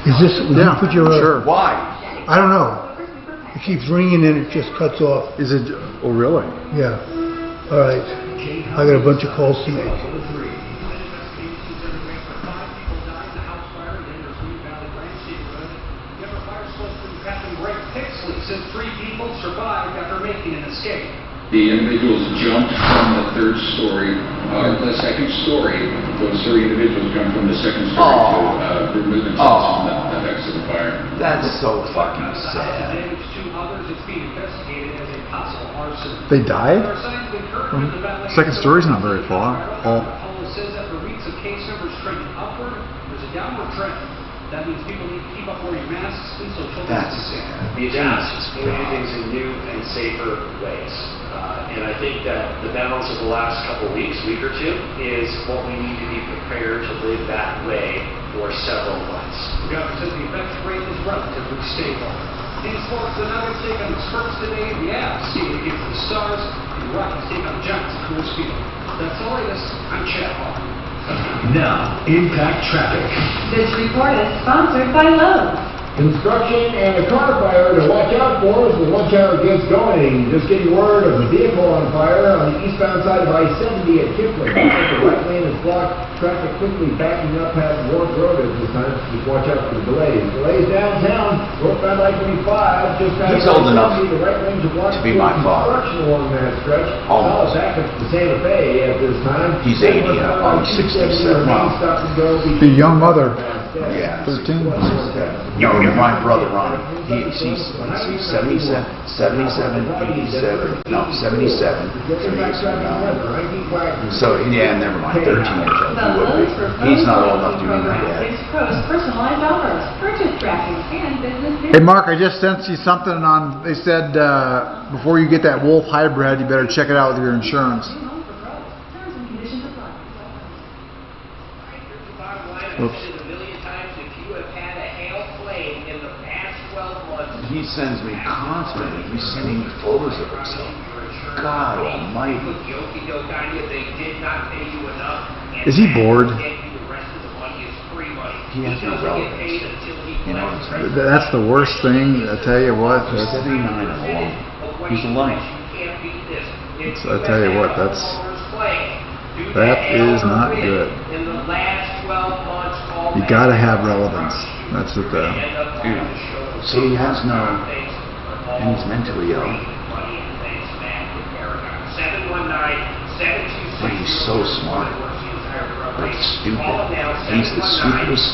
Is this, will you put your... sure. Why? I don't know. It keeps ringing and it just cuts off. Is it? Oh, really? Yeah. All right. I got a bunch of calls to make. Said 3 people survived after making an escape. The individuals jumped from the third story, or the second story. Those 3 individuals jumped from the second story to remove themselves from the effects of the fire. That's so fucking sad. They died? Second story's not very far. Oh. Says that for weeks of case numbers trending upward, there's a downward trend. That means people need to keep up wearing masks and social distancing. Be adapted, doing things in new and safer ways. And I think that the balance of the last couple of week or two, is what we need to be prepared to live that way for several months. The governor says the infection rate is relatively stable. In sports, the Nuggets take on the Spurs today. The Avs see it against the Stars. The Rockies take on the Giants at Coors Field. That's the latest. I'm Chad Hall. Now, impact traffic. This report is sponsored by Lowe's. Construction and a car fire to watch out for as the lunch hour gets going. Just getting word of a vehicle on fire on the eastbound side of I-70 at Kipling. The right lane is blocked. Traffic quickly backing up past Ward Road at this time. Just watch out for the delays. Delays downtown. Northbound I-25. Just past He's old enough the right lane is blocked to be my father. Construction along that stretch. Almost. Back up to Santa Fe at this time. He's 80 now. Oh, he's 67. The young mother. Yeah. 13. Yo, my brother Ron, he's 77, 87, no, 77, so yeah, never mind, 13 years old, he would be. He's not old enough to be my dad. Pros personalized offers, purchase tracking, and business. Hey, Mark, I just sent you something on, they said before you get that Wolf hybrid, you better check it out with your insurance. Oops. He sends me constantly. He's sending me photos of himself. God almighty. Is he bored? he has no relevance. You know what I'm saying? That's the worst thing. I tell you what. 79 and alone. He's alone. I tell you what. That is not good. You got to have relevance. That's what the. So he has no, and he's mentally ill. But he's so smart. But stupid. He's the stupidest.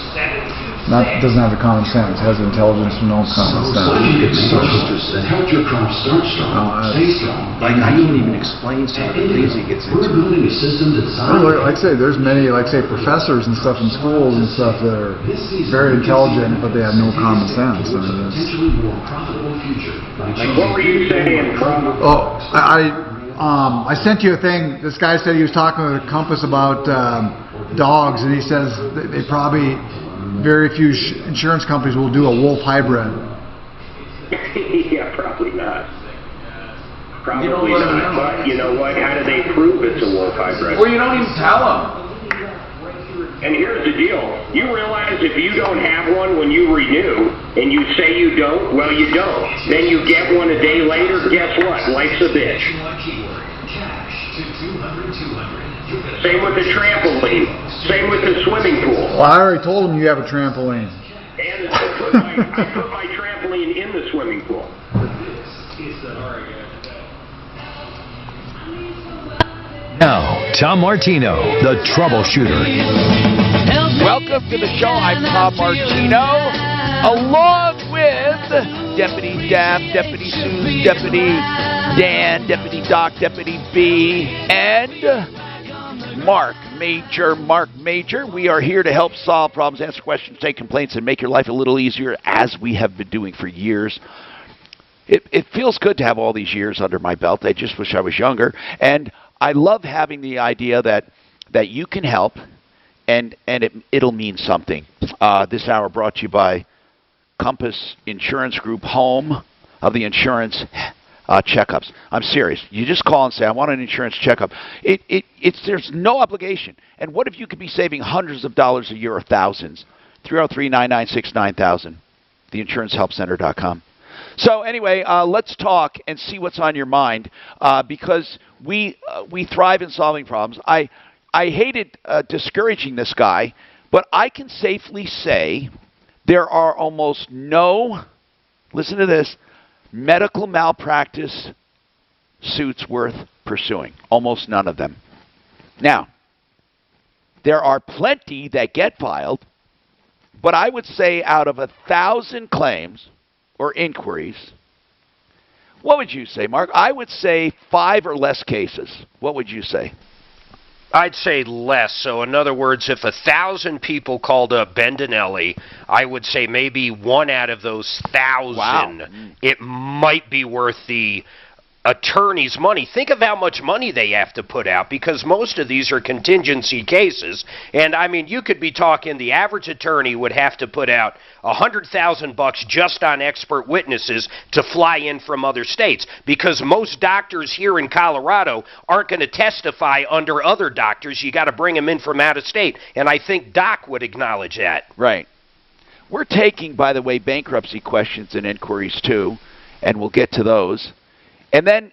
Doesn't have the common sense. Has intelligence and no common sense. So you get starters that help your car start strong, stay strong. Like I can't even explain some of the things he gets into. We're building a system that's like I say, there's many, like say, professors and stuff in schools and stuff that are very intelligent, but they have no common sense. I mean, what were you saying? Oh, I sent you a thing. This guy said he was talking with Compass about dogs, and he says they probably very few insurance companies will do a wolf hybrid. Yeah, probably not. Probably not. But you know what? How do they prove it's a wolf hybrid? Well, you don't even tell them. And here's the deal. You realize if you don't have one when you renew, and you say you don't, well, you don't. Then you get one a day later, guess what? Life's a bitch. Same with the trampoline. Same with the swimming pool. Well, I already told him you have a trampoline. And I put my trampoline in the swimming pool. Now, Tom Martino, the Troubleshooter. Welcome to the show. I'm Tom Martino, along with Deputy Dab, Deputy Sue, Deputy Dan, Deputy Doc, Deputy B, and Mark Major. We are here to help solve problems, answer questions, take complaints, and make your life a little easier, as we have been doing for years. It feels good to have all these years under my belt. I just wish I was younger. And I love having the idea that you can help, and it'll mean something. This hour brought to you by Compass Insurance Group, home of the insurance checkups. I'm serious. You just call and say, I want an insurance checkup. There's no obligation. And what if you could be saving hundreds of dollars a year or thousands? 303-996-9000, theinsurancehelpcenter.com. So anyway, let's talk and see what's on your mind, because we thrive in solving problems. I hated discouraging this guy, but I can safely say there are almost no, listen to this, medical malpractice suits worth pursuing. Almost none of them. Now, there are plenty that get filed, but I would say out of 1,000 claims or inquiries, what would you say, Mark? I would say 5 or less cases. What would you say? I'd say less. So in other words, if 1,000 people called up Bendinelli, I would say maybe 1 out of those 1,000, it might be worth the attorney's money. Think of how much money they have to put out, because most of these are contingency cases. And I mean, you could be talking, the average attorney would have to put out $100,000 just on expert witnesses to fly in from other states, because most doctors here in Colorado aren't going to testify under other doctors. You got to bring them in from out of state. And I think Doc would acknowledge that. Right. We're taking, by the way, bankruptcy questions and inquiries too, and we'll get to those. And then,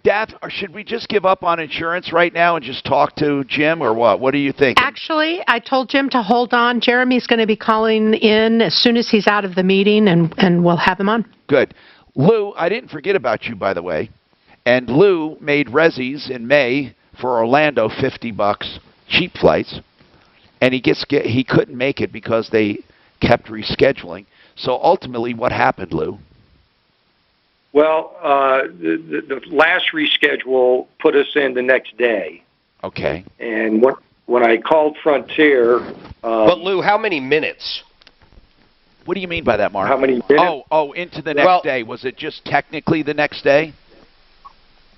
Daff, should we just give up on insurance right now and just talk to Jim, or what? What do you think? Actually, I told Jim to hold on. Jeremy's going to be calling in as soon as he's out of the meeting, and we'll have him on. Good. Lou, I didn't forget about you, by the way. And Lou made Rezzies in May for Orlando, $50, cheap flights. And he couldn't make it because they kept rescheduling. So ultimately, what happened, Lou? Well, the last reschedule put us in the next day. Okay. And when I called Frontier... but, Lou, how many minutes? What do you mean by that, Mark? How many minutes? Oh, into the next day. Was it just technically the next day?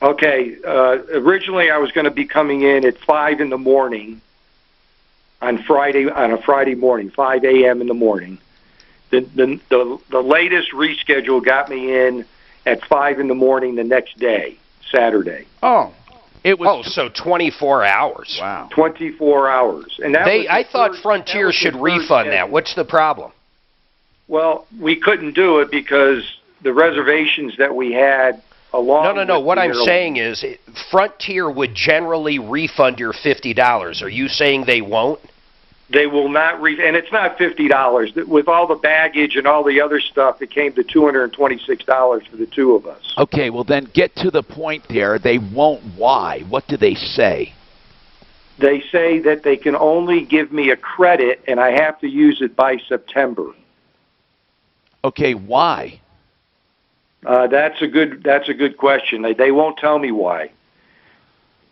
Okay. Originally, I was going to be coming in at 5 in the morning on a Friday morning, 5 a.m. in the morning. The latest reschedule got me in at 5 in the morning the next day, Saturday. Oh. It was. Oh, so 24 hours. Wow. 24 hours. And that was I thought first, Frontier should refund that. What's the problem? Well, we couldn't do it because the reservations that we had along No. with What the I'm airline- saying is Frontier would generally refund your $50. Are you saying they won't? They will not and it's not $50. With all the baggage and all the other stuff, it came to $226 for the two of us. Okay, well then get to the point there. They won't. Why? What do they say? They say that they can only give me a credit and I have to use it by September. Okay, why? That's a good question. They won't tell me why.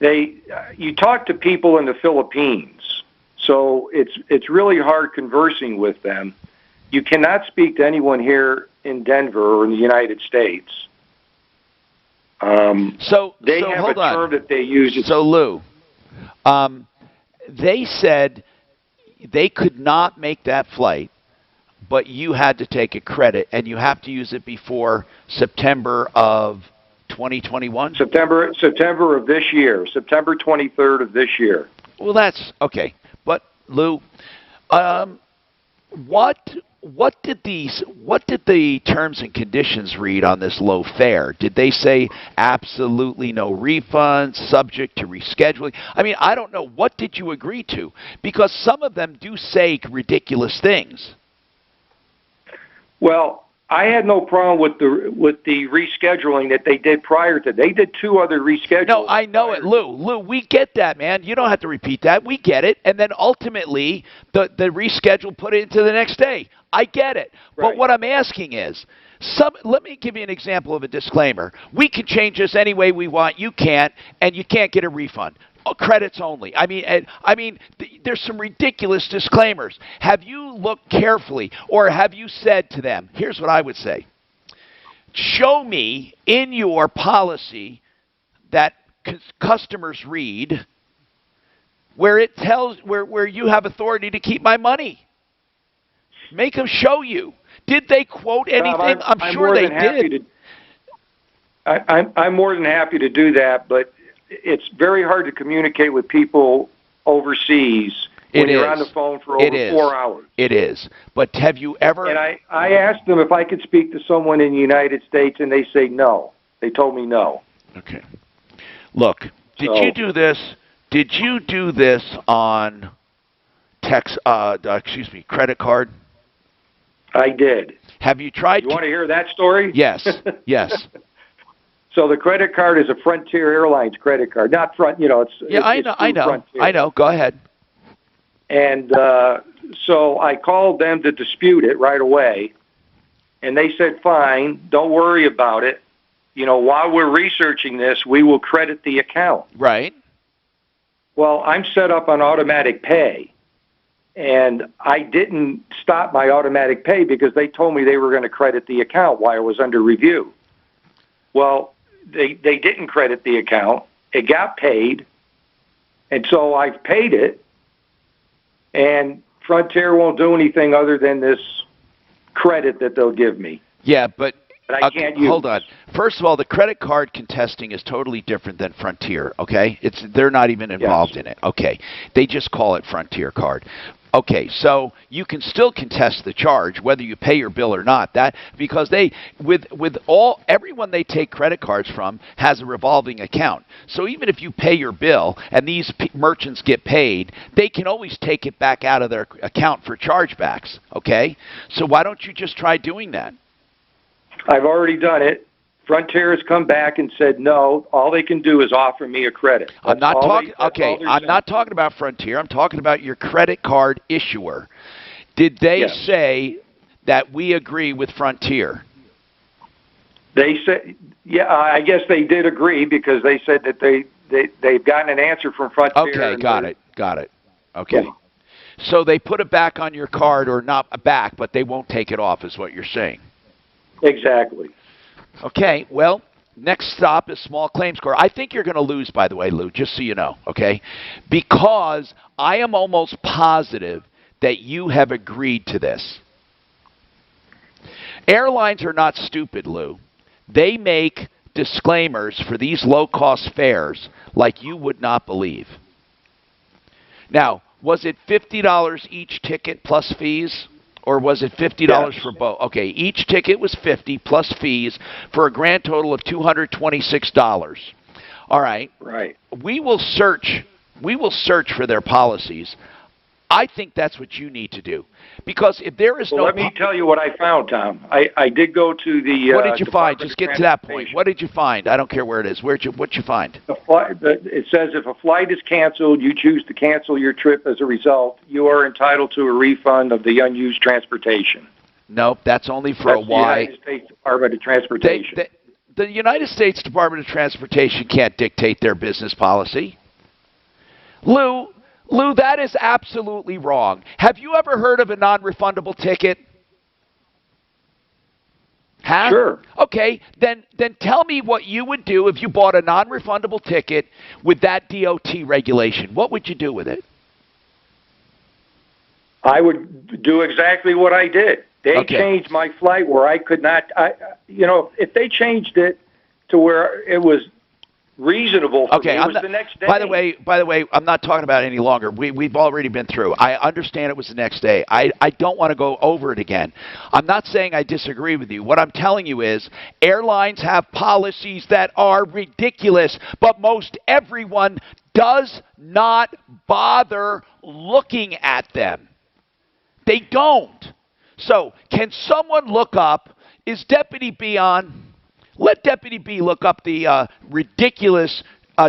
You talk to people in the Philippines, so it's really hard conversing with them. You cannot speak to anyone here in Denver or in the United States. They have hold a on. term that they use. So Lou, they said they could not make that flight, but you had to take a credit, and you have to use it before September of 2021? September of this year, September 23rd of this year. Well, that's okay. But Lou, what did the terms and conditions read on this low fare? Did they say absolutely no refunds, subject to rescheduling? I mean, I don't know. What did you agree to? Because some of them do say ridiculous things. Well, I had no problem with the rescheduling that they did prior to. They did two other reschedules. No, I know it, Lou. Lou, we get that, man. You don't have to repeat that. We get it. And then ultimately, the reschedule put it into the next day. I get it. Right. But what I'm asking is, let me give you an example of a disclaimer. We can change this any way we want. You can't, and you can't get a refund. Credits only. I mean, there's some ridiculous disclaimers. Have you looked carefully, or have you said to them, here's what I would say. Show me in your policy that customers read where it tells where you have authority to keep my money. Make them show you. Did they quote anything? I'm sure they did. I'm more than happy to do that, but it's very hard to communicate with people overseas when you're on the phone for over 4 hours. It is. But have you ever... And I asked them if I could speak to someone in the United States, and they say no. They told me no. Okay. Look, did you do this? Did you do this on credit card? I did. Have you tried... You want to hear that story? Yes. Yes. So the credit card is a Frontier Airlines credit card, not I know. Go ahead. And so I called them to dispute it right away, and they said, fine, don't worry about it. While we're researching this, we will credit the account. Right. Well, I'm set up on automatic pay, and I didn't stop my automatic pay because they told me they were going to credit the account while it was under review. Well, they didn't credit the account. It got paid, and so I've paid it, and Frontier won't do anything other than this credit that they'll give me. Yeah, but I can't use. Hold on. First of all, the credit card contesting is totally different than Frontier, okay? They're not even involved in it. Okay. They just call it Frontier card. Okay, so you can still contest the charge whether you pay your bill or not. Because everyone they take credit cards from has a revolving account. So even if you pay your bill and these merchants get paid, they can always take it back out of their account for chargebacks. Okay, so why don't you just try doing that? I've already done it. Frontier has come back and said no. All they can do is offer me a credit. I'm not talking. Okay, I'm not talking about Frontier. I'm talking about your credit card issuer. Did they say that we agree with Frontier? They said, yeah. I guess they did agree because they said that they've gotten an answer from Frontier. Okay, got it. Okay, yeah. So they put it back on your card, or not back, but they won't take it off, is what you're saying? Exactly. Okay, well, next stop is small claims court. I think you're going to lose, by the way, Lou, just so you know, okay? Because I am almost positive that you have agreed to this. Airlines are not stupid, Lou. They make disclaimers for these low-cost fares like you would not believe. Now, was it $50 each ticket plus fees? Or was it $50 for both? Okay, each ticket was $50 plus fees for a grand total of $226. All right. Right. We will search for their policies. I think that's what you need to do. Because if there is let me tell you what I found, Tom. I did go to the what did you find? Just get to that point. What did you find? I don't care where it is. What'd you find? It says if a flight is canceled, you choose to cancel your trip as a result, you are entitled to a refund of the unused transportation. Nope, that's only for a Y. The United States Department of Transportation. The United States Department of Transportation can't dictate their business policy. Lou, that is absolutely wrong. Have you ever heard of a non-refundable ticket? Huh? Sure. Okay, then tell me what you would do if you bought a non-refundable ticket with that DOT regulation. What would you do with it? I would do exactly what I did. They changed my flight where I could not, if they changed it to where it was reasonable for me, it was the next day. By the way, I'm not talking about it any longer. We've already been through. I understand it was the next day. I don't want to go over it again. I'm not saying I disagree with you. What I'm telling you is airlines have policies that are ridiculous, but most everyone does not bother looking at them. They don't. So, can someone look up, is Deputy B on? Let Deputy B look up the ridiculous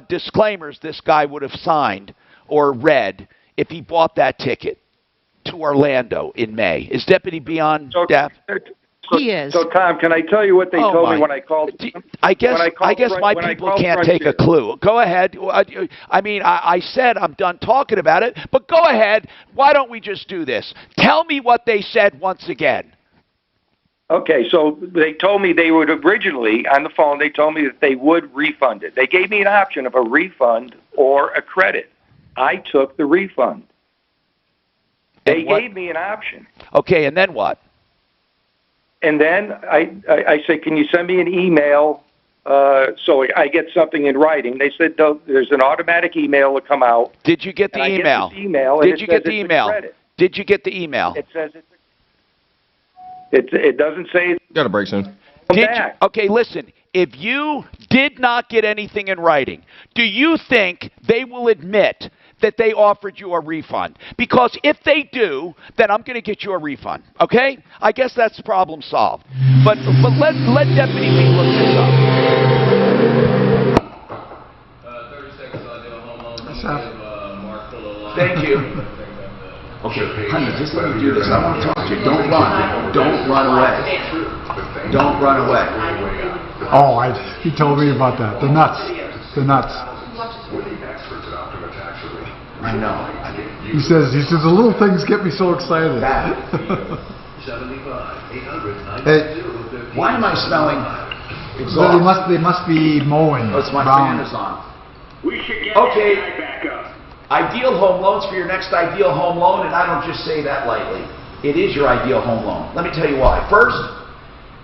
disclaimers this guy would have signed or read if he bought that ticket to Orlando in May. Is Deputy B on, Deb? He is. So, Tom, can I tell you what they told me when I called? I guess my people can't take a clue. Go ahead. I mean, I said I'm done talking about it, but go ahead. Why don't we just do this? Tell me what they said once again. Okay, so they told me they would originally, on the phone, they told me that they would refund it. They gave me an option of a refund or a credit. I took the refund. They gave me an option. Okay, and then what? And then I said, can you send me an email so I get something in writing? They said, there's an automatic email will come out. Did you get the email? Did you get the email? Did you get the email? It says it doesn't say. Got a break soon. Okay, listen. If you did not get anything in writing, do you think they will admit that they offered you a refund? Because if they do, then I'm going to get you a refund. Okay? I guess that's problem solved. But let Deputy B look this up. 30 seconds on the homeowner. Thank you. Okay, honey, just let me do this. I want to talk to you. Don't run. Don't run away. Don't run away. Oh, he told me about that. The nuts. The nuts. I know. He says the little things get me so excited. Hey, why am I smelling exhaust? They must be mowing. Oh, it's my fan is on. We should get that guy back up. Ideal home loans for your next ideal home loan, and I don't just say that lightly. It is your ideal home loan. Let me tell you why. First,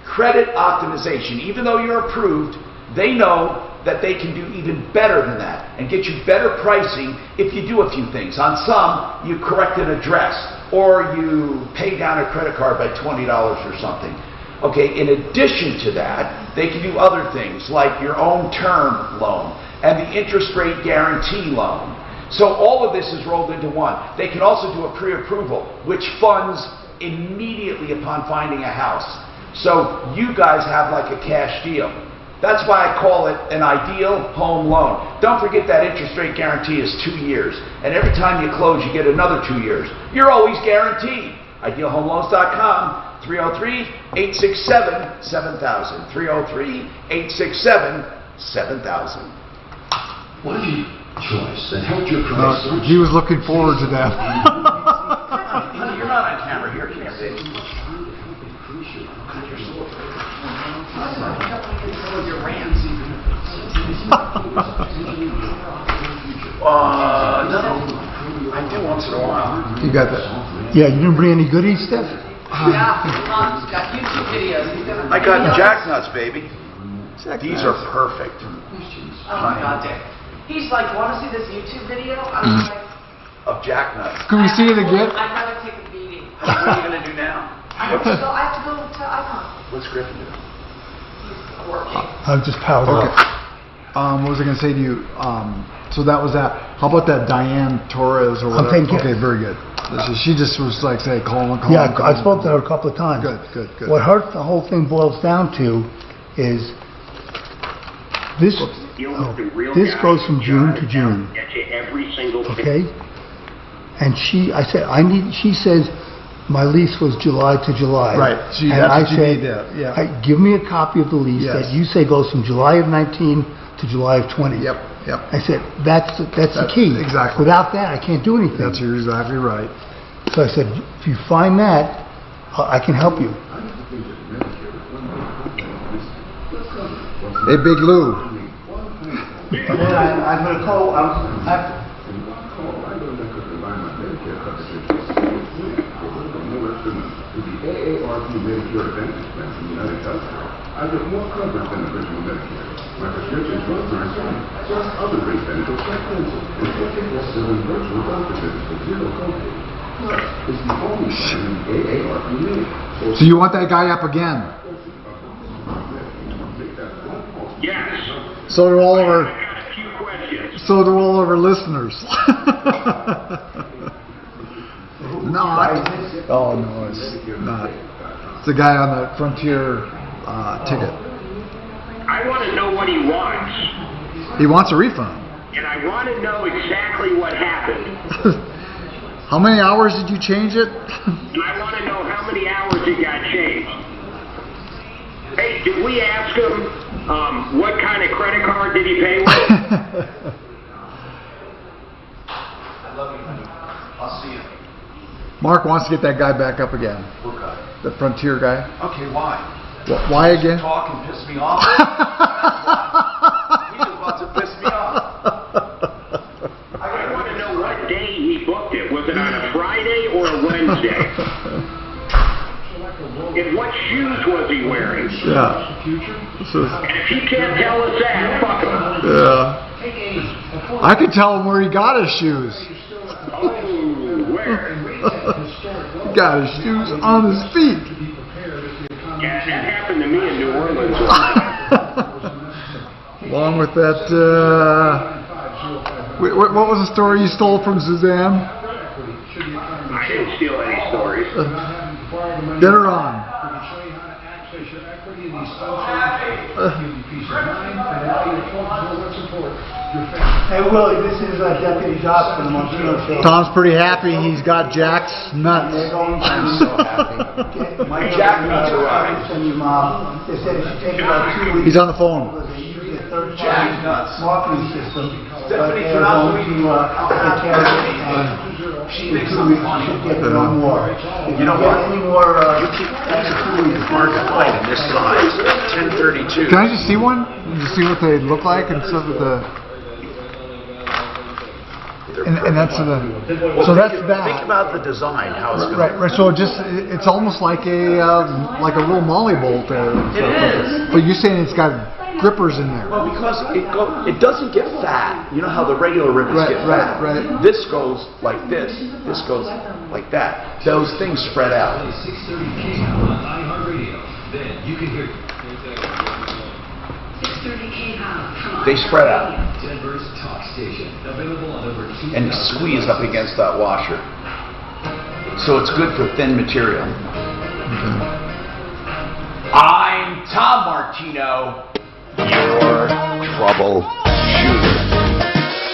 credit optimization. Even though you're approved, they know that they can do even better than that and get you better pricing if you do a few things. On some, you correct an address or you pay down a credit card by $20 or something. Okay, in addition to that, they can do other things like your own term loan and the interest rate guarantee loan. So all of this is rolled into one. They can also do a pre-approval, which funds immediately upon finding a house. So you guys have like a cash deal. That's why I call it an ideal home loan. Don't forget that interest rate guarantee is 2 years. And every time you close, you get another 2 years. You're always guaranteed. IdealHomeLoans.com, 303-867-7000. 303-867-7000. What if you choice that helped your price? He was looking forward to that. You're not on camera here, can't be. No. I do once in a while. You got that? Yeah, you didn't bring any goodies, Steph? Yeah, Mom's got YouTube videos. I got jack nuts, baby. These are perfect. Oh my God, Dick. He's like, want to see this YouTube video? I'm like, Of jacknuts. Can we see it again? I'd rather take a beating. What are you going to do now? I have to go to Icon. What's Griffin do? He's working. I'm just powered Okay. up. What was I going to say to you? So that was that. How about that Diane Torres or whatever? thinking- Okay, very good. She just was like, say, call. Yeah, I spoke to her a couple of times. Good. What the whole thing boils down to is this. This goes from June to June. Get you every single Okay. And she says my lease was July to July. Right. And That's I what you said, need there. Yeah. give me a copy of the lease Yes. that you say goes from July of 19 to July of 20. Yep. I said, that's the key. Exactly. Without that, I can't do anything. You're exactly right. So I said, if you find that, I can help you. Hey, Big Lou. And then I'm going to call. AARP Medicare Advantage plan from United Healthcare, I get more coverage than original Medicare. My prescription drugs are free, plus other great benefits like dental and 24/7 virtual doctor visits with zero copay. Plus, it's the only plan in the AARP Medicare. So you want that guy up again? Yes. So do all of our. I got a few questions. So do all of our listeners. Not. Oh no, it's not. It's the guy on the Frontier ticket. I want to know what he wants, He wants a refund. and I want to know exactly what happened. How many hours did you change it? And I want to know how many hours it got changed. Hey, did we ask him what kind of credit card did he pay with? I love you, honey. I'll see you. Mark wants to get that guy back up again. What guy? The Frontier guy. Okay, why? Why again? Talk and piss me off. He just wants to piss me off. I want to know what day he booked it. Was it on a Friday or a Wednesday? And what shoes was he wearing? Yeah. And if he can't tell us that, fuck him. Yeah. I can tell him where he got his shoes. Oh, where? He got his shoes on his feet. Yeah, that happened to me in New Orleans. Along with that, what was the story you stole from Suzanne? I didn't steal any stories. Get her on. Hey Willie, this is Deputy Josh from the Montino Show. Tom's pretty happy. He's got Jack's nuts. I'm so happy. My jack nuts arrived. From your mom. They said it should take about 2 weeks. He's on the phone. They use a third Jack nuts. marketing system. But Stephanie, they're going to take care of it. And She in thinks 2 I'm weeks, funny. you should get no more. If You know get what? any more, Market light in this size. 1032. Can I just see one? Just see what they look like and stuff with the. And that's the. So that's that. Think about the design, how it's going. Right. So it's almost like a little molly bolt there. It is. But you're saying it's got grippers in there. Well, because it doesn't get fat. You know how the regular ribbons get fat. Right. This goes like this. This goes like that. Those things spread out. 630K on iHeartRadio. Then you can hear 630K from They spread out Denver's talk station. Available on over 2,000 and squeeze up against that washer. So it's good for thin material. I'm Tom Martino, your troubleshooter.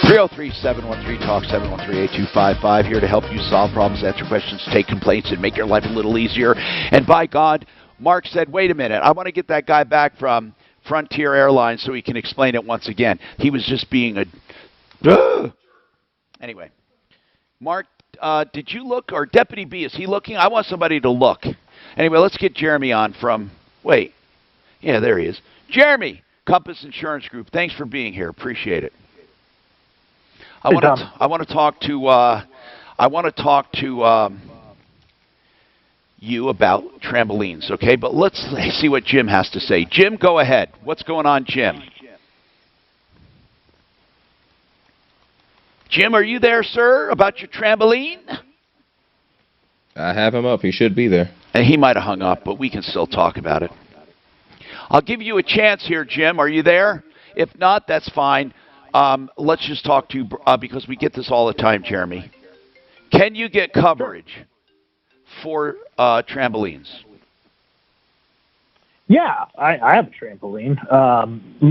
303-713-TALK, 713-8255, here to help you solve problems, answer questions, take complaints, and make your life a little easier. And by God, Mark said, wait a minute, I want to get that guy back from Frontier Airlines so he can explain it once again. He was just being a... Anyway, Mark, did you look, or Deputy B, is he looking? I want somebody to look. Anyway, let's get Jeremy on from... Wait. Yeah, there he is. Jeremy, Compass Insurance Group. Thanks for being here. Appreciate it. I want to talk to you about trampolines, okay? But let's see what Jim has to say. Jim, go ahead. What's going on, Jim? Jim, are you there, sir, about your trampoline? I have him up. He should be there. And he might have hung up, but we can still talk about it. I'll give you a chance here, Jim. Are you there? If not, that's fine. Let's just talk to you because we get this all the time, Jeremy. Can you get coverage for trampolines? Yeah, I have a trampoline.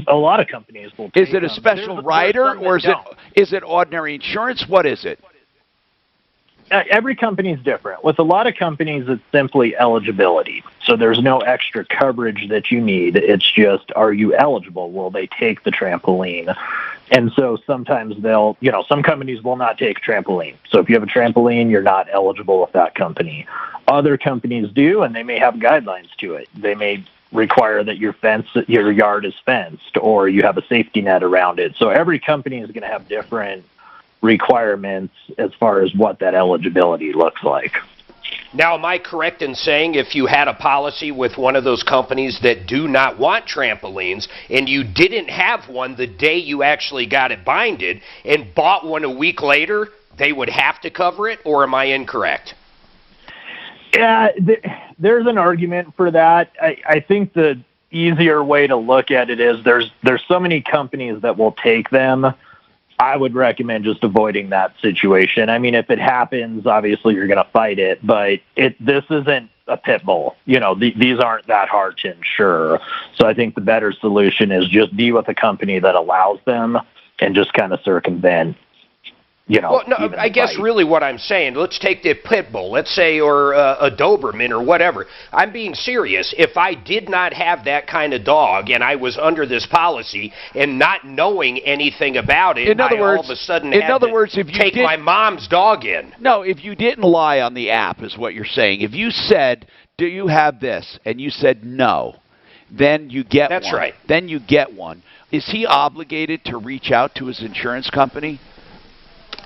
A lot of companies will take Is it a special rider or is it ordinary insurance? What is it? Every company is different. With a lot of companies, it's simply eligibility. So there's no extra coverage that you need. It's just, are you eligible? Will they take the trampoline? And so sometimes some companies will not take trampoline. So if you have a trampoline, you're not eligible with that company. Other companies do, and they may have guidelines to it. They may require that your yard is fenced, or you have a safety net around it. So every company is going to have different requirements as far as what that eligibility looks like. Now, am I correct in saying if you had a policy with one of those companies that do not want trampolines and you didn't have one the day you actually got it binded and bought one a week later, they would have to cover it, or am I incorrect? Yeah, there's an argument for that. I think the easier way to look at it is there's so many companies that will take them. I would recommend just avoiding that situation. I mean, if it happens, obviously you're going to fight it, but this isn't a pit bull. These aren't that hard to insure. So I think the better solution is just be with a company that allows them and just kind of circumvent. Well, no, I guess really what I'm saying, let's take the pit bull, let's say, or a Doberman or whatever. I'm being serious. If I did not have that kind of dog and I was under this policy and not knowing anything about it, all of a sudden had to take my mom's dog in. No, if you didn't lie on the app is what you're saying. If you said, do you have this? And you said no, then you get one. That's right. Then you get one. Is he obligated to reach out to his insurance company?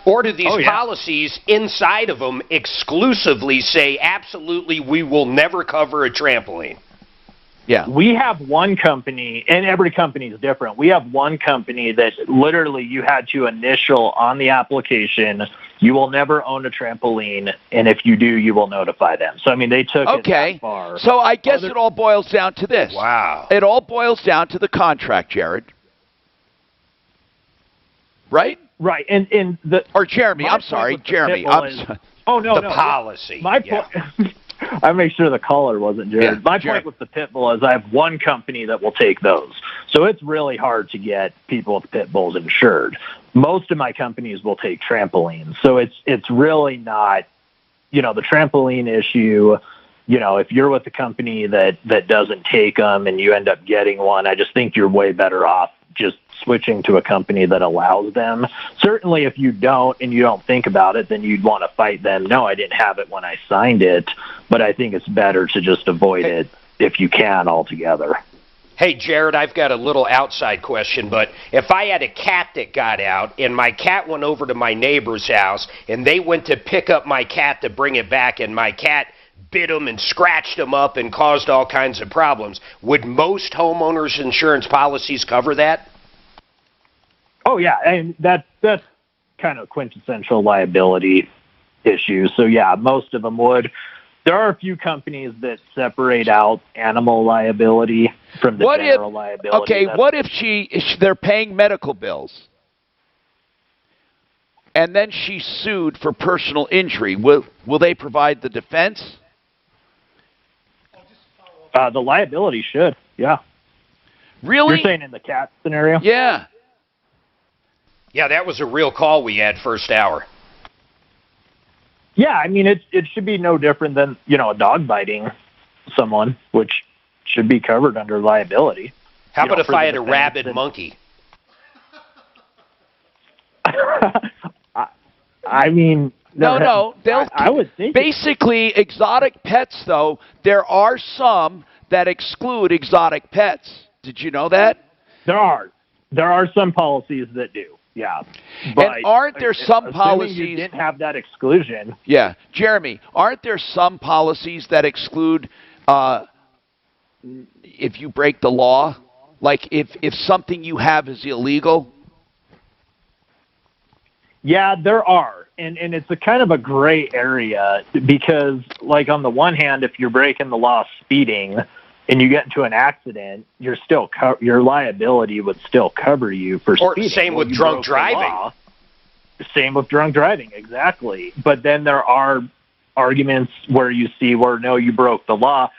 Or do these policies inside of them exclusively say, absolutely, we will never cover a trampoline? Yeah. We have one company, and every company is different. We have one company that literally you had to initial on the application, you will never own a trampoline, and if you do, you will notify them. So, I mean, they took it that far. So I guess it all boils down to this. Wow. It all boils down to the contract, Jared. Right? Right, and or Jeremy. I'm sorry, Jeremy. Oh no, the policy. My point. I make sure the caller wasn't Jared. Yeah, My point with the pit bull is I have one company that will take those, so it's really hard to get people with pit bulls insured. Most of my companies will take trampolines, so it's really not, the trampoline issue. If you're with a company that doesn't take them and you end up getting one, I just think you're way better off just switching to a company that allows them. Certainly if you don't and you don't think about it, then you'd want to fight them. No, I didn't have it when I signed it, but I think it's better to just avoid it if you can altogether. Hey, Jared, I've got a little outside question, but if I had a cat that got out and my cat went over to my neighbor's house and they went to pick up my cat to bring it back and my cat bit him and scratched him up and caused all kinds of problems, would most homeowners insurance policies cover that? Oh, yeah, and that's kind of quintessential liability issue. So, yeah, most of them would. There are a few companies that separate out animal liability from the general liability. Okay, what if they're paying medical bills and then she's sued for personal injury? Will they provide the defense? The liability should, yeah. Really? You're saying in the cat scenario? Yeah. Yeah, that was a real call we had first hour. Yeah, I mean, it should be no different than, a dog biting someone, which should be covered under liability. How about if I had a rabid monkey? I mean... No. I would think... Basically, exotic pets, though, there are some that exclude exotic pets. Did you know that? There are some policies that do. Yeah. But and aren't there some assuming policies you didn't have that exclusion? Yeah, Jeremy, aren't there some policies that exclude if you break the law? Like if something you have is illegal? Yeah, there are. And it's a kind of a gray area because, like, on the one hand, if you're breaking the law speeding and you get into an accident, you're still your liability would still cover you for speeding. Or same with drunk driving. Same with drunk driving, exactly. But then there are arguments where you see where, no, you broke the law.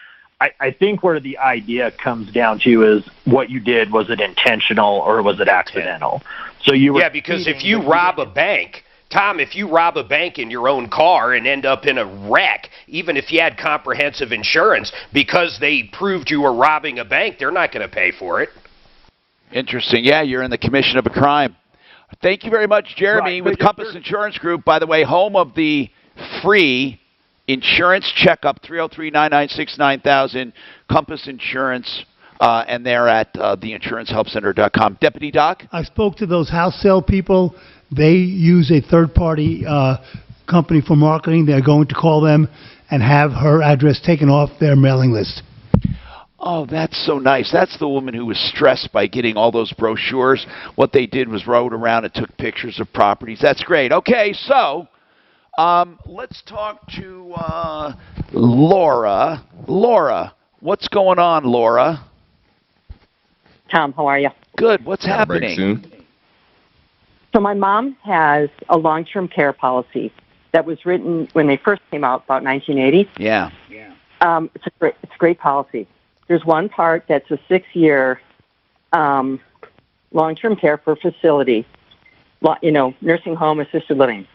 I think where the idea comes down to is what you did, was it intentional or was it accidental? So you were because if you rob a bank, Tom, if you rob a bank in your own car and end up in a wreck, even if you had comprehensive insurance, because they proved you were robbing a bank, they're not going to pay for it. Interesting. Yeah, you're in the commission of a crime. Thank you very much, Jeremy, with Compass Insurance Group. By the way, home of the free insurance checkup, 303-996-9000, Compass Insurance, and they're at theinsurancehelpcenter.com. Deputy Doc? I spoke to those house sale people. They use a third-party company for marketing. They're going to call them and have her address taken off their mailing list. Oh, that's so nice. That's the woman who was stressed by getting all those brochures. What they did was rode around and took pictures of properties. That's great. Okay, so let's talk to Laura. Laura, what's going on, Laura? Tom, how are you? Good. What's happening? So my mom has a long-term care policy that was written when they first came out, about 1980. Yeah. It's a great policy. There's one part that's a 6-year long-term care for facility, nursing home, assisted living.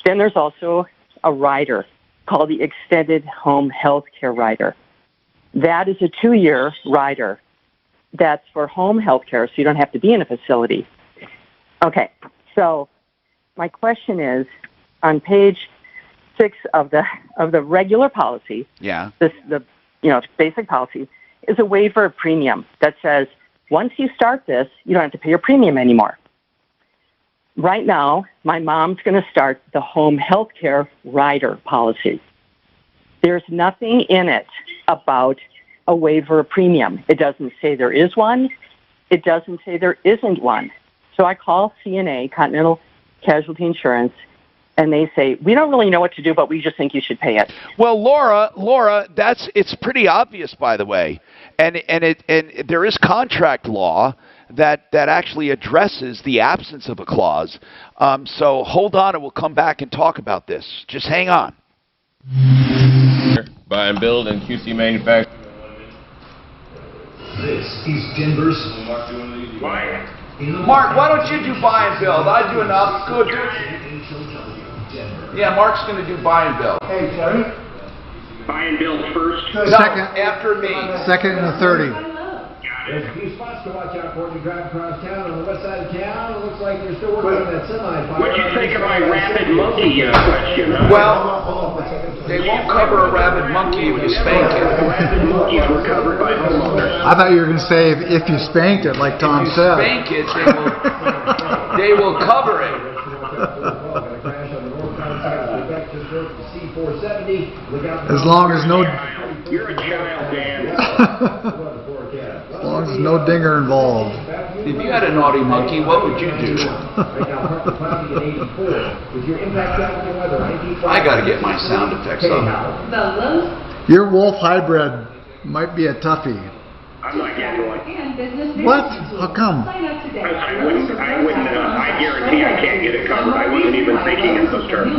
Then there's also a rider called the Extended Home Health Care Rider. That is a 2-year rider that's for home health care, so you don't have to be in a facility. Okay, so my question is, on page 6 of the regular policy, the basic policy, is a waiver of premium that says once you start this, you don't have to pay your premium anymore. Right now, my mom's going to start the home health care rider policy. There's nothing in it about a waiver of premium. It doesn't say there is one. It doesn't say there isn't one. So I call CNA, Continental Casualty Insurance, and they say, we don't really know what to do, but we just think you should pay it. Well, Laura, it's pretty obvious, by the way, and there is contract law that actually addresses the absence of a clause. So hold on, and we'll come back and talk about this. Just hang on. Buy and build and QC manufacturing. This is Denver's Mark, why don't you do buy and build? I do enough. Good. Yeah, Mark's going to do buy and build. Hey, Terry. Buy and build first. No, after me. Second and a 30. There's a few spots to watch out for as you drive across town. On the west side of town, it looks like they're still working on that semi-fire. What do you think of my rabid monkey question? Well, they won't cover a rabid monkey if you spank it. Rabid monkeys were covered by homeowners. I thought you were going to say if you spanked it, like Tom said. Spank it, they will cover it. As long as no... You're a child, Dan. As long as there's no dinger involved. If you had a naughty monkey, what would you do? I got to get my sound effects on. Your wolf hybrid might be a toughie. I'm not getting one. What? How come? I guarantee I can't get it covered. I wasn't even thinking in those terms.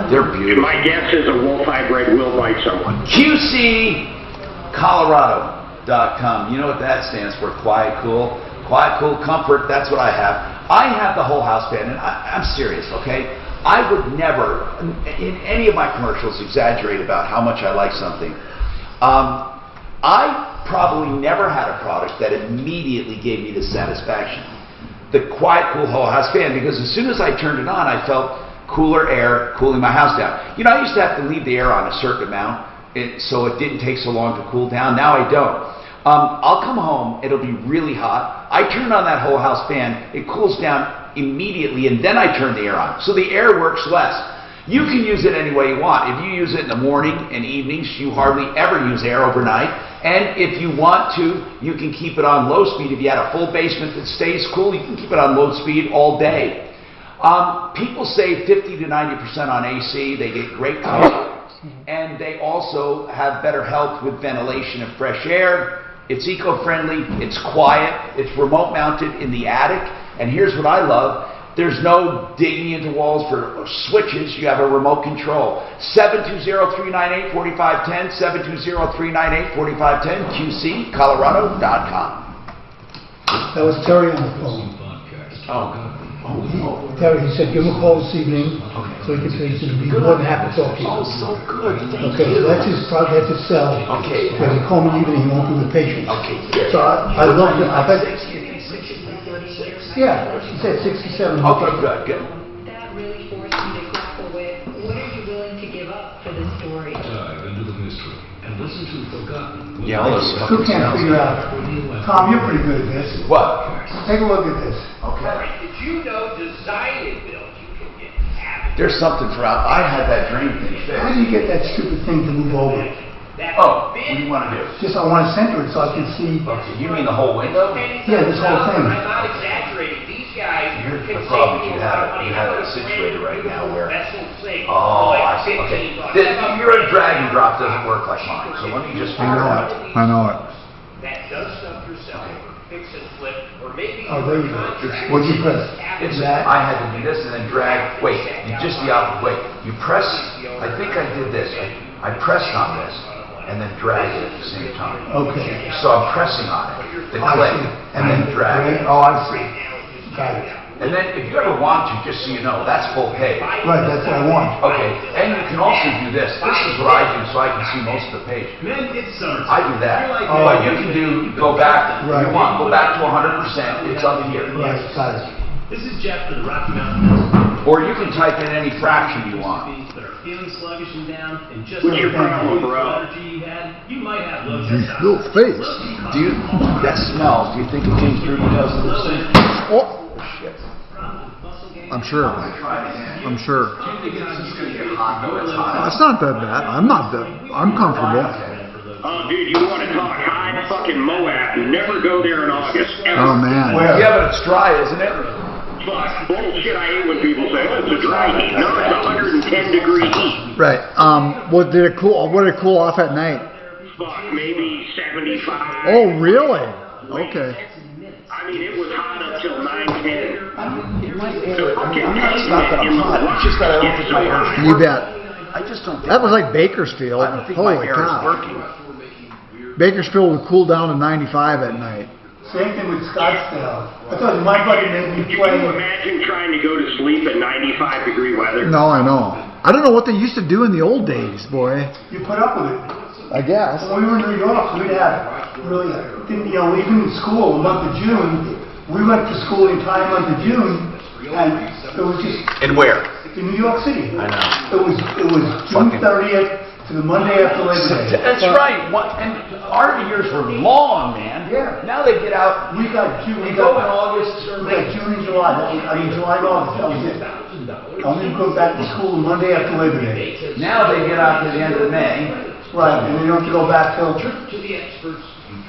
They're beautiful. My guess is a wolf hybrid will bite someone. QCColorado.com. You know what that stands for? Quiet, cool. Quiet, cool, comfort. That's what I have. I have the whole house band, and I'm serious, okay? I would never, in any of my commercials, exaggerate about how much I like something. I probably never had a product that immediately gave me the satisfaction. The Quiet Cool Whole House Fan, because as soon as I turned it on, I felt cooler air cooling my house down. You know, I used to have to leave the air on a certain amount so it didn't take so long to cool down. Now I don't. I'll come home, it'll be really hot. I turn on that whole house fan, it cools down immediately, and then I turn the air on. So the air works less. You can use it any way you want. If you use it in the morning and evenings, you hardly ever use air overnight. And if you want to, you can keep it on low speed. If you had a full basement that stays cool, you can keep it on low speed all day. People save 50 to 90% on AC. They get great comfort. And they also have better health with ventilation and fresh air. It's eco-friendly, it's quiet, it's remote mounted in the attic. And here's what I love. There's no digging into walls for switches. You have a remote control. 720-398-4510, 720-398-4510, QCcolorado.com. That was Terry on the phone. Terry, he said, give him a call this evening, so he can say, he'd be more than happy to talk to you. Oh, so good. Okay, so that's his product, that's his cell. Okay. When he call me in the evening, he won't be with patients. Okay. So I love it. I bet. Yeah, he said 67. Okay, good. That really forced me to grapple with what are you willing to give up for this story? Dive into the mystery and listen to Forgotten. Yeah, all those Who can't figure out? Tom, you're pretty good at this. What? Take a look at this. Okay. Did you know design and build you can get habits? There's something for out. I had that drain thing fixed. How do you get that stupid thing to move over? What do you want to do? Just I want to center it so I can see. Okay, you mean the whole window? Yeah, this whole thing. I'm not exaggerating. These guys Here's can the problem. save You a lot of have money. it situated right now where. Oh, I see. Okay. Your drag and drop doesn't work like mine. So let me just figure it out. I know it. That does stuff yourself, fix and flip, or maybe Oh, there you go. What'd you press? It's I had to do this and then drag. Wait, you just the opposite. Wait, you press. I think I did this. I pressed on this and then drag it at the same time. Okay. So I'm pressing on it, the click, and then drag it. Oh, I see. Got it. And then if you ever want to, just so you know, that's full page. Right, that's what I want. Okay, and you can also do this. This is what I do so I can see most of the page. I do that. But you can go back, if you want, go back to 100%. It's up here. Right, got it. This is Jeff from the Rocky Mountain. Or you can type in any fraction you want. That are feeling sluggish and down, and just What's your problem, bro? energy you had, you might have low Little face. Do you, that smell, do you think it came through because of this thing? Oh, I'm sure. I'm sure. It's not that bad. I'm comfortable. Oh, dude, you want to talk high fucking Moab? Never go there in August. Ever. Oh man. Yeah, but it's dry, isn't it? Fuck, bullshit, I hate when people say, oh, it's a dry heat. No, it's 110 degree heat. Right. What did it cool off at night? Fuck, maybe 75. Oh, really? Okay. I mean, it was hot up till 9:10. It's not that I'm hot. It's just that I don't think my air. You bet. I just don't think That was like Bakersfield. I don't think my Holy air is cow. working. Bakersfield would cool down to 95 at night. Same thing with Scottsdale. I told you, my buddy made me Can play. you imagine trying to go to sleep at 95 degree weather? No, I know. I don't know what they used to do in the old days, boy. You put up with it. I guess. When we were in New York, we'd have really, even in school, the month of June, we went to school the entire month of June, and it was just And where? in New York City. I know. It was June 30th to the Monday after Labor Day. That's right. And our years were long, man. Yeah. Now they get out. We got June. They go in August. We got June and July. July and August. That was it. Only go back to school the Monday after Labor Day. Now they get out to the end of May. Right, and then you don't have to go back till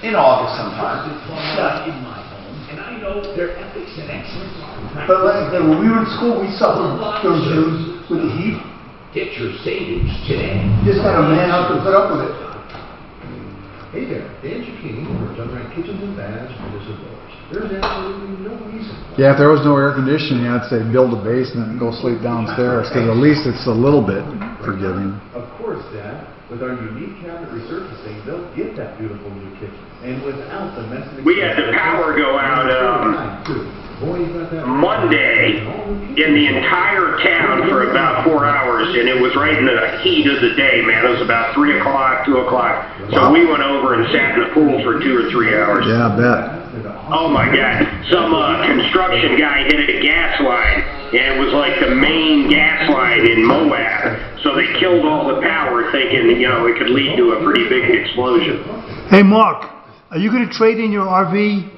In August sometime. But like I said, when we were in school, we suffered those Jews with the heat. Get your savings today. You just had to man up and put up with it. Hey there, Angie King works on kitchens and baths for disabilities. There's absolutely no reason. Yeah, if there was no air conditioning, I'd say build a basement and go sleep downstairs, because at least it's a little bit forgiving. Of course, Dad. With our unique cabinet resurfacing, they'll get that beautiful new kitchen. And without the mess. We had the power go out Monday in the entire town for about 4 hours, and it was right in the heat of the day, man. It was about 3 o'clock, 2 o'clock. So we went over and sat in the pool for 2 or 3 hours. Yeah, I bet. Oh my God. Some construction guy hit a gas line, and it was like the main gas line in Moab. So they killed all the power thinking, it could lead to a pretty big explosion. Hey, Mark, Are you going to trade in your RV?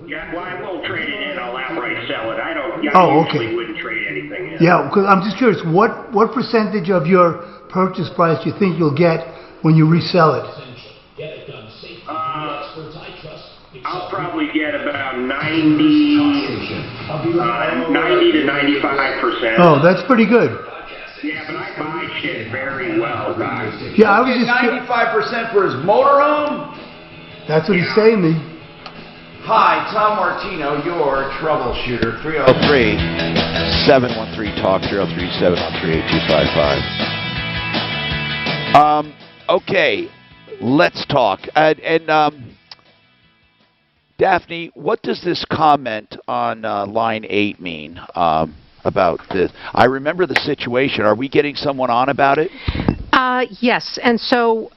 Yeah, well, I won't trade it in. I'll outright sell it. I usually wouldn't trade anything in. Yeah, because I'm just curious, what percentage of your purchase price do you think you'll get when you resell it? I'll probably get about 90 to 95%. Oh, that's pretty good. Yeah, but I buy shit very well, guys. Yeah, I was just 95% for his motorhome? That's what he's saying to me. Hi, Tom Martino, your troubleshooter. 303-713-TALK, 303-713-8255. Okay, let's talk. Daphne, what does this comment on line 8 mean about this? I remember the situation. Are we getting someone on about it? Yes, and so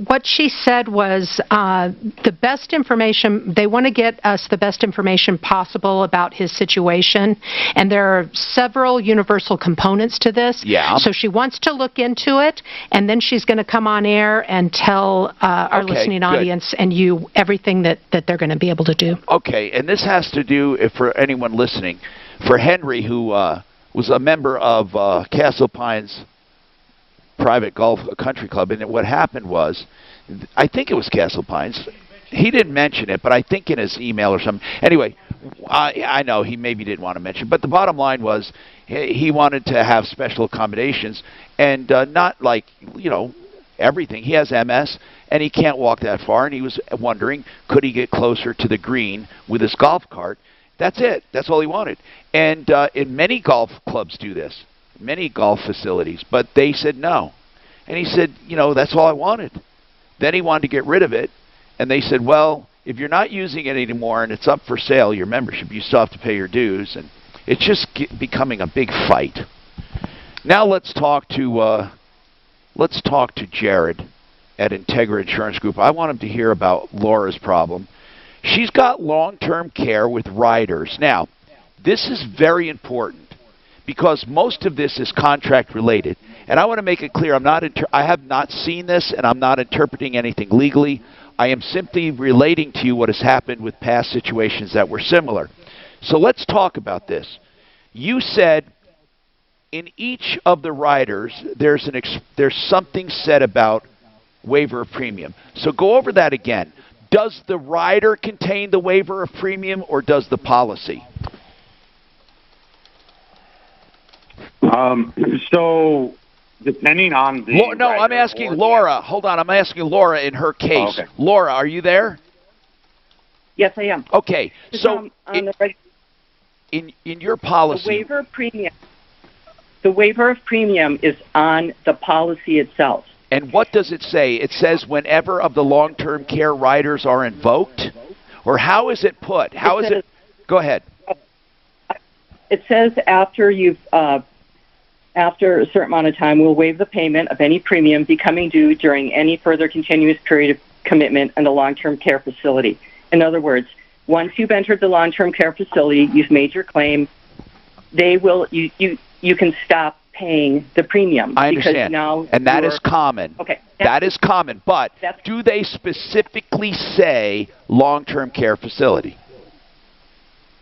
what she said was the best information, they want to get us the best information possible about his situation, and there are several universal components to this. Yeah. So she wants to look into it, and then she's going to come on air and tell our listening audience and you everything that they're going to be able to do. Okay, and this has to do, if for anyone listening, for Henry, who was a member of Castle Pines private golf country club, and what happened was, I think it was Castle Pines. He didn't mention it, but I think in his email or something. Anyway, I know he maybe didn't want to mention it, but the bottom line was he wanted to have special accommodations, and not like, everything. He has MS, and he can't walk that far, and he was wondering, could he get closer to the green with his golf cart? That's it. That's all he wanted. And in many golf clubs do this. Many golf facilities, but they said no. And he said, that's all I wanted. Then he wanted to get rid of it, and they said, well, if you're not using it anymore and it's up for sale, your membership, you still have to pay your dues, and it's just becoming a big fight. Now let's talk to Jared at Integra Insurance Group. I want him to hear about Laura's problem. She's got long-term care with riders. Now, this is very important, because most of this is contract related. And I want to make it clear, I have not seen this, and I'm not interpreting anything legally. I am simply relating to you what has happened with past situations that were similar. So let's talk about this. You said in each of the riders, there's something said about waiver of premium. So go over that again. Does the rider contain the waiver of premium, or does the policy? So, depending on the... No, I'm asking Laura. Hold on, I'm asking Laura in her case. Oh, okay. Laura, are you there? Yes, I am. Okay, so in your policy... The waiver of premium is on the policy itself. And what does it say? It says whenever of the long-term care riders are invoked? Or how is it put? How is it? Go ahead. It says after a certain amount of time, we'll waive the payment of any premium becoming due during any further continuous period of commitment in the long-term care facility. In other words, once you've entered the long-term care facility, you've made your claim, you can stop paying the premium. I understand. And that is common. Okay. That is common. But do they specifically say long-term care facility?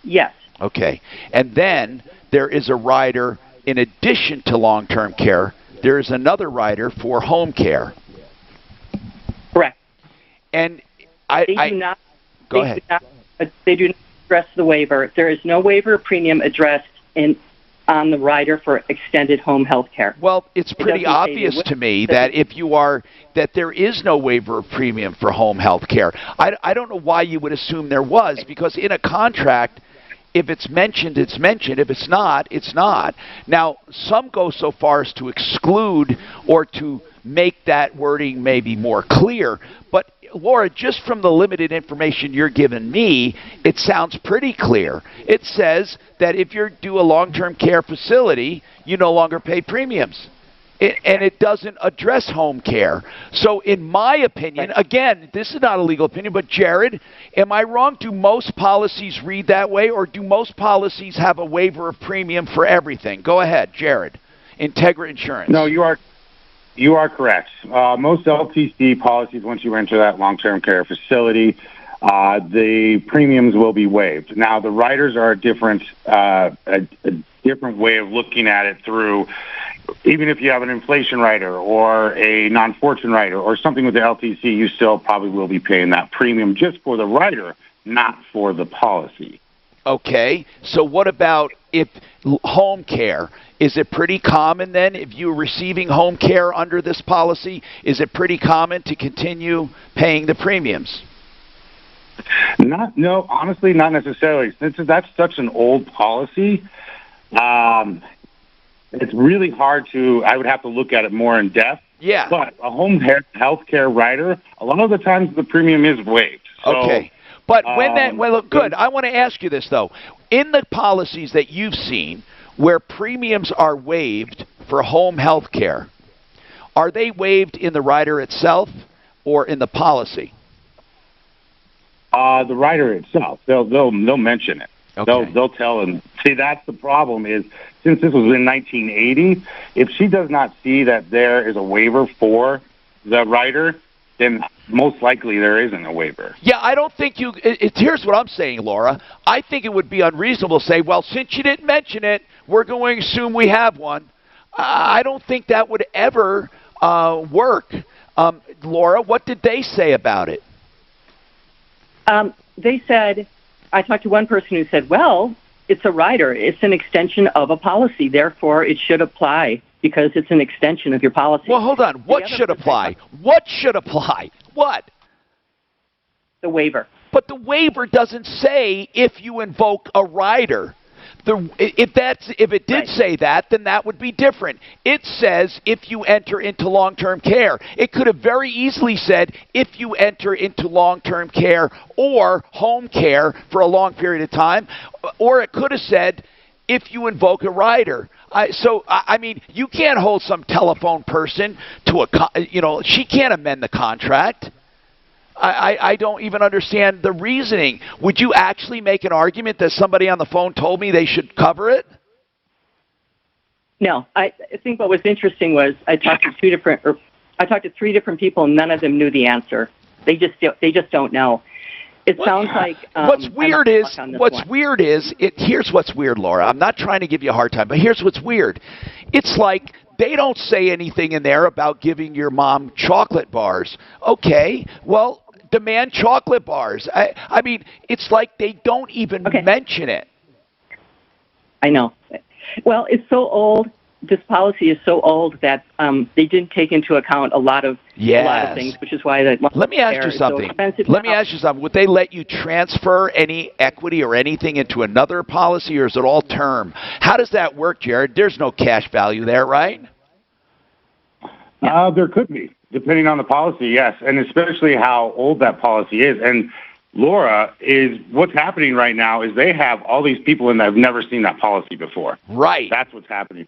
Yes. Okay. And then there is a rider, in addition to long-term care, there is another rider for home care. Correct. And Go ahead. They do not address the waiver. There is no waiver of premium addressed on the rider for extended home health care. Well, it's pretty obvious to me that that there is no waiver of premium for home health care. I don't know why you would assume there was, because in a contract, if it's mentioned, it's mentioned. If it's not, it's not. Now, some go so far as to exclude or to make that wording maybe more clear. But, Laura, just from the limited information you're giving me, it sounds pretty clear. It says that if you do a long-term care facility, you no longer pay premiums. And it doesn't address home care. So in my opinion, again, this is not a legal opinion, but Jared, am I wrong? Do most policies read that way, or do most policies have a waiver of premium for everything? Go ahead, Jared. Integra Insurance. No, you are You are correct. Most LTC policies, once you enter that long-term care facility, the premiums will be waived. Now, the riders are a different way of looking at it through, even if you have an inflation rider or a non-fortune rider or something with the LTC, you still probably will be paying that premium just for the rider, not for the policy. Okay, so what about if home care? Is it pretty common then, if you're receiving home care under this policy, is it pretty common to continue paying the premiums? No, honestly, not necessarily. Since that's such an old policy, it's really hard to, I would have to look at it more in depth. Yeah. But a home health care rider, a lot of the times the premium is waived. So, okay. But when that, well, good. I want to ask you this, though. In the policies that you've seen where premiums are waived for home health care, are they waived in the rider itself or in the policy? The rider itself. They'll mention it. Okay. They'll tell them. See, that's the problem is, since this was in 1980, if she does not see that there is a waiver for the rider, then most likely there isn't a waiver. Yeah, I don't think you... here's what I'm saying, Laura. I think it would be unreasonable to say, well, since you didn't mention it, we're going to assume we have one. I don't think that would ever work. Laura, what did they say about it? They said, I talked to one person who said, well, it's a rider. It's an extension of a policy. Therefore, it should apply because it's an extension of your policy. Well, hold on. What should apply? What should apply? What? The waiver. But the waiver doesn't say if you invoke a rider. If it did say that, then that would be different. It says if you enter into long-term care. It could have very easily said if you enter into long-term care or home care for a long period of time, or it could have said if you invoke a rider. I mean, you can't hold some telephone person to she can't amend the contract. I don't even understand the reasoning. Would you actually make an argument that somebody on the phone told me they should cover it? No. I think what was interesting was I talked to 3 different people, and none of them knew the answer. They just don't know. It sounds like what's weird is here's what's weird, Laura. I'm not trying to give you a hard time, but here's what's weird. It's like they don't say anything in there about giving your mom chocolate bars. Okay, well, demand chocolate bars. I mean, it's like they don't even mention it. I know. Well, it's so old. This policy is so old that they didn't take into account a lot of things, which is why Let me ask you something. Let me ask you something. Would they let you transfer any equity or anything into another policy, or is it all term? How does that work, Jared? There's no cash value there, right? There could be, depending on the policy, yes, and especially how old that policy is. And Laura, what's happening right now is they have all these people in that have never seen that policy before. Right. That's what's happening.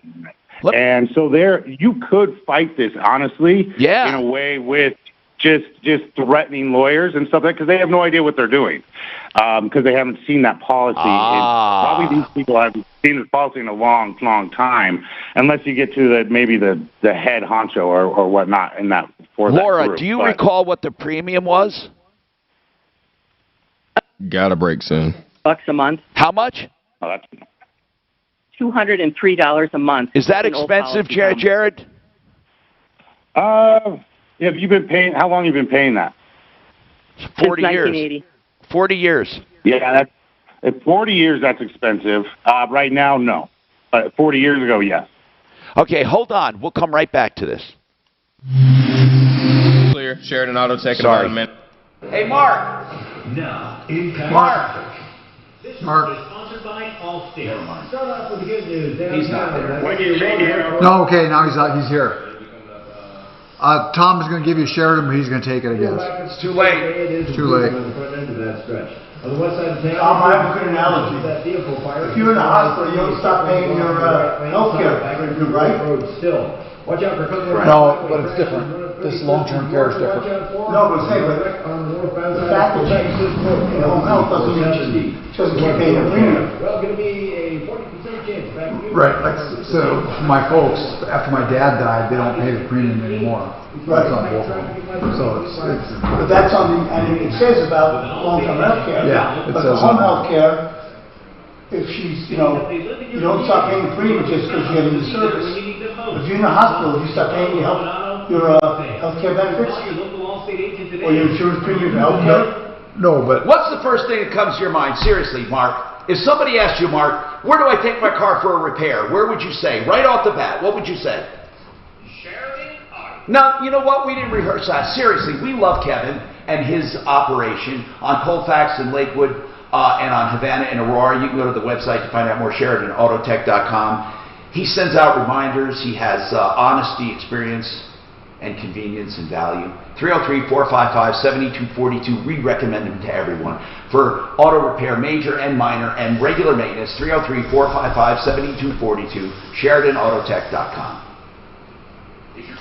And so you could fight this honestly in a way with just threatening lawyers and stuff like that, because they have no idea what they're doing because they haven't seen that policy. Probably these people haven't seen this policy in a long, long time, unless you get to maybe the head honcho or whatnot in that. Laura, do you recall what the premium was? Got a break soon. $200 a month. How much? Oh, that's $203 a month. Is that expensive, Jared? Have you been paying? How long have you been paying that? 40 Since years. 1980. 40 years. Yeah, at 40 years that's expensive. Right now, no. 40 years ago, yes. Okay, hold on. We'll come right back to this. Clear. Sheridan Auto Tech in about a minute. Hey, Mark. Now, in Mark. This is sponsored by Allstate. Start off with the good news. He's not there. No, okay, now he's here. Tom is going to give you Sheridan, but he's going to take it, I guess. It's too late. It's too late. On the front end of that stretch. On the west side of town, I have a good analogy. that vehicle fire. If you're in the hospital, you don't stop paying your health care, right? Road still. Watch out for cooking. No, but it's different. This long-term care is different. No, but say, but the fact that she's in home health doesn't mean she doesn't get paid a premium. Well, going to be a 40% chance. Back to you. Right, like, so for my folks, after my dad died, they don't pay the premium anymore. Right. That's on both of them. So it's But that's on the, and it says about long-term health care. Yeah, it But the says home that. health care, if she's, you don't start paying the premium just because you're getting the service. If you're in the hospital, you start paying your health care benefits, or your insurance premium for health care. No, but what's the first thing that comes to your mind? Seriously, Mark. If somebody asked you, Mark, where do I take my car for a repair? Where would you say? Right off the bat, what would you say? Now, you know what? We didn't rehearse that. Seriously, we love Kevin and his operation on Colfax and Lakewood and on Havana and Aurora. You can go to the website to find out more, SheridanAutotech.com. He sends out reminders. He has honesty, experience, and convenience and value. 303-455-7242. We recommend him to everyone for auto repair, major and minor, and regular maintenance. 303-455-7242. SheridanAutotech.com. If you're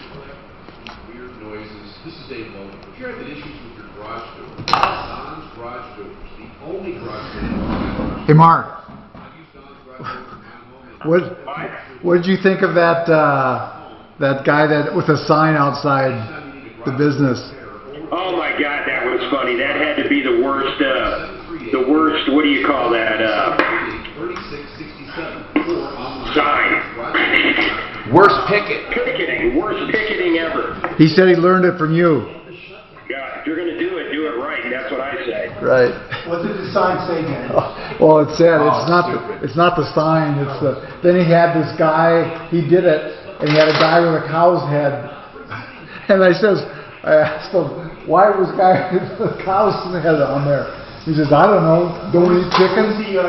weird noises, this is Dave Logan. If you're having issues with your garage door, Don's Garage Doors, the only garage door. hey, Mark. What did you think of that that guy that with a sign outside the business? Oh my God, that was funny. That had to be the worst. What do you call that? Sign. Worst picket. Picketing. Worst picketing ever. He said he learned it from you. God, if you're going to do it right. That's what I say. Right. What did the sign say again? Well, it said it's not the sign. It's the. Then he had this guy. He did it, and he had a guy with a cow's head. And I asked him, why was the guy with the cow's head on there? He says, I don't know. Don't eat chicken. Here,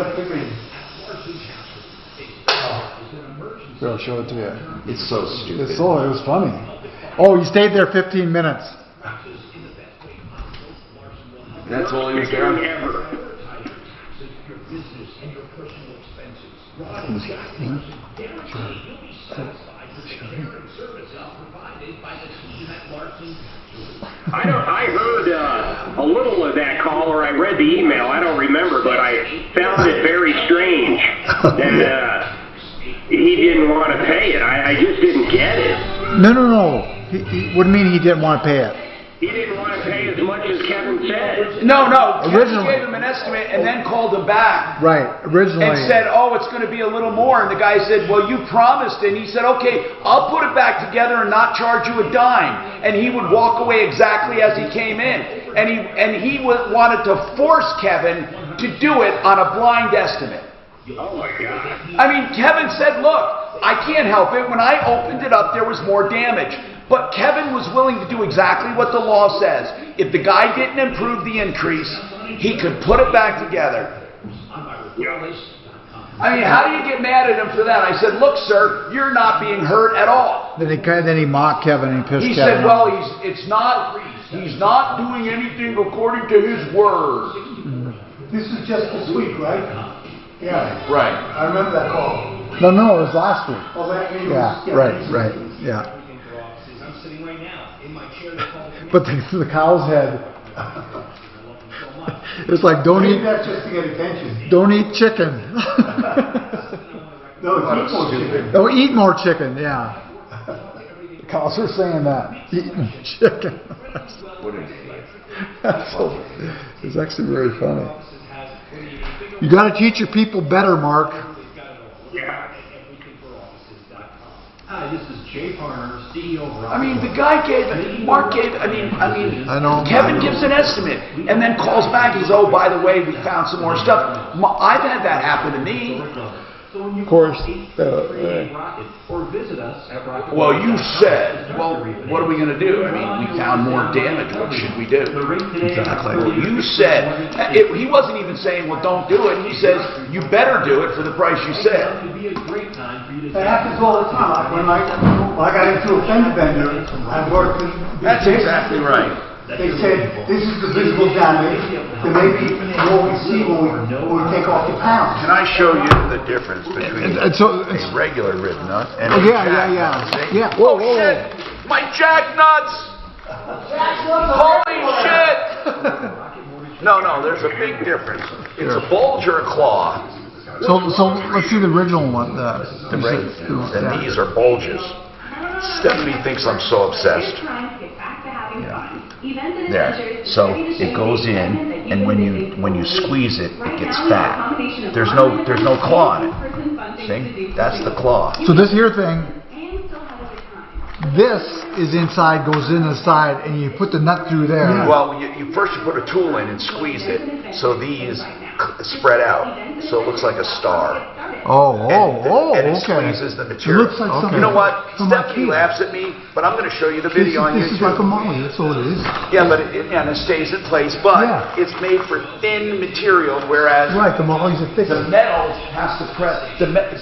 I'll show it to you. It's so stupid. It was funny. Oh, he stayed there 15 minutes. That's all he was there. I heard a little of that call, or I read the email. I don't remember, but I found it very strange that he didn't want to pay it. I just didn't get it. No. What do you mean he didn't want to pay it? He didn't want to pay as much as Kevin said. No. Kevin Originally. gave him an estimate and then called him back. Right. Originally. And said, oh, it's going to be a little more. And the guy said, well, you promised. And he said, okay, I'll put it back together and not charge you a dime. And he would walk away exactly as he came in. And he wanted to force Kevin to do it on a blind estimate. Oh, my God. I mean, Kevin said, look, I can't help it. When I opened it up, there was more damage. But Kevin was willing to do exactly what the law says. If the guy didn't improve the increase, he could put it back together. I mean, how do you get mad at him for that? I said, look, sir, you're not being hurt at all. Then he mocked Kevin and he pissed He Kevin said, well, off. he's not doing anything according to his word. This is just this week, right? Yeah. Right. I remember that call. No, it was last week. Oh, that means Right. Yeah. But the cow's head. It's like don't eat. That's just to get attention. Don't eat chicken. No, eat more chicken. Oh, eat more chicken. Yeah. The cows are saying that. Eating chicken. It's actually very funny. You got to teach your people better, Mark. Yeah. Hi, this is Jay Farner, CEO of I mean, the guy Mark gave, I know. Kevin gives an estimate and then calls back and says, oh, by the way, we found some more stuff. I've had that happen to me. Of course. Well, you said, well, what are we going to do? I mean, we found more damage. What should we do? Exactly. Well, you said, he wasn't even saying, well, don't do it. He says, you better do it for the price you said. That happens all the time. Like when I got into a fender bender, I worked with... That's exactly right. They said, this is the visible damage. There may be more we see when we take off the pounds. Can I show you the difference between a regular rib nut and a jack nut? Yeah. Whoa, shit! My jack nuts! Holy shit! No, there's a big difference. It's a bulge or a claw. So let's see the original one. And these are bulges. Stephanie thinks I'm so obsessed. There. So it goes in, and when you squeeze it, it gets fat. There's no claw in it. See? That's the claw. So this here thing, this is inside, goes in the side, and you put the nut through there. Yeah. Well, you first put a tool in and squeeze it, so these spread out, so it looks like a star. And it squeezes the material. It looks like something. You know what? Stephanie laughs at me, but I'm going to show you the video on YouTube. This is like a molly, that's all it is. Yeah, but it stays in place, but it's made for thin material, whereas the mollies are thick. The metal has to press.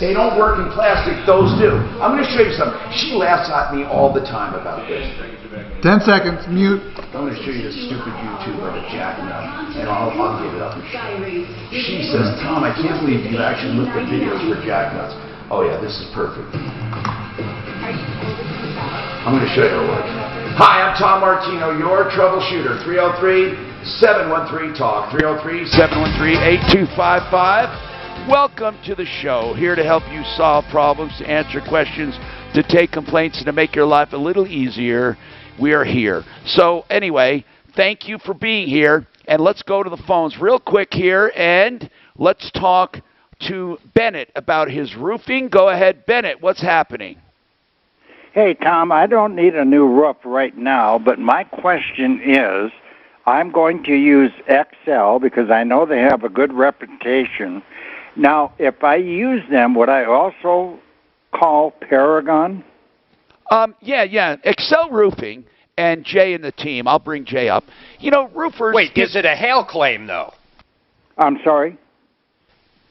They don't work in plastic, those do. I'm going to show you something. She laughs at me all the time about this. 10 seconds, mute. I'm going to show you this stupid YouTuber, the jackknut, and I'll give it up and show you. She says, Tom, I can't believe you've actually looked at videos for jackknuts. Oh yeah, this is perfect. I'm going to show you how it works. Hi, I'm Tom Martino, your troubleshooter. 303-713-TALK. 303-713-8255. Welcome to the show. Here to help you solve problems, to answer questions, to take complaints, and to make your life a little easier. We are here. So anyway, thank you for being here. And let's go to the phones real quick here, and let's talk to Bennett about his roofing. Go ahead, Bennett. What's happening? Hey, Tom, I don't need a new roof right now, but my question is, I'm going to use Excel because I know they have a good reputation. Now, if I use them, would I also call Paragon? Yeah. Excel Roofing and Jay and the team. I'll bring Jay up. You know, roofers... Wait, is it a hail claim, though? I'm sorry?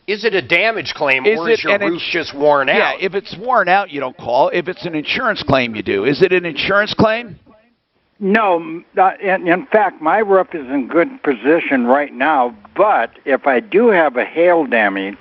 Is it a damage claim, or is your roof just worn out? Yeah, if it's worn out, you don't call. If it's an insurance claim, you do. Is it an insurance claim? No. In fact, my roof is in good position right now, but if I do have a hail damage...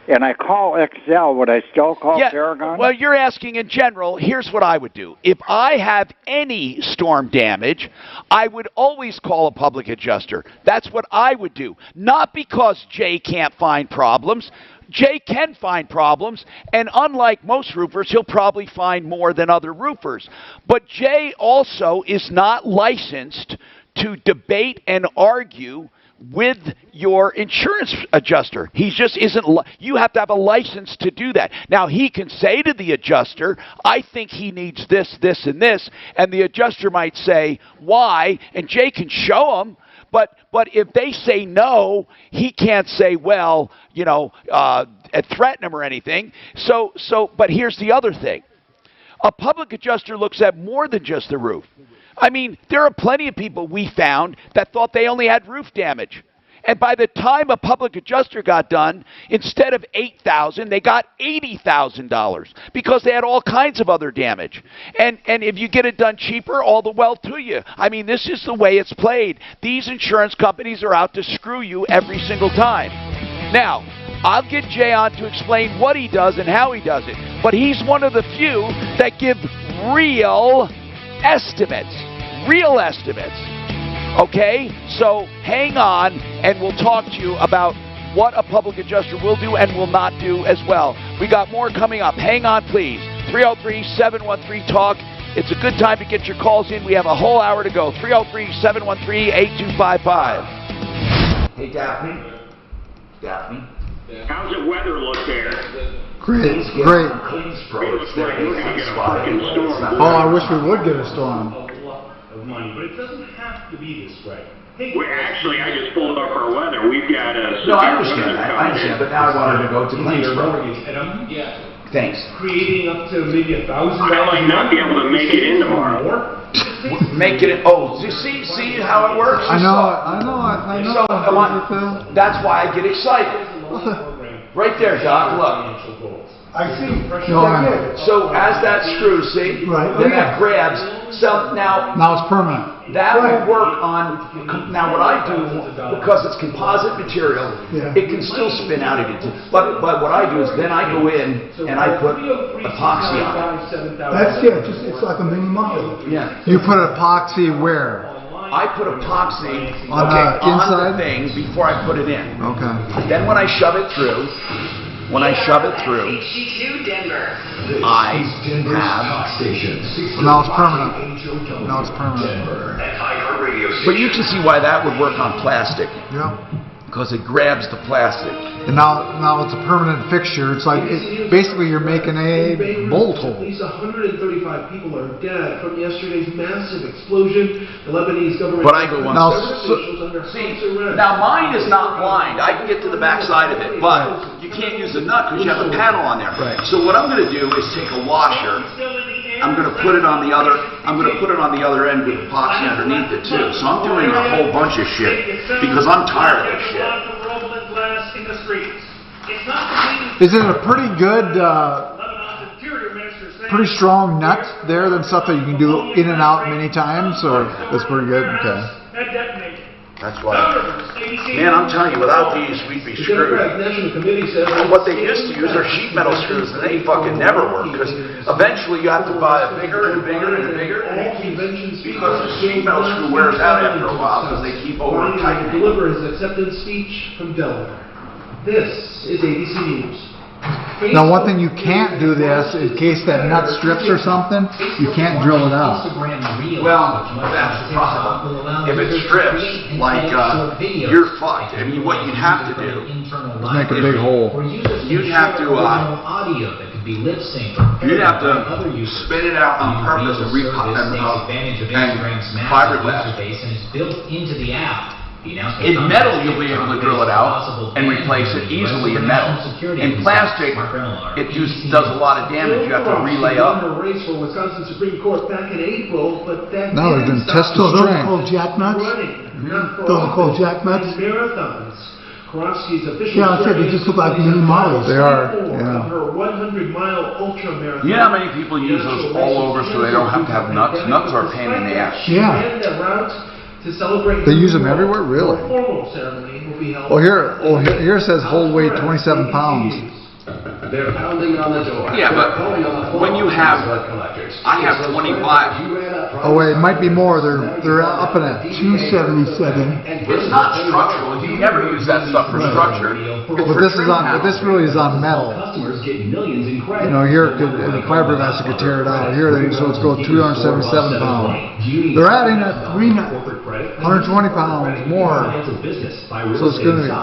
and I call XL, would I still call Paragon? Well, you're asking in general. Here's what I would do. If I have any storm damage, I would always call a public adjuster. That's what I would do. Not because Jay can't find problems. Jay can find problems, and unlike most roofers, he'll probably find more than other roofers. But Jay also is not licensed to debate and argue with your insurance adjuster. He just isn't. You have to have a license to do that. Now, he can say to the adjuster, I think he needs this, this, and this, and the adjuster might say, why? And Jay can show him. But if they say no, he can't say, well, threaten him or anything. But here's the other thing. A public adjuster looks at more than just the roof. I mean, there are plenty of people we found that thought they only had roof damage. And by the time a public adjuster got done, instead of $8,000, they got $80,000 because they had all kinds of other damage. And if you get it done cheaper, all the well to you. I mean, this is the way it's played. These insurance companies are out to screw you every single time. Now, I'll get Jay on to explain what he does and how he does it. But he's one of the few that give real estimates. Okay? So hang on, and we'll talk to you about what a public adjuster will do and will not do as well. We got more coming up. Hang on, please. 303-713-TALK. It's a good time to get your calls in. We have a whole hour to go. 303-713-8255. Hey, Daphne. How's the weather look there? Great. Oh, I wish we would get a storm. Of money, but it doesn't have to be this way. Well, actually, I just pulled up our weather. We've got a... No, I understand that. But now I wanted to go to Greensboro. Thanks. Creating up to maybe $1,000 I might not be able to make it in tomorrow. Make it... Oh, see how it works? I know. That's why I get excited. Right there, Doc, look. I see. So as that screws, see? Right. Then that grabs. So now it's permanent. That will work on, now what I do, because it's composite material, it can still spin out of it. But what I do is then I go in and I put epoxy on it. That's it's like a mini model. Yeah. You put epoxy where? I put epoxy On the on inside? the thing before I put it in. Okay. Then when I shove it through, I have. Now it's permanent. Now it's permanent. But you can see why that would work on plastic. Yeah. Because it grabs the plastic. And now it's a permanent fixture. It's like basically you're making a bolt hole. At least 135 people are dead from yesterday's massive explosion. The Lebanese government. But I go one now, now mine is not blind. I can get to the back side of it, but you can't use a nut because you have a panel on there. Right. So what I'm going to do is take a washer. I'm going to put it on the other. I'm going to put it on the other end with epoxy underneath it too. So I'm doing a whole bunch of shit because I'm tired of this shit. Is it a pretty good, pretty strong nut there than stuff that you can do in and out many times, or it's pretty good? Okay. That's why. Man, I'm telling you, without these, we'd be screwed. And what they used to use are sheet metal screws, and they fucking never work, because eventually you have to buy a bigger and bigger and bigger, because the sheet metal screw wears out after a while, because they keep over tightening. Deliver his acceptance speech from Delaware. This is ABC News. Now, one thing you can't do this, in case that nut strips or something, you can't drill it out. Well, that's the problem. If it strips, like, you're fucked. I mean, what you'd have to do is make a big hole. You'd have to, spin it out on purpose and fiberglass. In metal, you'll be able to drill it out and replace it easily in metal. In plastic, it does a lot of damage. You have to relay up. No, they're going to test the Those are strength. called jack nuts? Those are called jack nuts? Yeah, I said they just look like mini mollies. They are, yeah. You know how many people use those all over so they don't have to have nuts? Nuts are a pain in the ass. Yeah. They use them everywhere? Really? Well, here it says whole weight 27 pounds. They're pounding on the door. Yeah, but when you have, I have 25. Oh wait, it might be more. They're up in at 277. It's not structural. You never use that stuff for structure. But this is on. But this really is on metal. You know, here the fiberglass could tear it out. Here, so it's going 277 pounds. They're adding at 120 pounds more. So it's going to.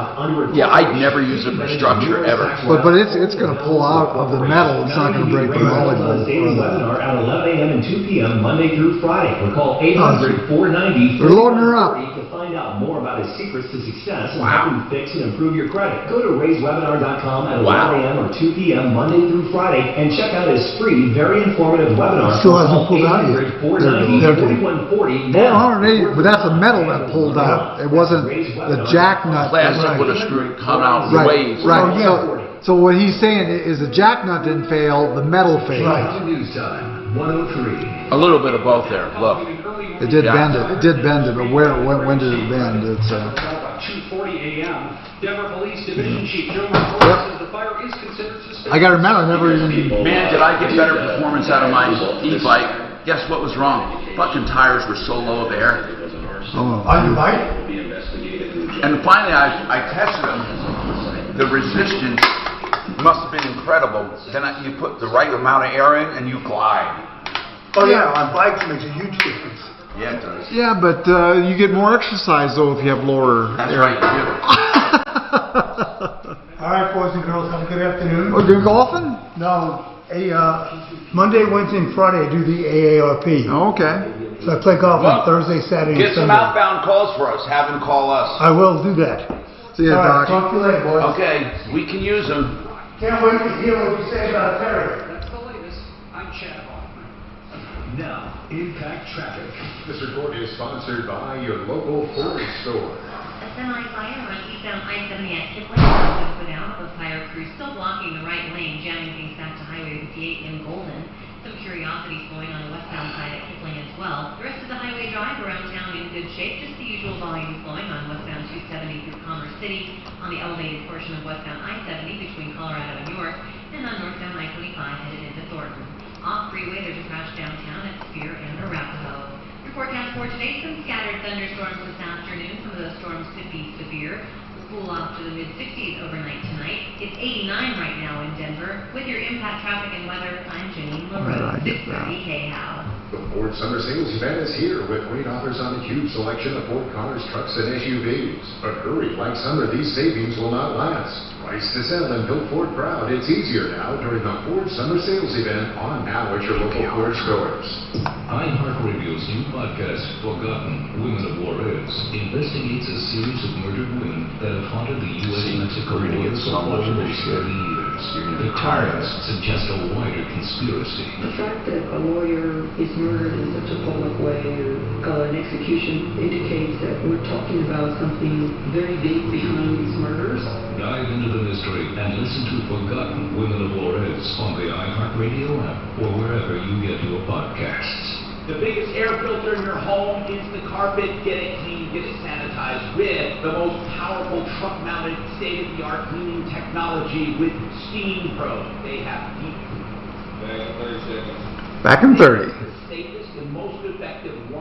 Yeah, I'd never use it for structure ever. But it's going to pull out of the metal. It's not going to break the volleyball. Webinar at 11 a.m. and 2 p.m. Monday through Friday. Or call 800-490. They're loading her up. To find out more about his secrets to success and how to fix and improve your credit. Go to raisewebinar.com at 11 a.m. or 2 p.m. Monday through Friday and check out his free, very informative webinar. Still hasn't pulled out yet. 800-490-4140 now. But that's a metal that pulled out. It wasn't the jack nut. Plastic would have come out ways. Right. So what he's saying is the jack nut didn't fail, the metal failed. Right. News time, 103. A little bit of both there. Look. It did bend it. It did bend it, but when did it bend? It's 2:40 a.m. Denver Police Division Chief Joe McCoy says the fire is considered suspicious. I gotta remember, I never even. Man, did I get better performance out of my e-bike? Guess what was wrong? Fucking tires were so low there. Oh. On your bike? And finally, I tested them. The resistance must have been incredible. Then you put the right amount of air in and you glide. Oh yeah, on bikes it makes a huge difference. Yeah, it does. Yeah, but you get more exercise though if you have lower That's air. right, you do. All right, boys and girls, have a good afternoon. We're going golfing? No, Monday, Wednesday, and Friday I do the AARP. Oh, okay. So I play golf on Thursday, Saturday, Get and some Sunday. outbound calls for us. Have them call us. I will do that. See ya, All right, Doc. talk to you later, boys. Okay, we can use them. Can't wait to hear what you say about Terry. That's the latest. I'm Chad Hoffman. Now, Impact Traffic. This report is sponsored by your local Ford store. A semi-fire on eastbound I-70 at Kipling has been put out. The fire crew still blocking the right lane, jamming things back to Highway 58 in Golden. Some curiosity flowing on the westbound side at Kipling as well. The rest of the highway drive around town in good shape. Just the usual volume flowing on westbound 270 through Commerce City, on the elevated portion of westbound I-70 between Colorado and York, and on northbound I-25 headed into Thornton. Off freeway, there's a crash downtown at Spear and Arapahoe. Forecast for today, some scattered thunderstorms this afternoon. Some of those storms could be severe. We'll cool off to the mid-60s overnight tonight. It's 89 right now in Denver. With your impact traffic and weather, I'm Janine LaRose, 630 KHAL. The Ford Summer Sales Event is here with great offers on a huge selection of Ford cars, trucks, and SUVs. But hurry, like summer, these savings will not last. Price to sell and build Ford proud. It's easier now during the Ford Summer Sales Event on now at your local Ford stores. iHeartRadio's new podcast, Forgotten Women of Juarez, investigates a series of murdered women that have haunted the U.S.-Mexico border for almost 30 years. The times suggest a wider conspiracy. The fact that a lawyer is murdered in such a public way or an execution indicates that we're talking about something very deep behind these murders. Dive into the mystery and listen to Forgotten Women of Juarez on the iHeartRadio app or wherever you get your podcasts. The biggest air filter in your home is the carpet. Get it clean, get it sanitized with the most powerful truck-mounted state-of-the-art cleaning technology with Steam Pro. They have deep cleaning. Back in 30 seconds. Back in 30. The safest and most effective 100%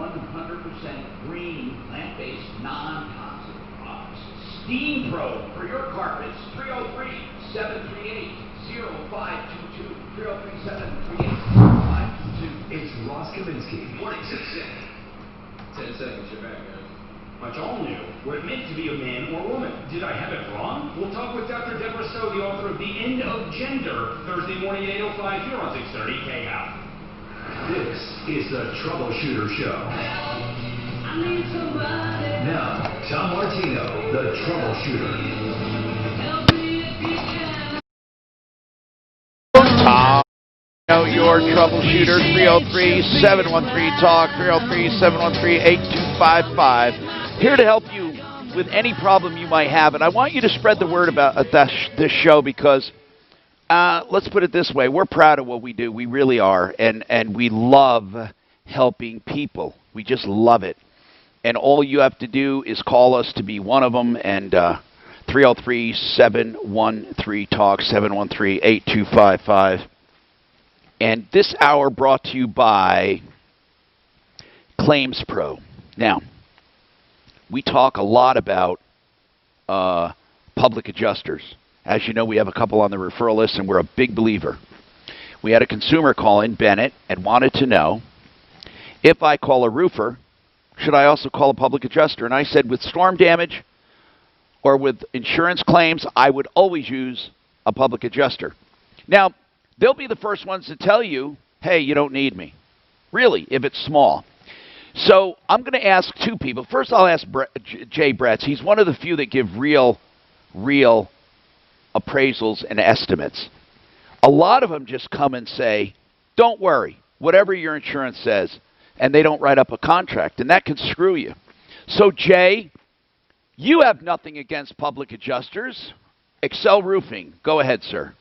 green, plant-based, non-toxic products. Steam Pro for your carpets. 303-738-0522. 303-738-0522. It's Ross Kavinsky. Morning, 6-6. 10 seconds, you're back, guys. Much all new. Were it meant to be a man or woman? Did I have it wrong? We'll talk with Dr. Deborah Stowe, the author of The End of Gender, Thursday morning at 8:05 here on 630 KHAL. This is the Troubleshooter Show. Now, Tom Martino, the Troubleshooter. Tom, your troubleshooter, 303-713-TALK, 303-713-8255. Here to help you with any problem you might have. And I want you to spread the word about this show because, let's put it this way, we're proud of what we do. We really are. And we love helping people. We just love it. And all you have to do is call us to be one of them. And 303-713-TALK, 713-8255. And this hour brought to you by Claims Pro. Now, we talk a lot about public adjusters. As you know, we have a couple on the referral list, and we're a big believer. We had a consumer call in, Bennett, and wanted to know, if I call a roofer, should I also call a public adjuster? And I said, with storm damage or with insurance claims, I would always use a public adjuster. Now, they'll be the first ones to tell you, hey, you don't need me. Really, if it's small. So I'm going to ask two people. First, I'll ask Jay Bretz. He's one of the few that give real appraisals and estimates. A lot of them just come and say, don't worry, whatever your insurance says, and they don't write up a contract, and that can screw you. So, Jay, you have nothing against public adjusters. Excel Roofing. Go ahead, sir.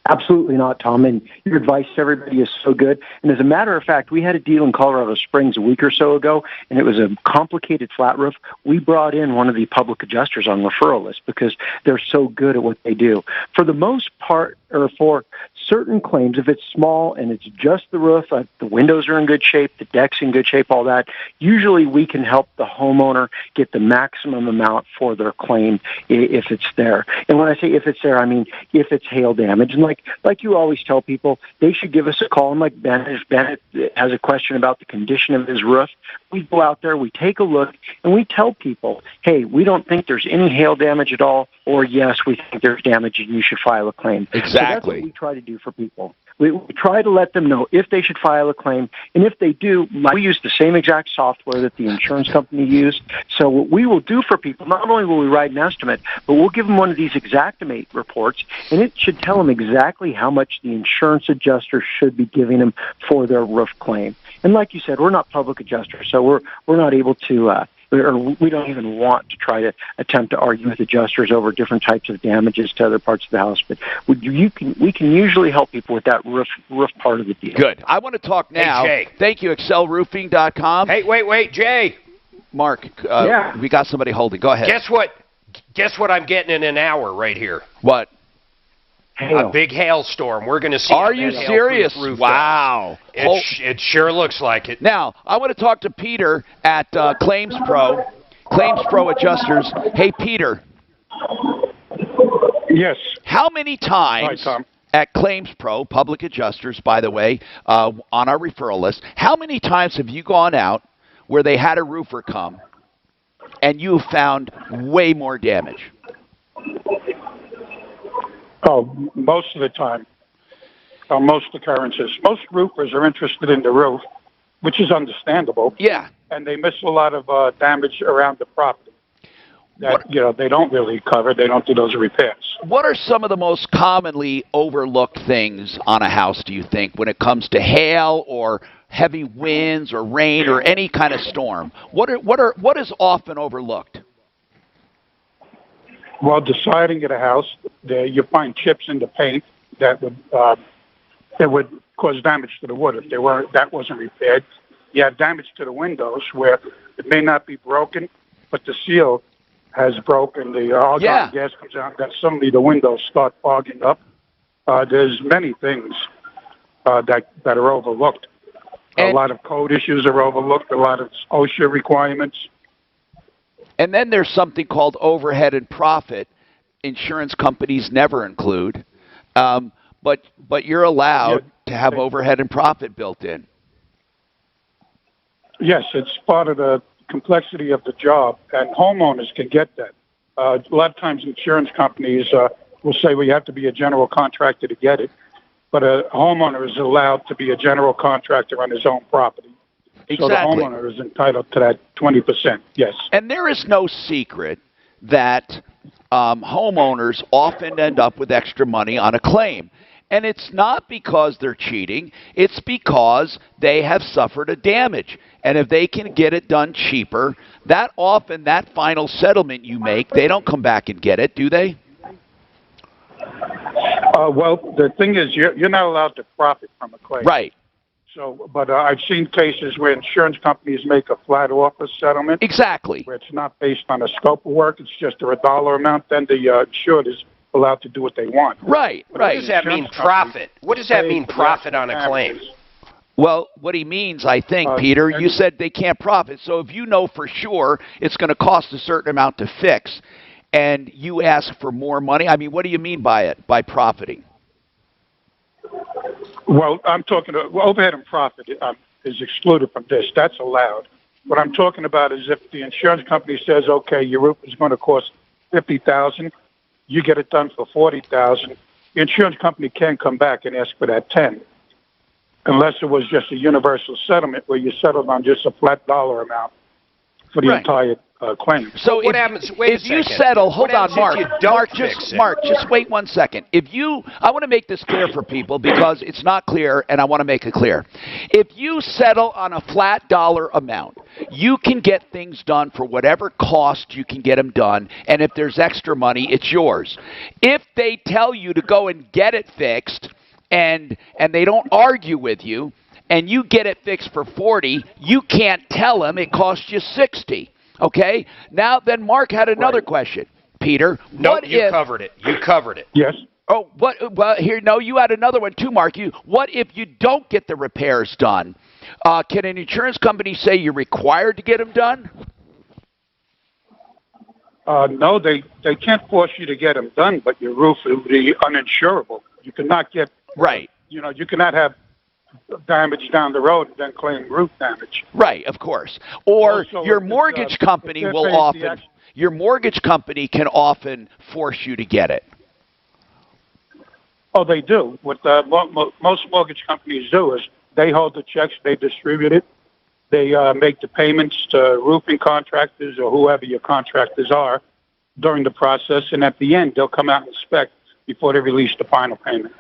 Absolutely not, Tom. And your advice to everybody is so good. And as a matter of fact, we had a deal in Colorado Springs a week or so ago, and it was a complicated flat roof. We brought in one of the public adjusters on referral list because they're so good at what they do. For the most part, or for certain claims, if it's small and it's just the roof, the windows are in good shape, the deck's in good shape, all that, usually we can help the homeowner get the maximum amount for their claim if it's there. And when I say if it's there, I mean if it's hail damage. And like you always tell people, they should give us a call. And like Bennett, if Bennett has a question about the condition of his roof, we go out there, we take a look, and we tell people, hey, we don't think there's any hail damage at all, or yes, we think there's damage and you should file a claim. Exactly. So that's what we try to do for people. We try to let them know if they should file a claim, and if they do, we use the same exact software that the insurance company used. So what we will do for people, not only will we write an estimate, but we'll give them one of these Xactimate reports, and it should tell them exactly how much the insurance adjuster should be giving them for their roof claim. And like you said, we're not public adjusters, so we're not able to or we don't even want to try to attempt to argue with adjusters over different types of damages to other parts of the house. But we can usually help people with that roof part of the deal. Good. I want to talk now. Hey, Jay. Thank you, excelroofing.com. Hey, wait, Jay. Mark, Yeah. We got somebody holding. Go ahead. Guess what I'm getting in an hour right here? What? A big hailstorm. We're going to see. Are you serious? Wow. It sure looks like it. Now, I want to talk to Peter at Claims Pro Adjusters. Hey, Peter. Yes. How many times Hi, Tom. at Claims Pro, public adjusters, by the way, on our referral list, how many times have you gone out where they had a roofer come and you found way more damage? Oh, most of the time. Most occurrences. Most roofers are interested in the roof, which is understandable. Yeah. And they miss a lot of damage around the property that, they don't really cover. They don't do those repairs. What are some of the most commonly overlooked things on a house, do you think, when it comes to hail or heavy winds or rain or any kind of storm? What is often overlooked? Well, the siding of the house, you find chips in the paint that would cause damage to the wood if that wasn't repaired. You have damage to the windows where it may not be broken, but the seal has broken. The argon gas comes out, that suddenly the windows start fogging up. There's many things that are overlooked. A lot of code issues are overlooked. A lot of OSHA requirements. And then there's something called overhead and profit. Insurance companies never include, but you're allowed to have overhead and profit built in. Yes, it's part of the complexity of the job, and homeowners can get that. A lot of times insurance companies will say, well, you have to be a general contractor to get it, but a homeowner is allowed to be a general contractor on his own property. Exactly. So the homeowner is entitled to that 20%, yes. And there is no secret that homeowners often end up with extra money on a claim. And it's not because they're cheating. It's because they have suffered a damage. And if they can get it done cheaper, that final settlement you make, they don't come back and get it, do they? Well, the thing is, you're not allowed to profit from a claim. Right. So, but I've seen cases where insurance companies make a flat offer settlement. Exactly. Where it's not based on a scope of work. It's just a dollar amount. Then the insured is allowed to do what they want. Right, But right. What does that mean, profit? What does that mean, profit on a claim? Well, what he means, I think, Peter, you said they can't profit. So if you know for sure it's going to cost a certain amount to fix, and you ask for more money, I mean, what do you mean by it, by profiting? Well, I'm talking overhead and profit is excluded from this. That's allowed. What I'm talking about is if the insurance company says, okay, your roof is going to cost $50,000, you get it done for $40,000. The insurance company can come back and ask for that $10,000, unless it was just a universal settlement where you settled on just a flat dollar amount for the entire claim. So what happens? Wait if a second. you settle, hold on, Mark. Mark, just wait 1 second. I want to make this clear for people because it's not clear, and I want to make it clear. If you settle on a flat dollar amount, you can get things done for whatever cost you can get them done, and if there's extra money, it's yours. If they tell you to go and get it fixed, and they don't argue with you, and you get it fixed for $40, you can't tell them it cost you $60. Okay? Now, then Mark had another question. Peter, you covered it. You covered it. Yes. Oh, well, you had another one too, Mark. What if you don't get the repairs done? Can an insurance company say you're required to get them done? No, they can't force you to get them done, but your roof will be uninsurable. You cannot get... Right. You cannot have damage down the road and then claim roof damage. Right, of course. Or Also, your mortgage company your mortgage company can often force you to get it. Oh, they do. What most mortgage companies do is they hold the checks, they distribute it, they make the payments to roofing contractors or whoever your contractors are during the process, and at the end they'll come out and inspect before they release the final payment.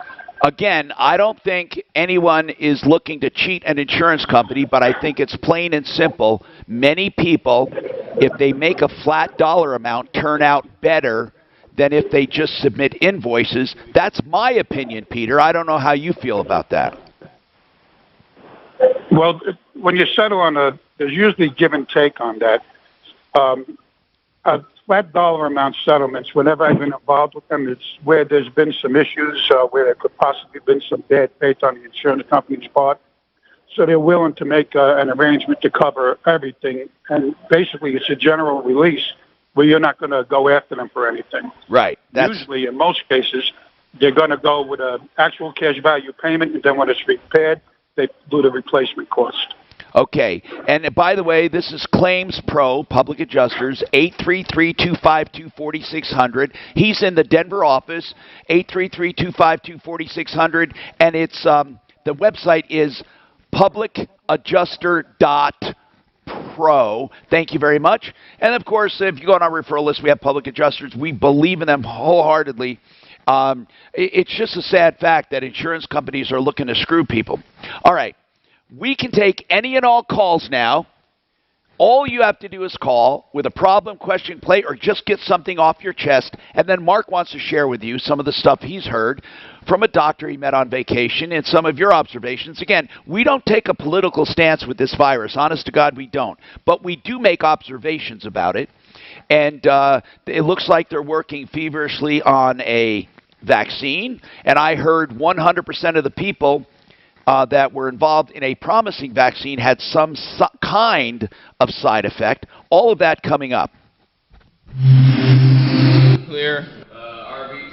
Again, I don't think anyone is looking to cheat an insurance company, but I think it's plain and simple. Many people, if they make a flat dollar amount, turn out better than if they just submit invoices. That's my opinion, Peter. I don't know how you feel about that. Well, when you settle on there's usually give and take on that. flat dollar amount settlements, whenever I've been involved with them, it's where there's been some issues, where there could possibly been some bad faith on the insurance company's part. So they're willing to make an arrangement to cover everything. And basically, it's a general release where you're not going to go after them for anything. Right. Usually, in most cases, they're going to go with an actual cash value payment, and then when it's repaired, they do the replacement cost. Okay. And by the way, this is Claims Pro, Public Adjusters, 833-252-4600. He's in the Denver office, 833-252-4600. And it's the website is publicadjuster.pro. Thank you very much. And, of course, if you go on our referral list, we have Public Adjusters. We believe in them wholeheartedly. It's just a sad fact that insurance companies are looking to screw people. All right. We can take any and all calls now. All you have to do is call with a problem, question, play, or just get something off your chest. And then Mark wants to share with you some of the stuff he's heard from a doctor he met on vacation and some of your observations. Again, we don't take a political stance with this virus. Honest to God, we don't. But we do make observations about it. And it looks like they're working feverishly on a vaccine. And I heard 100% of the people that were involved in a promising vaccine had some kind of side effect. All of that coming up. Clear.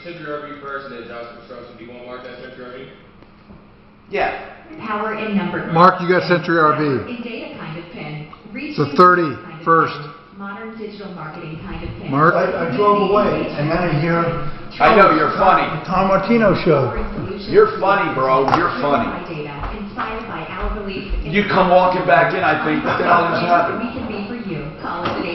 Century RV first, and then Johnson Construction. Do you want to mark that Century RV? Yeah. Power in number. Mark, you got Century RV. In data kind of pen. So 30 first. Modern digital marketing kind of pen. Mark? I drove away, and then I hear... I know, you're funny. Tom Martino show. You're funny, bro. You're funny. Inspired by our belief in You come walking back in, I think, what the hell just happened? we can be for you. Call us at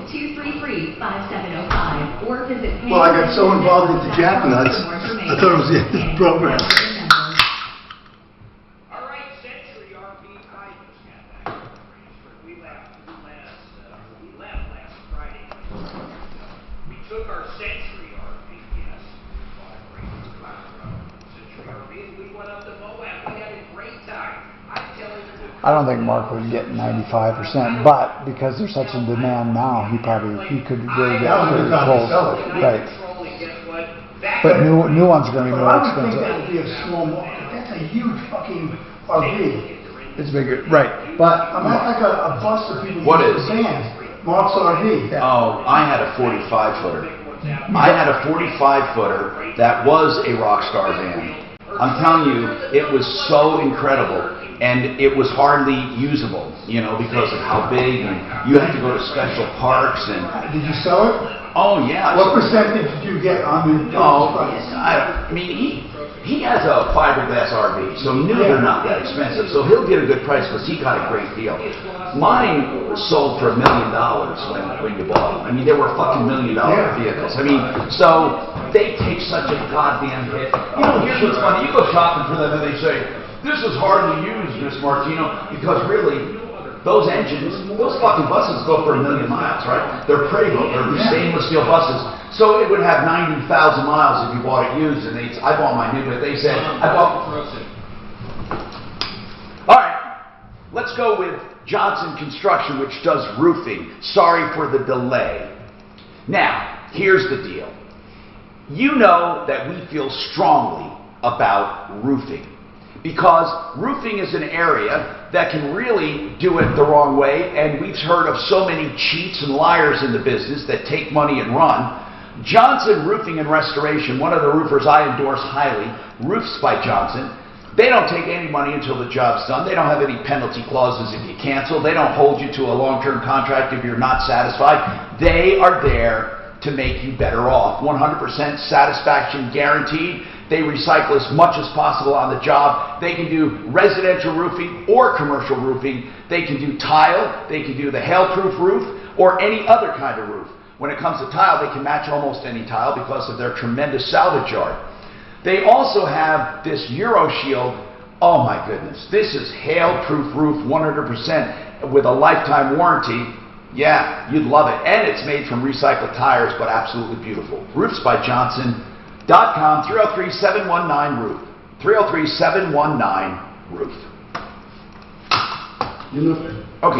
866-233-5705 or visit Well, I got so involved with the jacknuts, I thought it was the end of the program. All right, Century RV. I just got back from Transfer. We left last Friday. We took our Century RV, yes. Bought a great Century RV, and we went up to Moab. We had a great time. I'm telling you. I don't think Mark would get 95%, but because there's such a demand now, he could really get pretty close. Right. But new ones are going to be more I don't think expensive. that would be a small market. That's a huge fucking RV. It's bigger, right? But I'm not like a bus of people. What is? Vans. Mark's RV. Oh, I had a 45-footer. I had a 45-footer that was a Rockstar van. I'm telling you, it was so incredible. And it was hardly usable, because of how big, and you had to go to special parks. And did you sell it? Oh yeah. What percentage did you get on the price? I mean, he has a fiberglass RV, so he knew they're not that expensive. So he'll get a good price because he got a great deal. Mine sold for $1 million when you bought them. I mean, they were fucking $1 million vehicles. I mean, so they take such a goddamn hit. Here's what's funny: you go shopping for them, and they say, "This is hardly used, Miss Martino," because really, those engines, those fucking buses go for 1 million miles, right? They're Prego, they're stainless steel buses. So it would have 90,000 miles if you bought it used, and I bought mine new, but they said, All right, let's go with Johnson Construction, which does roofing. Sorry for the delay. Now, here's the deal. You know that we feel strongly about roofing, because roofing is an area that can really do it the wrong way, and we've heard of so many cheats and liars in the business that take money and run. Johnson Roofing and Restoration, one of the roofers I endorse highly, Roofs by Johnson. They don't take any money until the job's done. They don't have any penalty clauses if you cancel. They don't hold you to a long-term contract if you're not satisfied. They are there to make you better off. 100% satisfaction guaranteed. They recycle as much as possible on the job. They can do residential roofing or commercial roofing. They can do tile. They can do the hail-proof roof or any other kind of roof. When it comes to tile, they can match almost any tile because of their tremendous salvage yard. They also have this EuroShield. Oh my goodness. This is hail-proof roof 100% with a lifetime warranty. Yeah, you'd love it. And it's made from recycled tires, but absolutely beautiful. Roofsbyjohnson.com, 303-719-ROOF. 303-719-ROOF. Okay,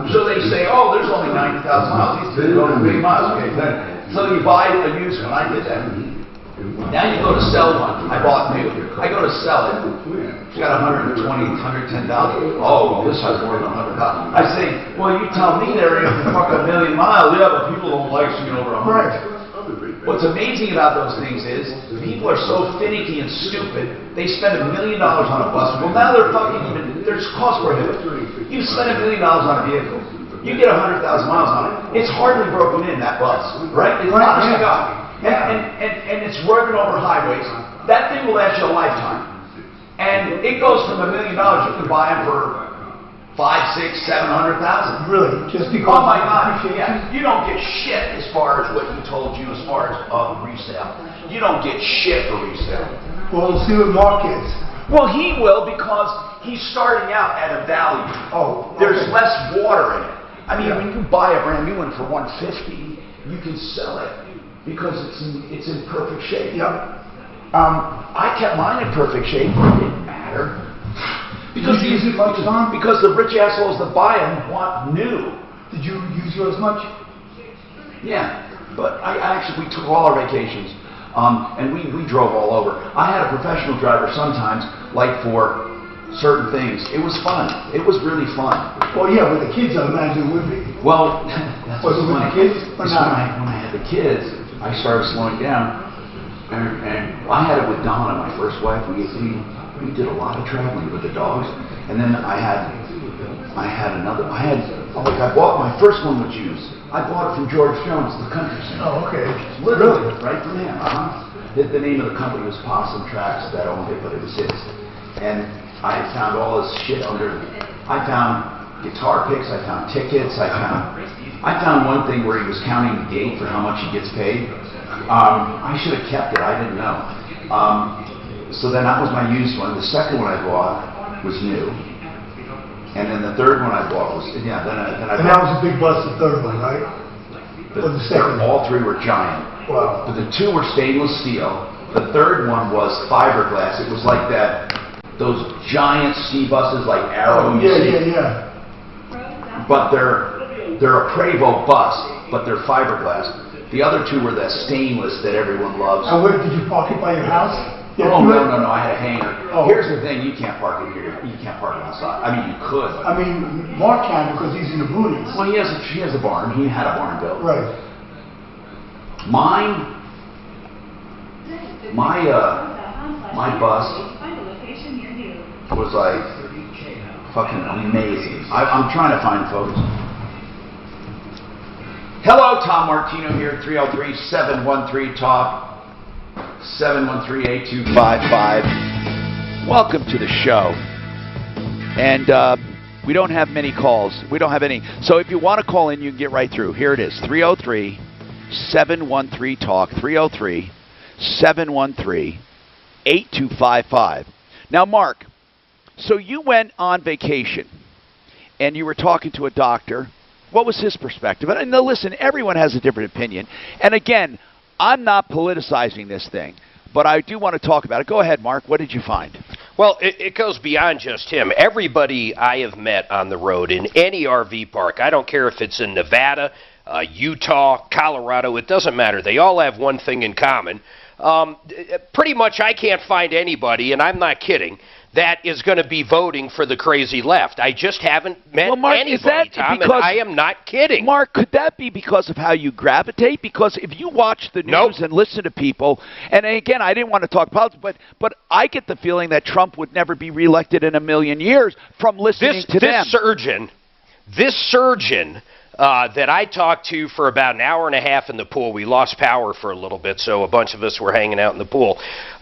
so they say, oh, there's only 90,000 miles. These things go to big miles. Okay, then. So you buy a used one. I did that. Now you go to sell one. I bought new. I go to sell it. It's got 120, 110,000. Oh, well, this has more than 100,000. I say, well, you tell me they're in fuck 1 million miles. Yeah, but people don't like seeing over 100. What's amazing about those things is people are so finicky and stupid. They spend $1 million on a bus. Well, now they're fucking even. There's cost prohibitive. You spend $1 million on a vehicle. You get 100,000 miles on it. It's hardly broken in, that bus, right? It's honest to God. And it's running over highways. That thing will last you a lifetime. And it goes from $1 million. You can buy them for 5, 6, 700,000. Really? Just because? Oh my God! Yeah, you don't get shit as far as what he told you as far as resale. You don't get shit for resale. Well, we'll see what Mark gets. Well, he will because he's starting out at a value. Oh, okay. There's less water in it. I mean, when you buy a brand new one for $150, you can sell it because it's in perfect shape. Yep. I kept mine in perfect shape. It didn't matter. Because did you use it much, Tom? Because the rich assholes that buy them want new. Did you use yours much? Yeah, but I actually, we took all our vacations, and we drove all over. I had a professional driver sometimes, like for certain things. It was fun. It was really fun. Well, yeah, with the kids, I imagine it would be. Well, that's was it with the kids? Or not? When I had the kids, I started slowing down, and I had it with Donna, my first wife. We did a lot of traveling with the dogs, and then I bought my first one was used. I bought it from George Jones, the country singer. Oh, okay. Literally, right from him. The name of the company was Possum Tracks that owned it, but it was his. And I found all this shit I found guitar picks, I found tickets, I found one thing where he was counting the gate for how much he gets paid. I should have kept it, I didn't know. So then that was my used one. The second one I bought was new. And then the third one I bought was, then I and that was a big bus, the third one, right? Or the second? All three were giant. Wow. But the two were stainless steel. The third one was fiberglass. It was like those giant ski buses like Arrow. Yeah. But they're a Prevost bus, but they're fiberglass. The other two were that stainless that everyone loves. And where did you park it by your house? Yeah, no, I had a hangar. Oh. Here's the thing, you can't park it here. You can't park it outside. I mean, you could. I mean, Mark can because he's in the boonies. Well, he has a barn. He had a barn built. Right. My bus was like fucking amazing. I'm trying to find photos. Hello, Tom Martino here, 303-713-TALK. 713-8255. Welcome to the show. And we don't have many calls. We don't have any. So if you want to call in, you can get right through. Here it is, 303-713-TALK, 303-713-8255. Now, Mark, so you went on vacation, and you were talking to a doctor. What was his perspective? And now, listen, everyone has a different opinion. And again, I'm not politicizing this thing, but I do want to talk about it. Go ahead, Mark. What did you find? Well, it goes beyond just him. Everybody I have met on the road in any RV park, I don't care if it's in Nevada, Utah, Colorado, it doesn't matter. They all have one thing in common. Pretty much I can't find anybody, and I'm not kidding, that is going to be voting for the crazy left. I just haven't met anybody, Tom, and I am not kidding. Mark, could that be because of how you gravitate? Because if you watch the news and listen to people, and again, I didn't want to talk politics, but I get the feeling that Trump would never be reelected in a million years from listening to them. This surgeon that I talked to for about an hour and a half in the pool. We lost power for a little bit, so a bunch of us were hanging out in the pool.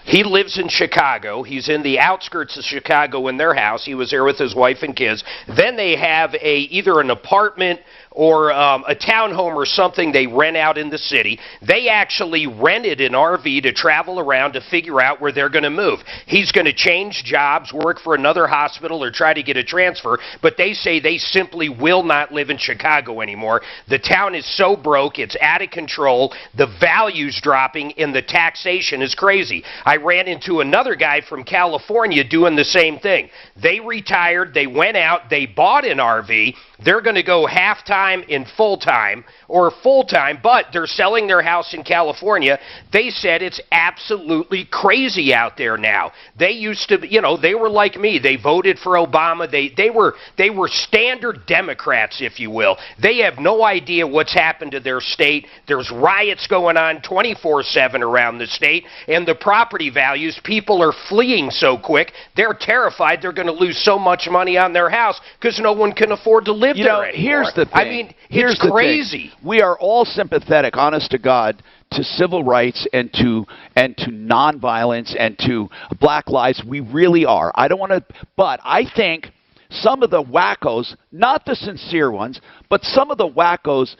He lives in Chicago. He's in the outskirts of Chicago in their house. He was there with his wife and kids. Then they have either an apartment or a townhome or something they rent out in the city. They actually rented an RV to travel around to figure out where they're going to move. He's going to change jobs, work for another hospital, or try to get a transfer, but they say they simply will not live in Chicago anymore. The town is so broke, it's out of control, the value's dropping, and the taxation is crazy. I ran into another guy from California doing the same thing. They retired, they went out, they bought an RV, they're going to go half-time and full-time, or full-time, but they're selling their house in California. They said it's absolutely crazy out there now. They used to, you know, they were like me. They voted for Obama. They were standard Democrats, if you will. They have no idea what's happened to their state. There's riots going on 24/7 around the state, and the property values, people are fleeing so quick, they're terrified they're going to lose so much money on their house because no one can afford to live there anymore. Here's the thing. I mean, it's crazy. We are all sympathetic, honest to God, to civil rights and to nonviolence and to Black lives. We really are. I don't want to, but I think some of the wackos, not the sincere ones, but some of the wackos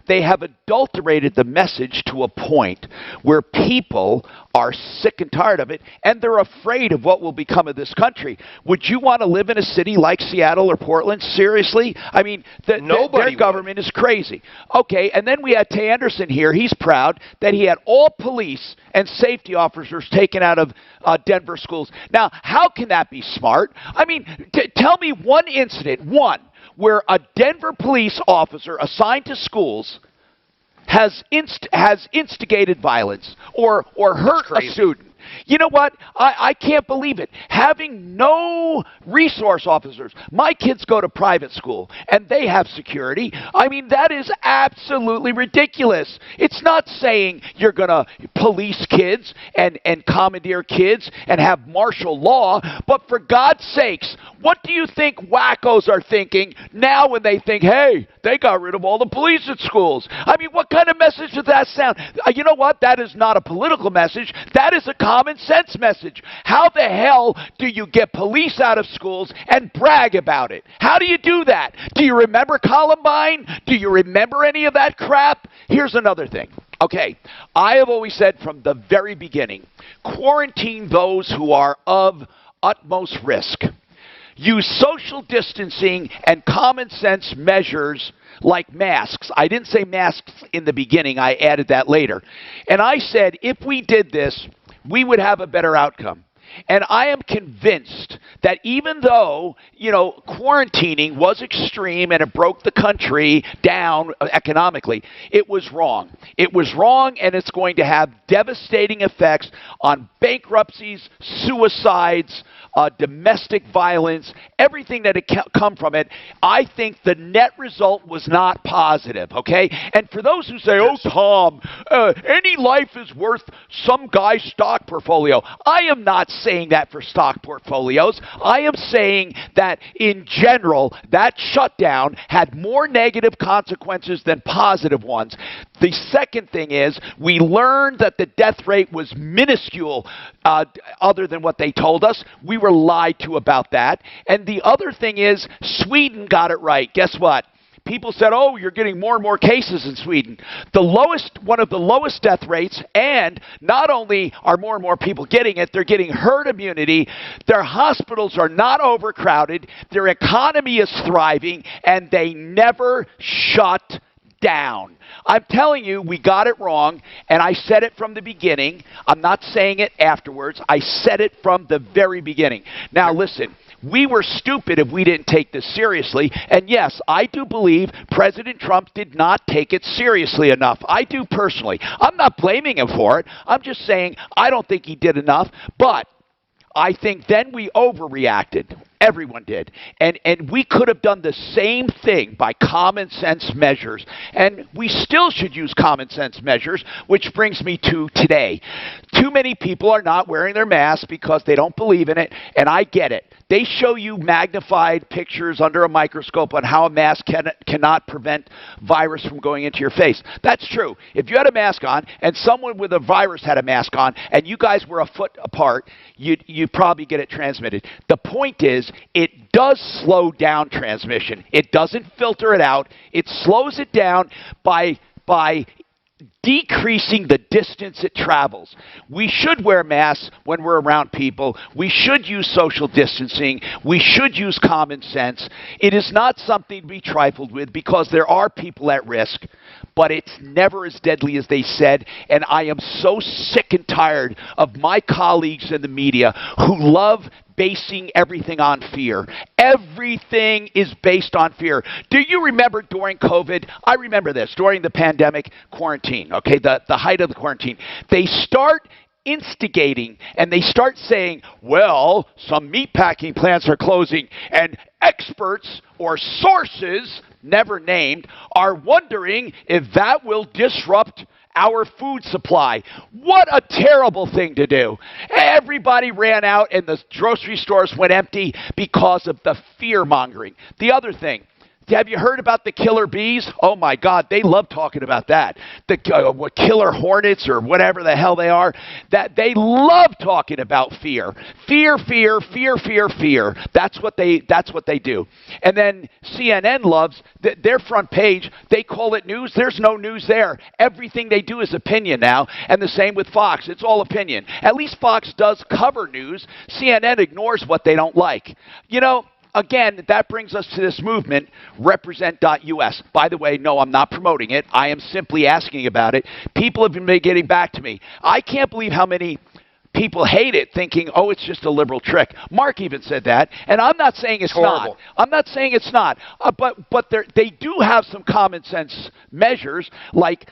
they have adulterated the message to a point where people are sick and tired of it, and they're afraid of what will become of this country. Would you want to live in a city like Seattle or Portland? Seriously? I mean, their government is crazy. Okay, and then we had Tay Anderson here. He's proud that he had all police and safety officers taken out of Denver schools. Now, how can that be smart? I mean, tell me one incident, where a Denver police officer assigned to schools has instigated violence or hurt a student. You know what? I can't believe it. Having no resource officers. My kids go to private school, and they have security. I mean, that is absolutely ridiculous. It's not saying you're going to police kids and commandeer kids and have martial law, but for God's sakes, what do you think wackos are thinking now when they think, hey, they got rid of all the police at schools? I mean, what kind of message does that sound? You know what? That is not a political message. That is a common sense message. How the hell do you get police out of schools and brag about it? How do you do that? Do you remember Columbine? Do you remember any of that crap? Here's another thing. Okay, I have always said from the very beginning, quarantine those who are of utmost risk. Use social distancing and common sense measures like masks. I didn't say masks in the beginning. I added that later. And I said if we did this, we would have a better outcome. And I am convinced that even though, quarantining was extreme and it broke the country down economically, it was wrong. It was wrong, and it's going to have devastating effects on bankruptcies, suicides, domestic violence, everything that come from it. I think the net result was not positive, okay? And for those who say, oh, Tom, any life is worth some guy's stock portfolio, I am not saying that for stock portfolios. I am saying that in general, that shutdown had more negative consequences than positive ones. The second thing is we learned that the death rate was minuscule other than what they told us. We were lied to about that. And the other thing is Sweden got it right. Guess what? People said, oh, you're getting more and more cases in Sweden. One of the lowest death rates, and not only are more and more people getting it, they're getting herd immunity. Their hospitals are not overcrowded. Their economy is thriving, and they never shut down. I'm telling you, we got it wrong, and I said it from the beginning. I'm not saying it afterwards. I said it from the very beginning. Now, listen. We were stupid if we didn't take this seriously. And yes, I do believe President Trump did not take it seriously enough. I do personally. I'm not blaming him for it. I'm just saying I don't think he did enough. But I think then we overreacted. Everyone did. And we could have done the same thing by common sense measures. And we still should use common sense measures, which brings me to today. Too many people are not wearing their masks because they don't believe in it, and I get it. They show you magnified pictures under a microscope on how a mask cannot prevent virus from going into your face. That's true. If you had a mask on and someone with a virus had a mask on and you guys were a foot apart, you'd probably get it transmitted. The point is, it does slow down transmission. It doesn't filter it out. It slows it down by decreasing the distance it travels. We should wear masks when we're around people. We should use social distancing. We should use common sense. It is not something to be trifled with because there are people at risk, but it's never as deadly as they said. And I am so sick and tired of my colleagues in the media who love basing everything on fear. Everything is based on fear. Do you remember during COVID? I remember this, during the pandemic quarantine, okay, the height of the quarantine. They start instigating and they start saying, well, some meatpacking plants are closing and experts or sources, never named, are wondering if that will disrupt our food supply. What a terrible thing to do. Everybody ran out and the grocery stores went empty because of the fear-mongering. The other thing, have you heard about the killer bees? Oh my God, they love talking about that. The killer hornets or whatever the hell they are, that they love talking about fear. Fear, fear, fear, fear, fear. That's what they do. And then CNN loves their front page. They call it news. There's no news there. Everything they do is opinion now. And the same with Fox. It's all opinion. At least Fox does cover news. CNN ignores what they don't like. You know, again, that brings us to this movement, represent.us. By the way, no, I'm not promoting it. I am simply asking about it. People have been getting back to me. I can't believe how many people hate it, thinking, oh, it's just a liberal trick. Mark even said that, and I'm not saying it's not. I'm not saying it's not. But they do have some common sense measures, like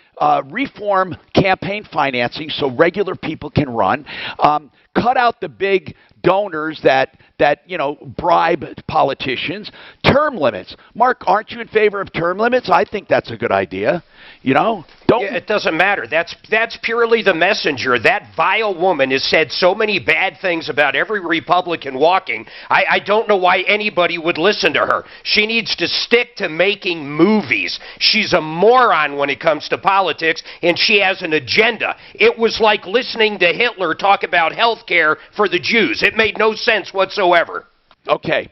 reform campaign financing so regular people can run, cut out the big donors that bribe politicians. Term limits. Mark, aren't you in favor of term limits? I think that's a good idea. Don't. Yeah, it doesn't matter. That's purely the messenger. That vile woman has said so many bad things about every Republican walking. I don't know why anybody would listen to her. She needs to stick to making movies. She's a moron when it comes to politics, and she has an agenda. It was like listening to Hitler talk about health care for the Jews. It made no sense whatsoever. Okay.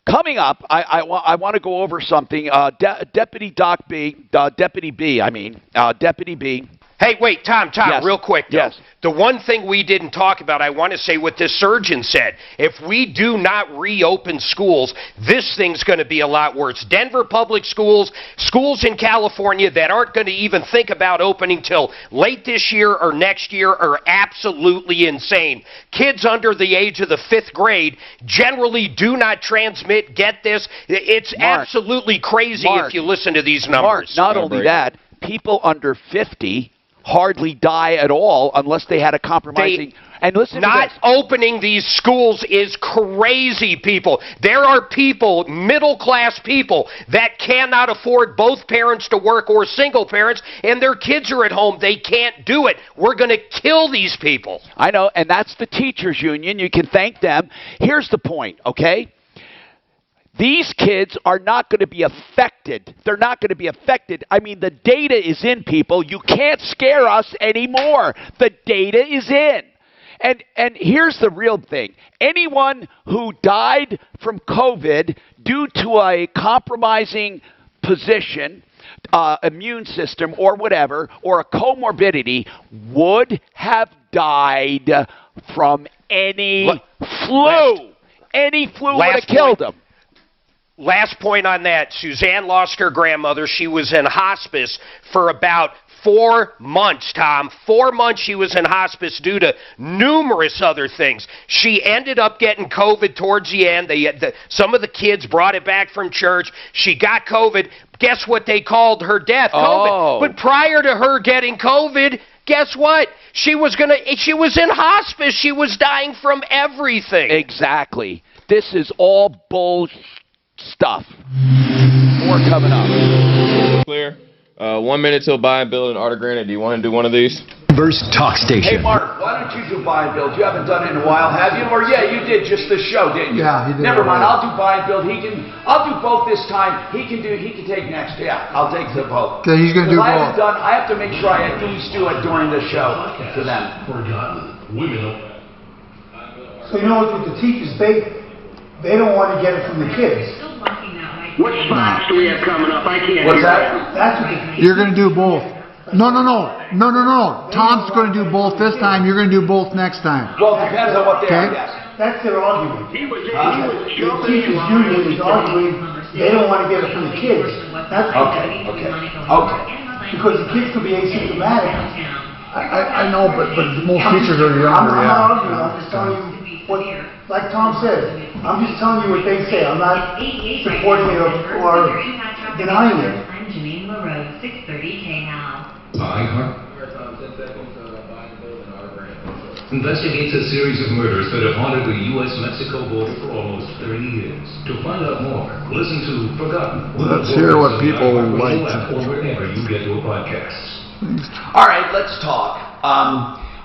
Coming up, I want to go over something. Deputy B. Hey, wait, Tom, yes. Real quick, though. Yes. The one thing we didn't talk about, I want to say what this surgeon said. If we do not reopen schools, this thing's going to be a lot worse. Denver public schools, schools in California that aren't going to even think about opening till late this year or next year are absolutely insane. Kids under the age of the 5th grade generally do not transmit. Get this? It's absolutely crazy if you listen to these numbers. Mark, not only that, people under 50 hardly die at all unless they had a compromising. And listen, not opening these schools is crazy, people. There are people, middle-class people, that cannot afford both parents to work or single parents, and their kids are at home. They can't do it. We're going to kill these people. I know, and that's the teachers' union. You can thank them. Here's the point, okay? These kids are not going to be affected. They're not going to be affected. I mean, the data is in, people. You can't scare us anymore. The data is in. And here's the real thing. Anyone who died from COVID due to a compromising position, immune system or whatever, or a comorbidity, would have died from any flu. Any flu would have killed them. Last point on that, Suzanne lost her grandmother. She was in hospice for about 4 months, Tom. 4 months she was in hospice due to numerous other things. She ended up getting COVID towards the end. Some of the kids brought it back from church. She got COVID. Guess what they called her death? COVID. Oh. But prior to her getting COVID, guess what? She was in hospice. She was dying from everything. Exactly. This is all bullshit stuff. More coming up. Clear. 1 minute till buy and build an Art of Granite. Do you want to do one of these? Verse Talk Station. Hey, Mark, why don't you do buy and build? You haven't done it in a while, have you? Or, yeah, you did just the show, didn't you? Yeah, he did. Never mind, I'll do buy and build. I'll do both this time. He can take next. Yeah, I'll take the both. Okay, he's going to do both. I have to make sure I at least do it during the show for them. Forgotten. Women. So you know what, with the teachers, they don't want to get it from the kids. What spots do we have coming up? I can't What's hear that? That's what You're going to do both. No. Tom's going to do both this time. You're going to do both next time. Well, it depends on what they are, yes. That's their argument. He was The jumping teachers in union is arguing they don't want to give it to the kids. That's Okay. because the kids could be asymptomatic. I know, but most teachers are younger, I'm yeah. not arguing. I'm just telling you what, like Tom said. I'm just telling you what they say. I'm not supporting it or denying it. I'm Janine LaRose, 630 KNOW. Investigates a series of murders that have haunted the U.S.-Mexico border for almost 30 years. To find out more, listen to Forgotten. Let's hear what people like. Or wherever you get your podcasts. All right, let's talk.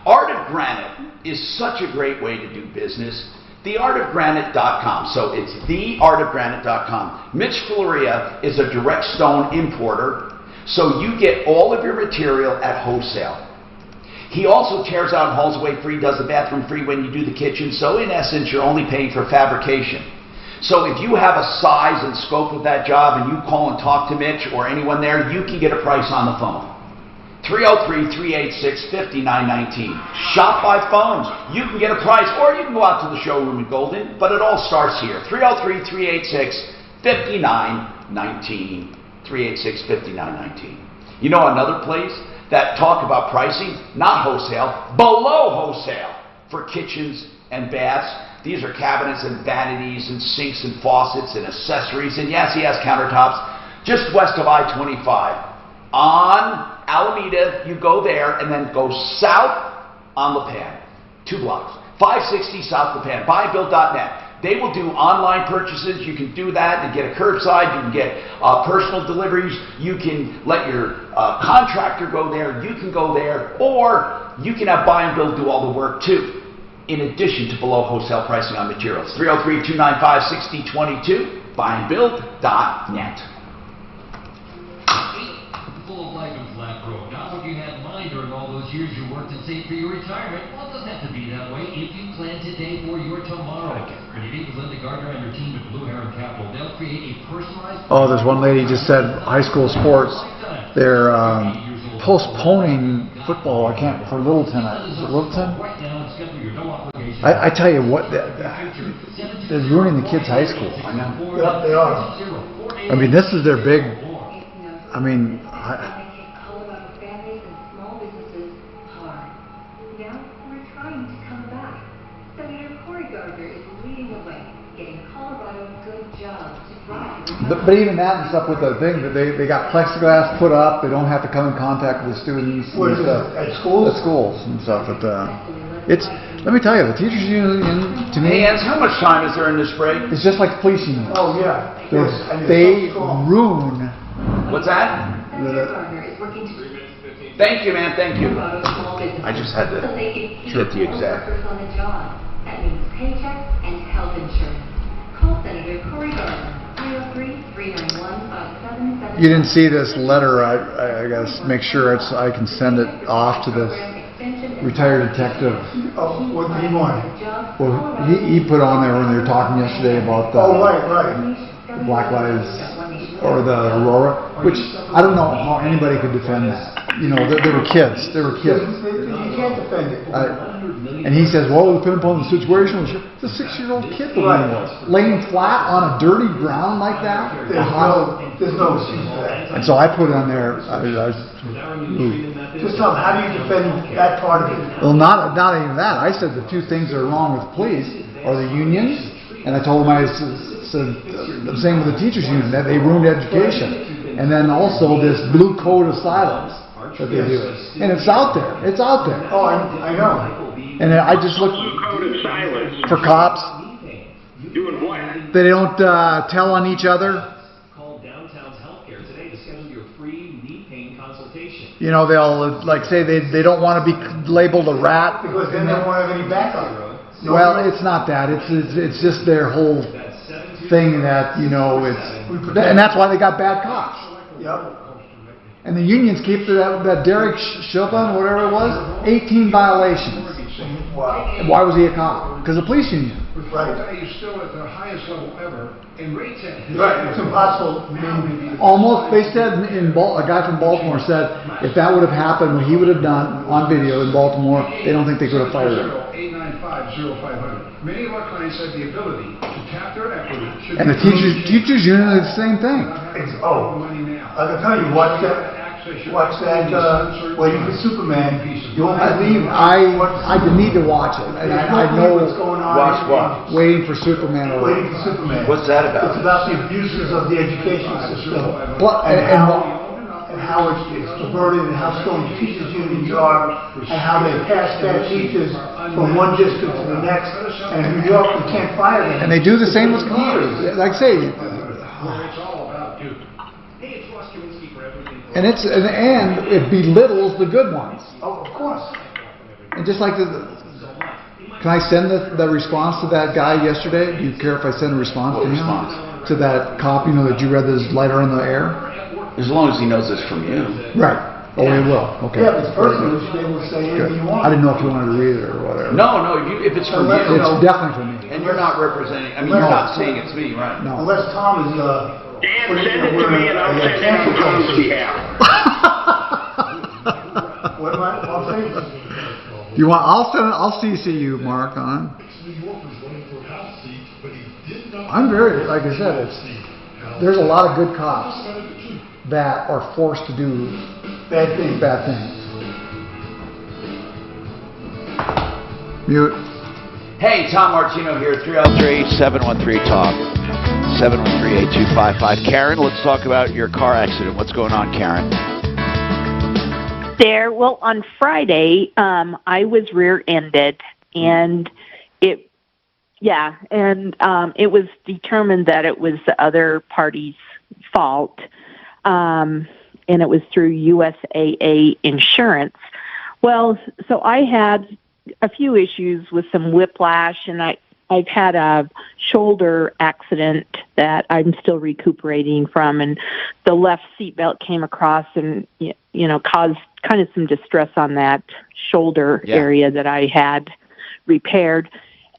Art of Granite is such a great way to do business. TheArtofGranite.com. So it's TheArtofGranite.com. Mitch Floria is a direct stone importer, so you get all of your material at wholesale. He also tears out and hauls away free, does the bathroom free when you do the kitchen. So in essence, you're only paying for fabrication. So if you have a size and scope of that job and you call and talk to Mitch or anyone there, you can get a price on the phone. 303-386-5919. Shop by phone. You can get a price, or you can go out to the showroom in Golden, but it all starts here. 303-386-5919. 386-5919. You know another place that talk about pricing? Not wholesale, below wholesale for kitchens and baths. These are cabinets and vanities and sinks and faucets and accessories and yes, countertops just west of I-25. On Alameda, you go there and then go south on La Pan, 2 blocks, 560 South La Pan, buyandbuild.net. They will do online purchases. You can do that and get a curbside. You can get personal deliveries. You can let your contractor go there. You can go there, or you can have buy and build do all the work too, in addition to below wholesale pricing on materials. 303-295-6022, buyandbuild.net. Full of life in Flat Road. Not what you had in mind during all those years you worked and saved for your retirement. Well, it doesn't have to be that way if you plan today for your tomorrow. When you meet with Linda Gardner and her team at Blue Heron Capital, they'll create a personalized... Oh, there's one lady just said high school sports. They're postponing football. I can't, for Littleton. Is it Littleton? I tell you what, they're ruining the kids' high school. I know. Yep, they are. I mean, this is their big... I mean... But even that and stuff with the thing, that they got plexiglass put up, they don't have to come in contact with the students and stuff. At schools? At schools and stuff. But it's, let me tell you, the teachers union, to me... Hey, Ans, how much time is there in this break? It's just like the police union. Oh, yeah. They ruin... What's that? Thank you, man, thank you. I just had to get the exact... That means paychecks and health insurance. Call Senator Cory Gardner. You didn't see this letter. I gotta make sure I can send it off to the retired detective. Oh, what did he want? Well, he put on there when they were talking yesterday about the Black Lives or the Aurora, which I don't know how anybody could defend that. You know, they were kids. They were kids. You can't defend it. And he says, well, depending upon the situation, it's a 6-year-old kid laying flat on a dirty ground like that. There's no excuse for that. And so I put on there. Just tell them, how do you defend that part of it? Well, not even that. I said the 2 things that are wrong with police are the unions, and I told them I said the same with the teachers union, that they ruined education, and then also this blue code of silence that they do. And it's out there. It's out there. Oh, I know. And I just look for cops. Doing what? They don't tell on each other. Call Downtown's Healthcare today to schedule your free knee pain consultation. You know, they'll like say they don't want to be labeled a rat. Because then they won't have any backup. Well, it's not that. It's just their whole thing that, you know, and that's why they got bad cops. Yep. And the unions keep that Derek Chauvin, whatever it was, 18 violations. Wow. And why was he a cop? Because of the police union. Right. You're still at the highest level ever, and rates at Right, it's impossible. Almost, they said, a guy from Baltimore said, if that would have happened, what he would have done on video in Baltimore, they don't think they could have fired him. 895-0500. Many of our clients have the ability to tap their equity. And the teachers union is the same thing. I can tell you, watch that, Waiting for Superman. You won't believe I need to watch it. And I know what's going on. Watch what? Waiting for Superman. Waiting for Superman. What's that about? It's about the abuses of the education system. And how it's perverted and how strong teachers unions are and how they pass bad teachers from one district to the next. And in New York, we can't fire them. And they do the same with computers. Like I say, and it belittles the good ones. Oh, of course. And just like can I send the response to that guy yesterday? Do you care if I send a response to him? To that cop, that you read this letter in the air? As long as he knows it's from you. Right. Oh, he will. Okay. Yeah, if it's personal, you should be able to say anything you want. I didn't know if you wanted to read it or whatever. No, if it's from you. It's definitely from me. And you're not representing, you're not saying it's me, right? No. Unless Tom is, Dan, send it to me and I'll send it on Tom's behalf. What am I saying? You want? I'll CC you, Mark, on. I'm very, like I said, there's a lot of good cops that are forced to do bad things. Mute. Hey, Tom Martino here, 303-713-TALK. 713-8255. Karen, let's talk about your car accident. What's going on, Karen? There. Well, on Friday, I was rear-ended, and it was determined that it was the other party's fault, and it was through USAA insurance. Well, so I had a few issues with some whiplash, and I've had a shoulder accident that I'm still recuperating from, and the left seatbelt came across and, caused kind of some distress on that shoulder area that I had repaired.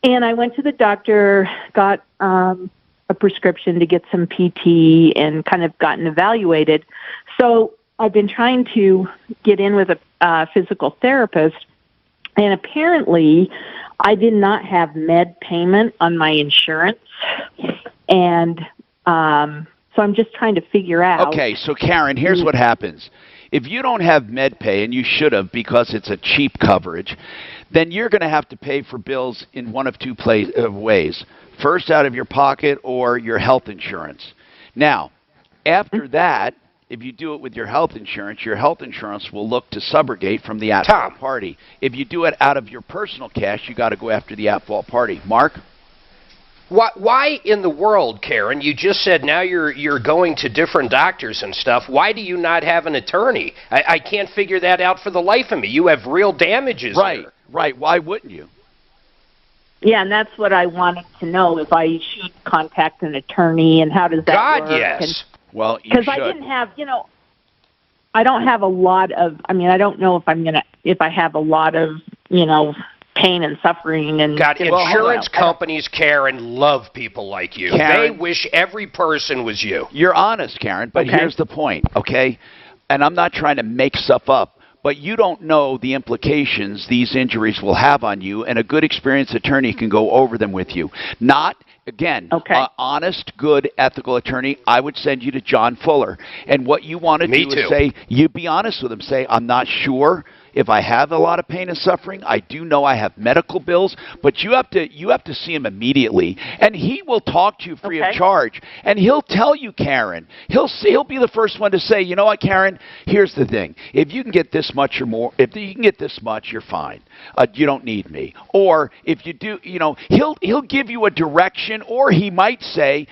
And I went to the doctor, got a prescription to get some PT and kind of gotten evaluated. So I've been trying to get in with a physical therapist, and apparently I did not have med payment on my insurance, and so I'm just trying to figure out. Okay, so Karen, here's what happens. If you don't have med pay, and you should have because it's a cheap coverage, then you're going to have to pay for bills in one of two ways. First, out of your pocket or your health insurance. Now, after that, if you do it with your health insurance will look to subrogate from the at-fault party. If you do it out of your personal cash, you got to go after the at-fault party. Mark? Why in the world, Karen, you just said now you're going to different doctors and stuff. Why do you not have an attorney? I can't figure that out for the life of me. You have real damages here. Right. Why wouldn't you? Yeah, and that's what I wanted to know, if I should contact an attorney, and how does that work? God, yes. Well, you because should. I didn't have, I don't have a lot of. I don't know if I have a lot of, pain and suffering and. God, insurance companies, Karen, love people like you. Karen, they wish every person was you. You're honest, Karen, but here's the point, okay? And I'm not trying to make stuff up, but you don't know the implications these injuries will have on you, and a good, experienced attorney can go over them with you. Again, honest, good, ethical attorney, I would send you to John Fuller. And what you want to do is say, you be honest with him. Say, I'm not sure if I have a lot of pain and suffering. I do know I have medical bills, but you have to see him immediately. And he will talk to you free of charge. And he'll tell you, Karen, he'll be the first one to say, you know what, Karen, here's the thing. If you can get this much or more, if you can get this much, you're fine. You don't need me. Or if you do, he'll give you a direction, or he might say,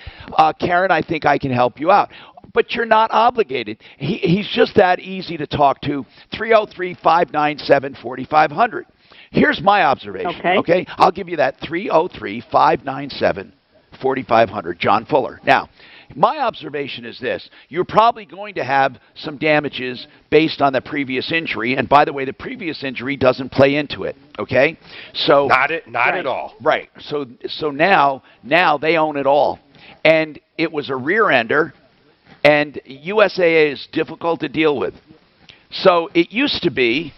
Karen, I think I can help you out. But you're not obligated. He's just that easy to talk to. 303-597-4500. Here's my observation. Okay? I'll give you that. 303-597-4500. John Fuller. Now, My observation is this. You're probably going to have some damages based on the previous injury. And by the way, the previous injury doesn't play into it. Okay? So Not at all. Right. So now they own it all. And it was a rear ender, and USAA is difficult to deal with. So it used to be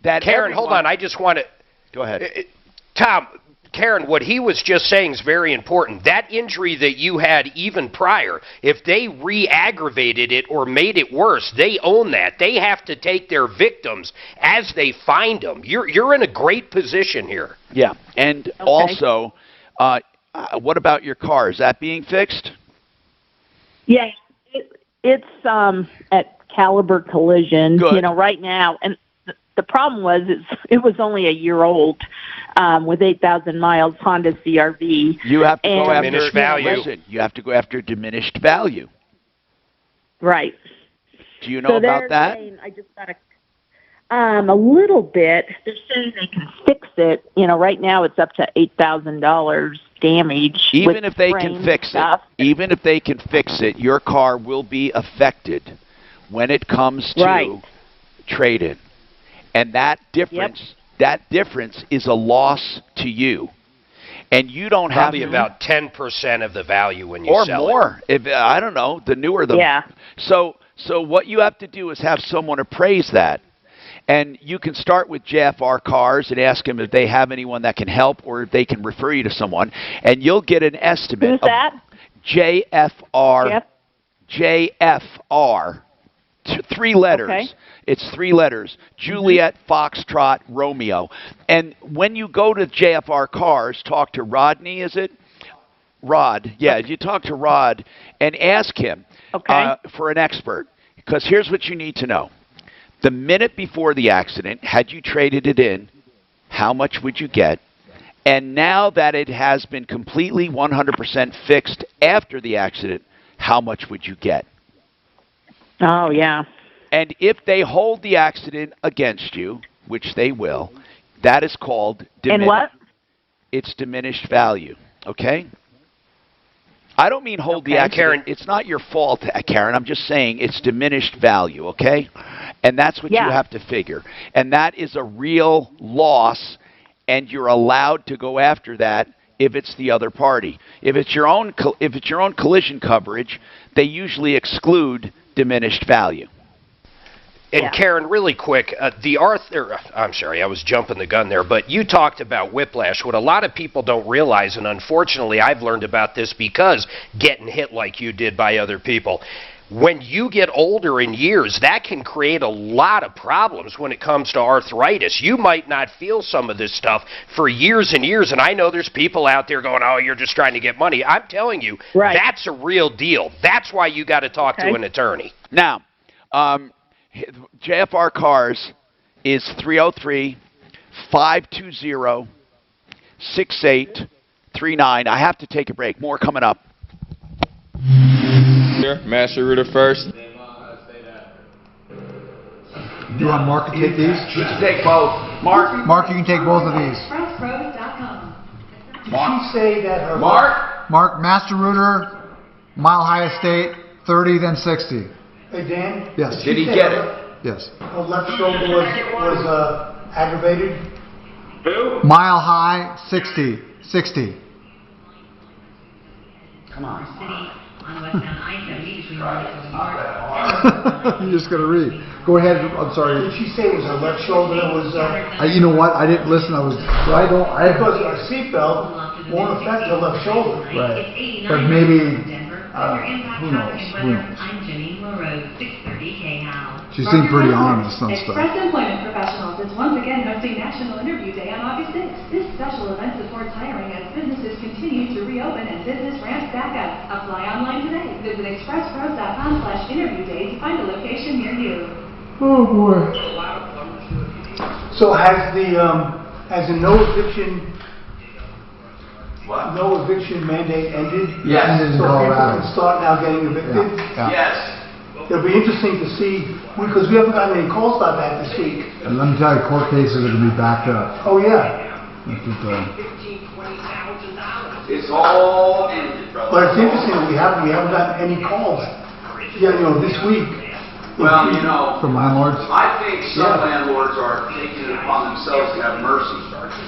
that Karen, hold on. I just want to go ahead. Tom, Karen, what he was just saying is very important. That injury that you had even prior, if they re-aggravated it or made it worse, they own that. They have to take their victims as they find them. You're in a great position here. Yeah, and also, what about your car? Is that being fixed? Yeah, it's at Caliber Collision. Good. You know, right now, and the problem was it was only a year old. With 8,000 miles, Honda CR-V. You have to go after diminished value. Listen, you have to go after diminished value. Right. Do you know about that? Saying, I just got a little bit. They're saying they can fix it. You know, right now it's up to $8,000 damage. Even if they can fix it, even if they can fix it, your car will be affected when it comes to trade-in, and that difference. Yep. That difference is a loss to you, and you don't Probably have about 10% of the value when you or sell more. If I don't know, the newer the So what you have to do is have someone appraise that, and you can start with JFR Cars and ask them if they have anyone that can help or if they can refer you to someone, and you'll get an estimate. Who's that? JFR. JFR. 3 letters. Okay. It's 3 letters. Juliet, Foxtrot, Romeo. And when you go to JFR Cars, talk to Rodney, is it? Rod. Yeah, you talk to Rod and ask him for an expert. Because here's what you need to know. The minute before the accident, had you traded it in, how much would you get? And now that it has been completely 100% fixed after the accident, how much would you get? Oh, yeah. And if they hold the accident against you, which they will, that is called And what? It's diminished value, okay? I don't mean hold the accident. Karen. It's not your fault, Karen. I'm just saying it's diminished value, okay? And that's what you have to figure. And that is a real loss, and you're allowed to go after that if it's the other party. If it's your own collision coverage, they usually exclude diminished value. And Karen, really quick, I'm sorry, I was jumping the gun there, but you talked about whiplash. What a lot of people don't realize, and unfortunately I've learned about this because getting hit like you did by other people, when you get older in years, that can create a lot of problems when it comes to arthritis. You might not feel some of this stuff for years and years, and I know there's people out there going, oh, you're just trying to get money. I'm telling you, that's a real deal. That's why you got to talk to an attorney. Now, JFR Cars is 303-520-6839. I have to take a break. More coming up. Master Rooter first. Do you want Mark to take these? You can take both. Mark, you can take both of these. Did she say that her... Mark, Master Rooter, Mile High Estate, 30, then 60. Hey, Dan? Yes. Did he get it? Yes. Her left shoulder was aggravated? Who? Mile High, 60. Come on. You're just going to read. Go ahead. I'm sorry. Did she say it was her left shoulder that was... you know what? I didn't listen. Because our seatbelt won't affect the left shoulder. Right. But maybe... who knows? She seemed pretty honest on stuff. Express Employment Professionals is once again hosting National Interview Day on August 6th. This special event supports hiring as businesses continue to reopen and business ramps back up. Apply online today. Visit expresspros.com/interviewday to find a location near you. Oh boy. So has the no eviction mandate ended? Yes. So people can start now getting evicted? Yeah. Yes. It'll be interesting to see, because we haven't gotten any calls about that this week. And let me tell you, court cases are going to be backed up. Oh, yeah. It's all ended, brother. But it's interesting, we haven't gotten any calls, this week. Well, From landlords? I think some landlords are taking it upon themselves to have mercy.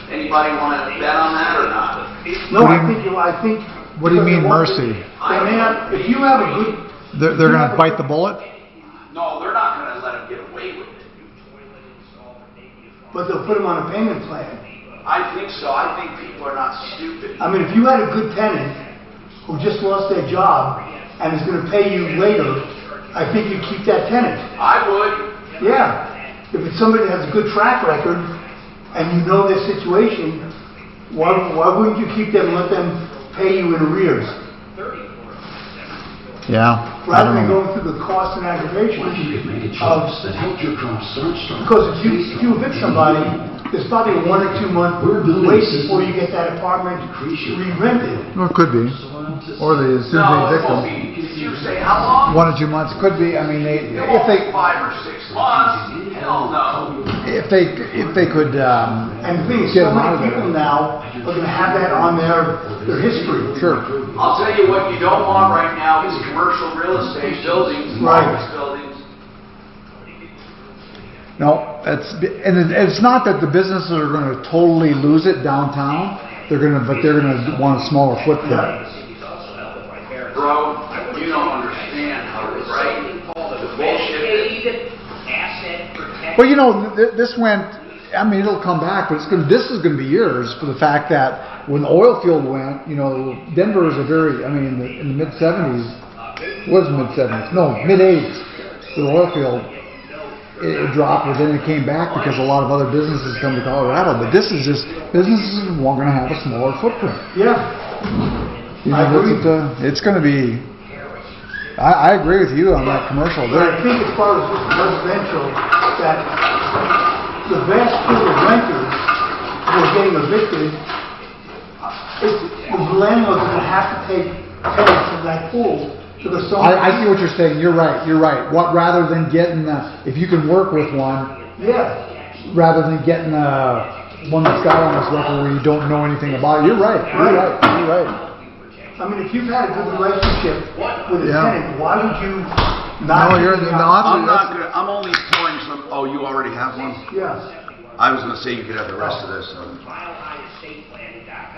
Anybody want to bet on that or not? No, I think. What do you mean mercy? If you have a good. They're going to bite the bullet? No, they're not going to let them get away with it. But they'll put them on a payment plan. I think so. I think people are not stupid. I mean, if you had a good tenant who just lost their job and is going to pay you later, I think you keep that tenant. I would. Yeah. If it's somebody that has a good track record and you know their situation, why wouldn't you keep them and let them pay you in arrears? Yeah. Rather than going through the cost and aggravation. Because if you evict somebody, there's probably a 1 or 2 month wait before you get that apartment re-rented. Well, it could be. Or they, as soon as they evict them. You say how long? 1 or 2 months. Could be. I mean, if they 5 or 6 months. Hell no. If they could and the thing is, so many people now are going to have that on their history. Sure. I'll tell you what you don't want right now is commercial real estate buildings, office buildings. No, it's not that the businesses are going to totally lose it downtown. But they're going to want a smaller footprint. Bro, you don't understand how to write the bullshit. Well, this went. I mean, it'll come back, but this is going to be years for the fact that when the oil field went, Denver is in the mid 70s, was mid 70s, no, mid 80s, the oil field. It dropped, but then it came back because a lot of other businesses come to Colorado. But this is just businesses are going to have a smaller footprint. Yeah, I agree. It's going to be. I agree with you on that commercial. But I think as far as residential, that the vast pool of renters who are getting evicted, the landlords are going to have to take tenants from that pool. I see what you're saying. You're right. Rather than getting, if you can work with one, rather than getting one that's got on this record where you don't know anything about it. You're right. I mean, if you've had a good relationship with a tenant, why would you not? I'm only pouring some. Oh, you already have one? Yes. I was going to say you could have the rest of this.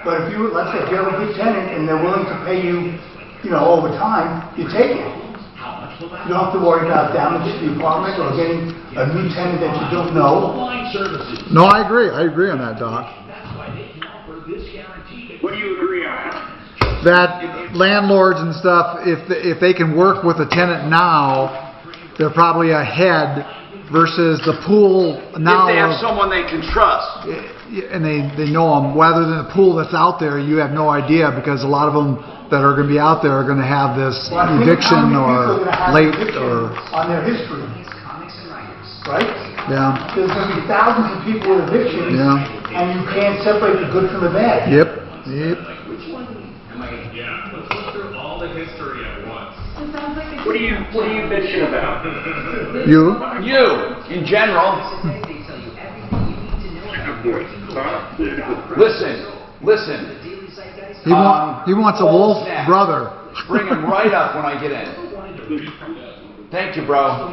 But if you, let's say, if you have a good tenant and they're willing to pay you, over time, you take it. You don't have to worry about damage to the apartment or getting a new tenant that you don't know. No, I agree. I agree on that, Doc. What do you agree on? That landlords and stuff, if they can work with a tenant now, they're probably ahead versus the pool now. If they have someone they can trust. And they know them, rather than the pool that's out there, you have no idea because a lot of them that are going to be out there are going to have this eviction or late or on their history, right? Yeah. There's going to be thousands of people with evictions, and you can't separate the good from the bad. Yep. Which one? Yeah, let's look through all the history at once. What are you bitching about? You, in general. Listen. He wants a wolf brother. Bring him right up when I get in. Thank you, bro.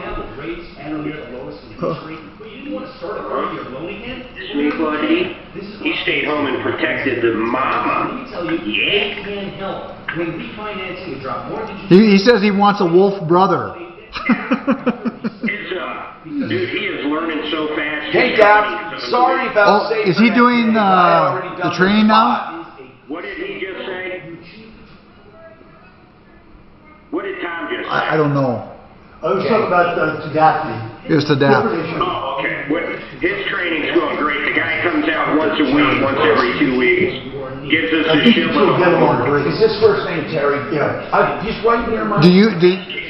Me, buddy. He stayed home and protected the mama. Yeah. He says he wants a wolf brother. Dude, he is learning so fast. Hey, Dad. Sorry about saying. Is he doing the training now? What did he just say? What did Tom just say? I don't know. I was talking about TDAPI. It's TDAPI. Oh, okay. His training's going great. The guy comes out once a week, once every 2 weeks. Gives us a shipment of homework. Is his first name Terry? Yeah. He's right near my... He's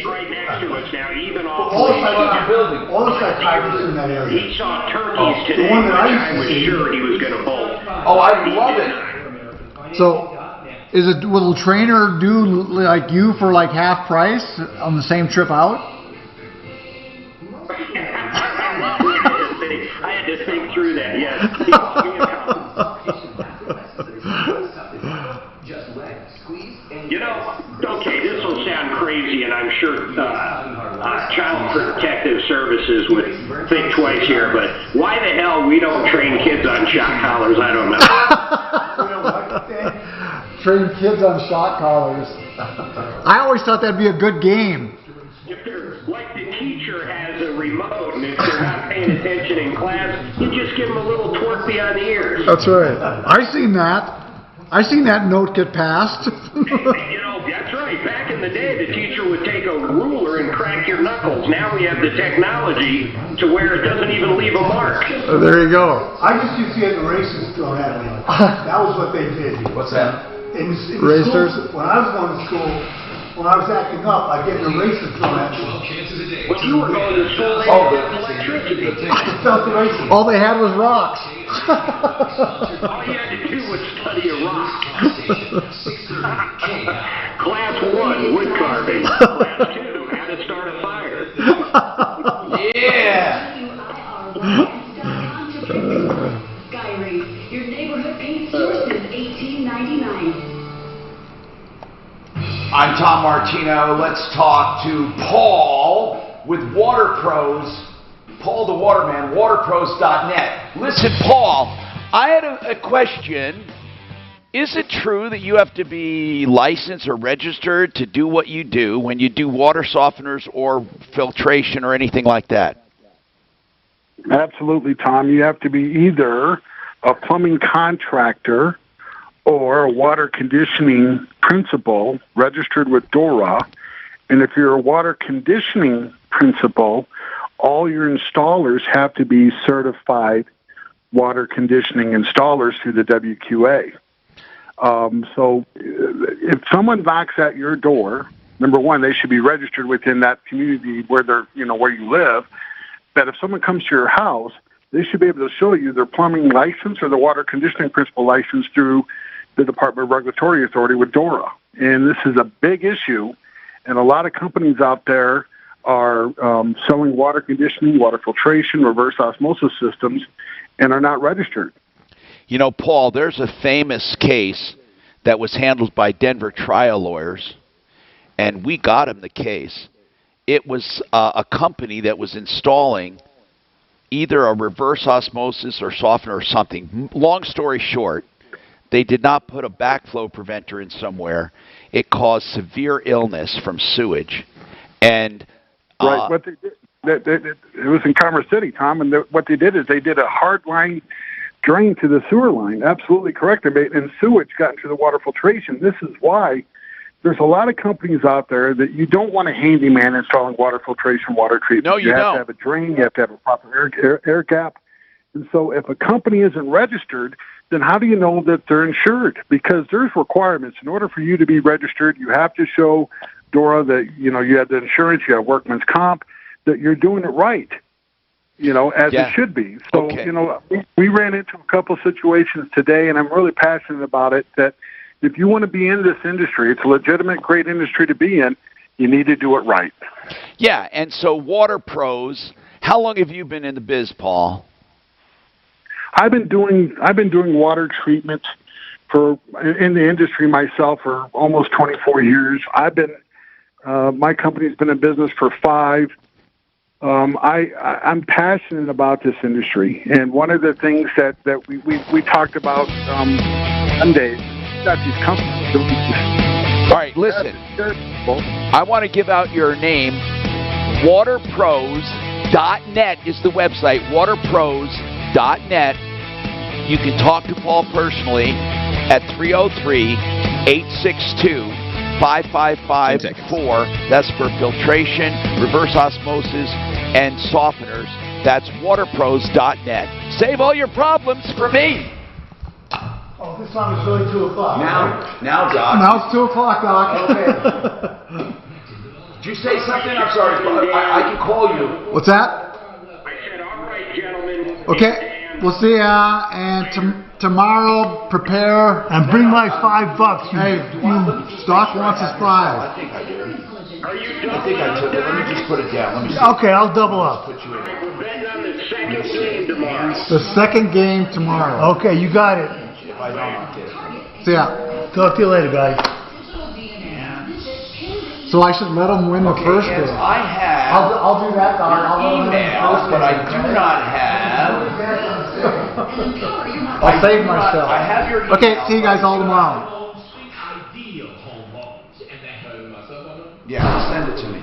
right next to us now, even off all the psychiatrists in that area. He saw turkeys today, which I was sure he was going to bolt. Oh, I love it. So, will the trainer do like you for like half price on the same trip out? I had to think through that, yes. Services would think twice here, but why the hell we don't train kids on shock collars, I don't know. Train kids on shock collars. I always thought that'd be a good game. If they're like the teacher has a remote, and if they're not paying attention in class, you just give them a little twerk behind the ears. That's right. I seen that note get passed. You know, that's right. Back in the day, the teacher would take a ruler and crack your knuckles. Now we have the technology to where it doesn't even leave a mark. There you go. I just used to get the racist thrown at me. That was what they did. What's that? In Racers? School, when I was going to school, when I was acting up, I'd get the racist thrown at me. When you were going to school, they had electricity. I felt the racist. All they had was rocks. All you had to do was study a rock. Class 1, wood carving. Class 2, how to start a fire. Yeah! Skyrace, your neighborhood paint store since 1899. I'm Tom Martino. Let's talk to Paul with Water Pros. Paul the Waterman, waterpros.net. Listen, Paul, I had a question. Is it true that you have to be licensed or registered to do what you do when you do water softeners or filtration or anything like that? Absolutely, Tom. You have to be either a plumbing contractor or a water conditioning principal registered with DORA. And if you're a water conditioning principal, all your installers have to be certified water conditioning installers through the WQA. So if someone knocks at your door, number one, they should be registered within that community where they're, where you live. But if someone comes to your house, they should be able to show you their plumbing license or the water conditioning principal license through the Department of Regulatory Authority with DORA. And this is a big issue, and a lot of companies out there are selling water conditioning, water filtration, reverse osmosis systems, and are not registered. You know, Paul, there's a famous case that was handled by Denver trial lawyers, and we got him the case. It was a company that was installing either a reverse osmosis or softener or something. Long story short, they did not put a backflow preventer in somewhere. It caused severe illness from sewage. And right. What they did, it was in Commerce City, Tom, and what they did is they did a hard line drain to the sewer line. Absolutely correct. And sewage got into the water filtration. This is why there's a lot of companies out there that you don't want a handyman installing water filtration, water treatment. No, you don't. You have to have a drain. You have to have a proper air gap. And so if a company isn't registered, then how do you know that they're insured? Because there's requirements. In order for you to be registered, you have to show DORA that, you have the insurance, you have workman's comp, that you're doing it right, as it should be. So, we ran into a couple situations today, and I'm really passionate about it, that if you want to be in this industry, it's a legitimate, great industry to be in, you need to do it right. Yeah, and so Water Pros, how long have you been in the biz, Paul? I've been doing water treatment in the industry myself for almost 24 years. My company's been in business for 5. I'm passionate about this industry, and one of the things that we talked about Monday, that these companies doing this. All right, listen. I want to give out your name. Waterpros.net is the website. Waterpros.net. You can talk to Paul personally at 303-862-5554. That's for filtration, reverse osmosis, and softeners. That's waterpros.net. Save all your problems for me. Oh, this time it's really 2 o'clock. Now, Doc. Now it's 2 o'clock, Doc. Okay. Did you say something? I'm sorry. I can call you. What's that? I said, all right, gentlemen. Okay. We'll see ya. And tomorrow, prepare. And bring my $5. Hey, Doc wants his 5. I think I did. Are you I think I took it. Let me just put it down. Let me see. Okay, I'll double up. Put you in. We're betting on the second game tomorrow. The second game tomorrow. Okay, you got it. If I don't, I'll get it. See ya. Talk to you later, guys. So I should let them win the first bid. I have I'll do that, Doc. I'll emails, but I do not have. I'll save myself. I have your email. Okay, see you guys all tomorrow. Yeah, send it to me.